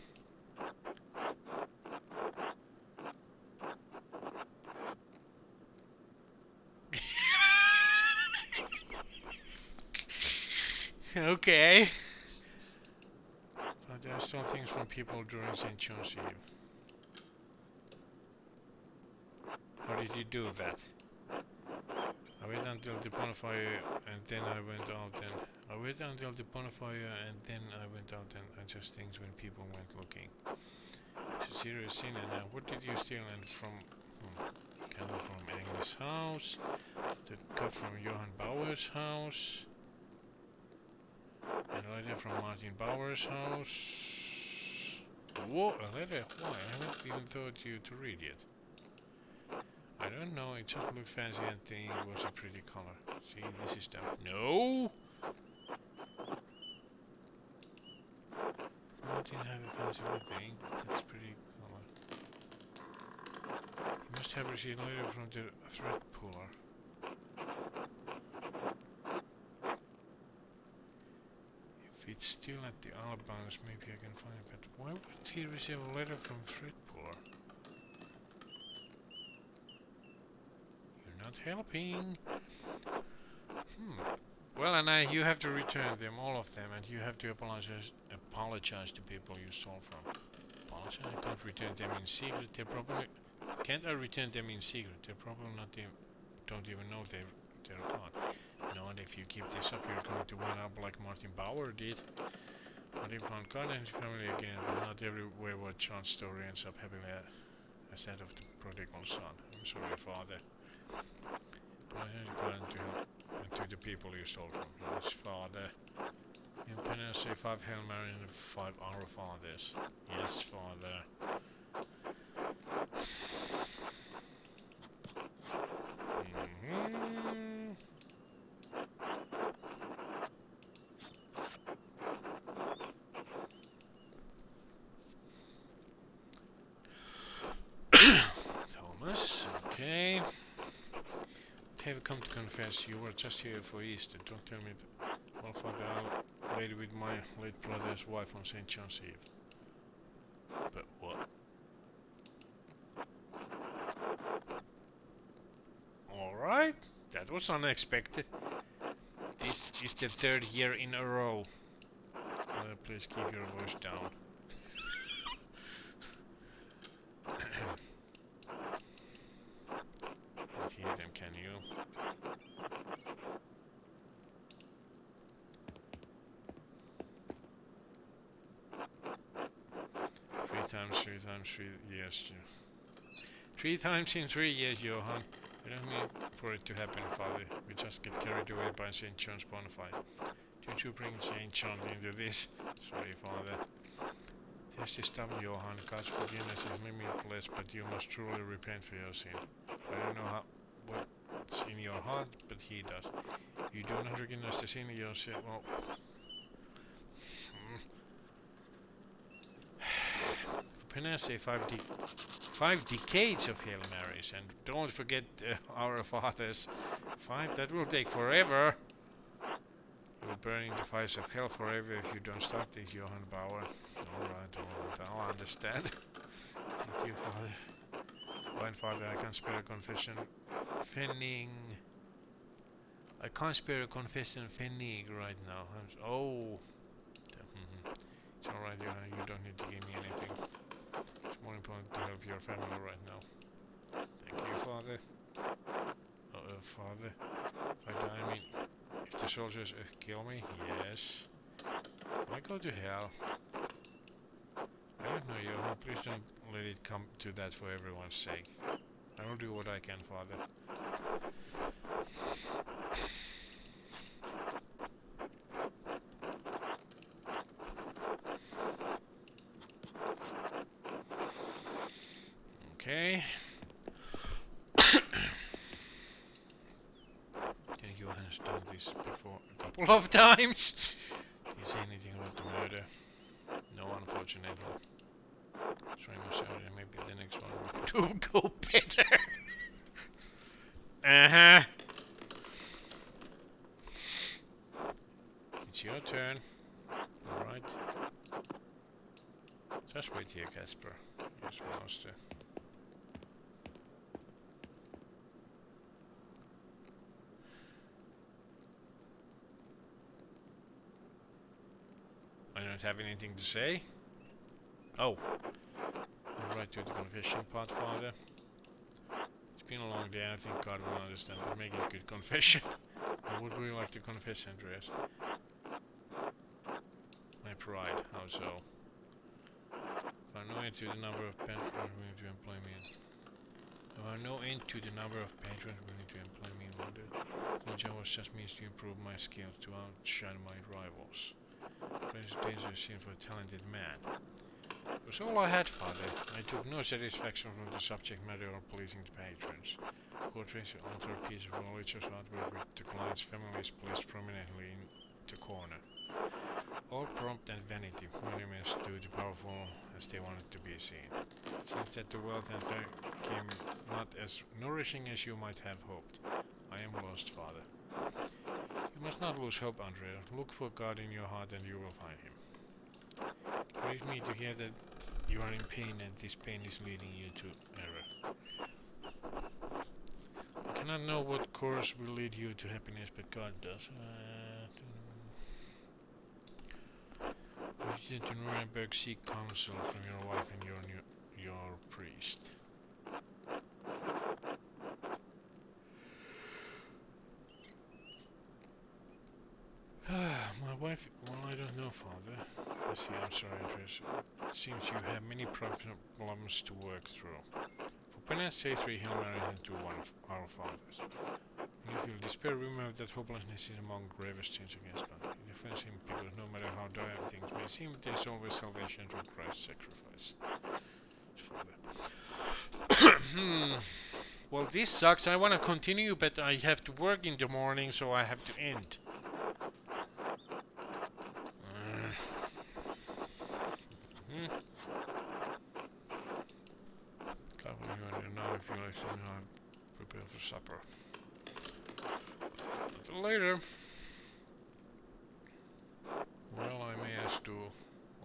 Okay. But there are still things from people during St. John's Eve. How did you do that? I waited until the bonfire and then I went out and I waited until the bonfire and then I went out and adjust things when people went looking. It's a serious sin. And what did you steal? And from candle from Agnes' house, the cup from Johann Bauer's house, and a letter from Martin Bauer's house. Whoa, a letter? Why? I haven't even thought you to read yet. I don't know, it just looked fancy and the ink was a pretty color. See, this is the... No! Martin have a fancy looking ink, but that's pretty color. You must have received a letter from the thread puller. If it's still at the Albans, maybe I can find it, but why would he receive a letter from thread puller? Not helping. Well, and you have to return them, all of them, and you have to apologize to people you stole from. Apologize? I can't return them in secret. They're probably... Can't I return them in secret? They're probably not even... Don't even know they're gone. No, and if you keep this up, you're going to wind up like Martin Bauer did. Martin found God and his family again, but not every wayward child's story ends up having as that of the prodigal son. I'm sorry, Father. I had gone to help and to the people you stole from. Yes, Father. In Penance say 5 Hail Mary and 5 Our Fathers. Yes, Father. Thomas, okay. Have come to confess you were just here for Easter. Don't tell me that. Well, Father, I laid with my late brother's wife on St. John's Eve. But what? Alright, that was unexpected. This is the 3rd year in a row. Please keep your voice down. Can't hear them, can you? Three times 3 years. 3 times in 3 years, Johann. We don't need for it to happen, Father. We just get carried away by St. John's bonfire. Did you bring St. John into this? Sorry, Father. Just stop, Johann. God's forgiveness is limitless, but you must truly repent for your sin. I don't know what's in your heart, but he does. You do not recognize the sin yourself. Well, Penance say 5 decades of Hail Marys, and don't forget Our Fathers. 5, that will take forever. You'll burn in the fires of hell forever if you don't stop this, Johann Bauer. Alright, I'll understand. Thank you, Father. Fine, Father, I can't spare a confession. Fenning. I can't spare a confession Fennig right now. Oh. It's alright, Johann, you don't need to give me anything. It's more important to help your family right now. Thank you, Father. Father. If I die, I mean, if the soldiers kill me, yes. I go to hell. I don't know, Johann, please don't let it come to that for everyone's sake. I will do what I can, Father. Okay. Johan's done this before a couple of times. Did you say anything about the murder? No, unfortunately. Sorry, maybe the next one will go better. It's your turn. Alright. Just wait here, Casper. Use mouse to... I don't have anything to say. Oh. Alright, to the confession part, Father. It's been a long day, I think God will understand. We're making a good confession. What would you like to confess, Andreas? My pride, how so? There are no end to the number of patrons willing to employ me. There are no end to the number of patrons willing to employ me in London. My job was just means to improve my skills to outshine my rivals. It's a dangerous scene for a talented man. It was all I had, Father. I took no satisfaction from the subject matter of pleasing the patrons. Portraits alter a piece of religious artwork with the client's family is placed prominently in the corner. All prompt and vanity, monuments to the powerful as they wanted to be seen. Seems that the wealth and fame came not as nourishing as you might have hoped. I am lost, Father. You must not lose hope, Andrea. Look for God in your heart and you will find him. Grieve me to hear that you are in pain and this pain is leading you to error. I cannot know what course will lead you to happiness, but God does. Return to Nuremberg, seek counsel from your wife and your priest. My wife, well, I don't know, Father. I see, I'm sorry, Andres. It seems you have many problems to work through. For penance, say 3 Hail Marys and do one of our fathers. When you feel despair, remember that hopelessness is among gravest sins against God. It offends him because no matter how dire things may seem, there is always salvation through Christ's sacrifice. Father. Well, this sucks. I want to continue, but I have to work in the morning, so I have to end. Now I feel like somehow prepare for supper. Later. Well, I may as do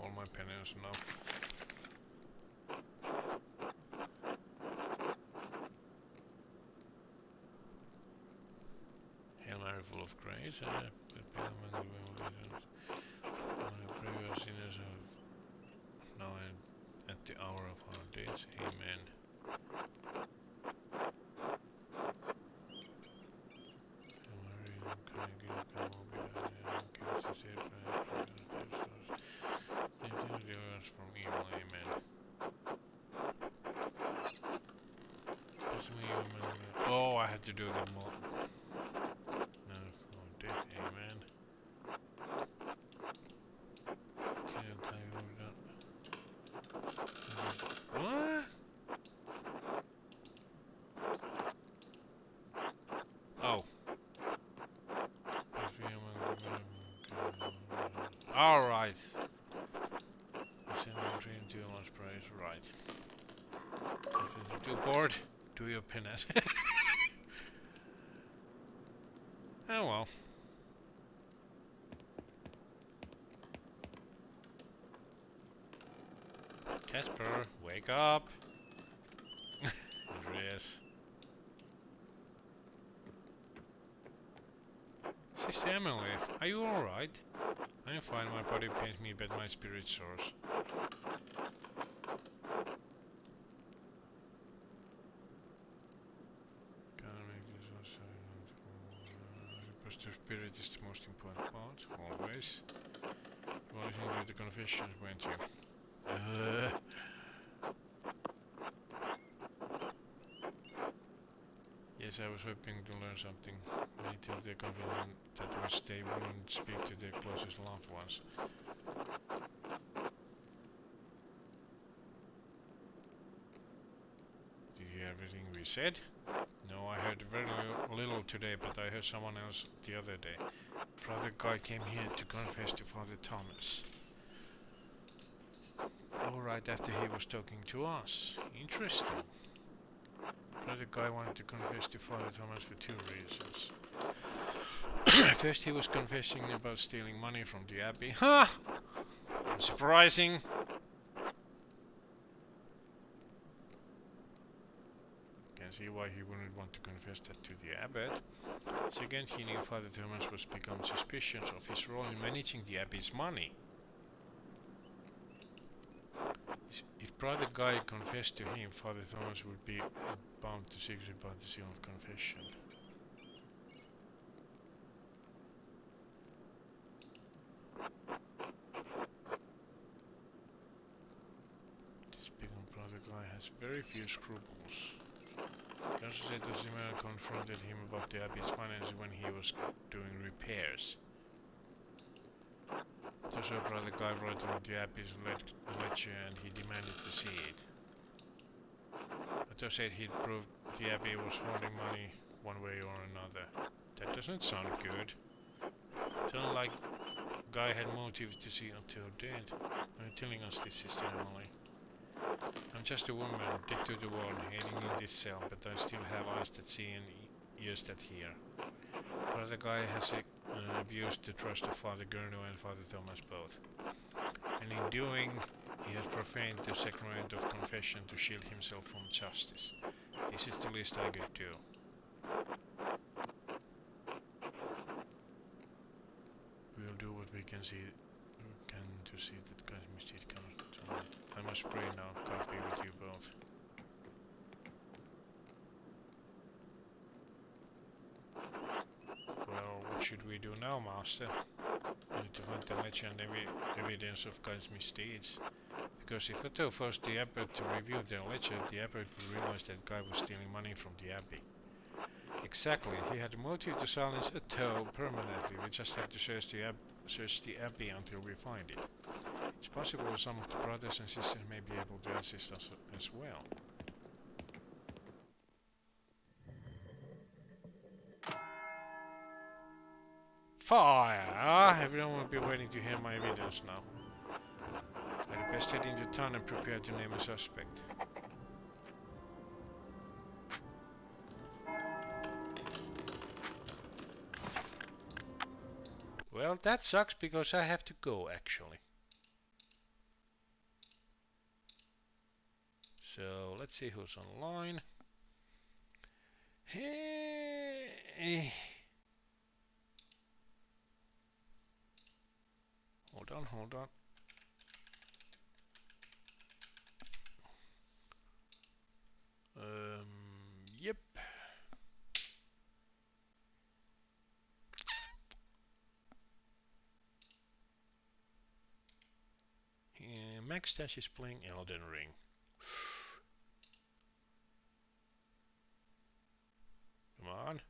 all my penance now. Hail Mary, full of grace, previous sinners have now and at the hour of our death. Amen. From evil, amen. Oh, I had to do them all. No, death, amen. What? Oh. Alright. Too much praise, right. If you're too bored, do your penance. Oh well. Casper, wake up! Andreas. Sister Emily, are you alright? I am fine, my body pains me, but my spirit soars. The spirit is the most important part, always. You were listening to the confessions, weren't you? Yes, I was hoping to learn something. Many tell their confidant that was they wouldn't speak to their closest loved ones. Did you hear everything we said? No, I heard very little today, but I heard someone else the other day. Brother Guy came here to confess to Father Thomas. All right, after he was talking to us. Interesting. Brother Guy wanted to confess to Father Thomas for 2 reasons. First he was confessing about stealing money from the abbey. Ha! Surprising. Can see why he wouldn't want to confess that to the abbot. Second, he knew Father Thomas was become suspicious of his role in managing the abbey's money. If Brother Guy confessed to him, Father Thomas would be bound to secret about the seal of confession. This become Brother Guy has very few scruples. He also said that Zimmer confronted him about the abbey's finances when he was doing repairs. So Brother Guy wrote on the abbey's ledger and he demanded to see it. Otto said he'd proved the abbey was holding money one way or another. That doesn't sound good. Sounds like Guy had motive to see Otto dead. Are you telling us this, Sister Emily? I'm just a woman, dead to the world, hiding in this cell, but I still have eyes that see and ears that hear. Brother Guy has abused the trust of Father Gurno and Father Thomas both. And in doing, he has profaned the sacrament of confession to shield himself from justice. This is the least I could do. We'll do what we can see to see that Guy's misdeed comes to light. I must pray now. God be with you both. Well, what should we do now, Master? We need to find the ledger and evidence of Guy's misdeeds. Because if Otto forced the abbot to review their ledger, the abbot would realize that Guy was stealing money from the abbey. Exactly, he had a motive to silence Otto permanently. We just have to search the abbey until we find it. It's possible some of the brothers and sisters may be able to assist us as well. Fire! Everyone will be waiting to hear my evidence now. I'd best head into town and prepare to name a suspect. Well, that sucks because I have to go actually. So let's see who's online. Hey. Hold on. Yep. Max Dash is playing Elden Ring. Come on.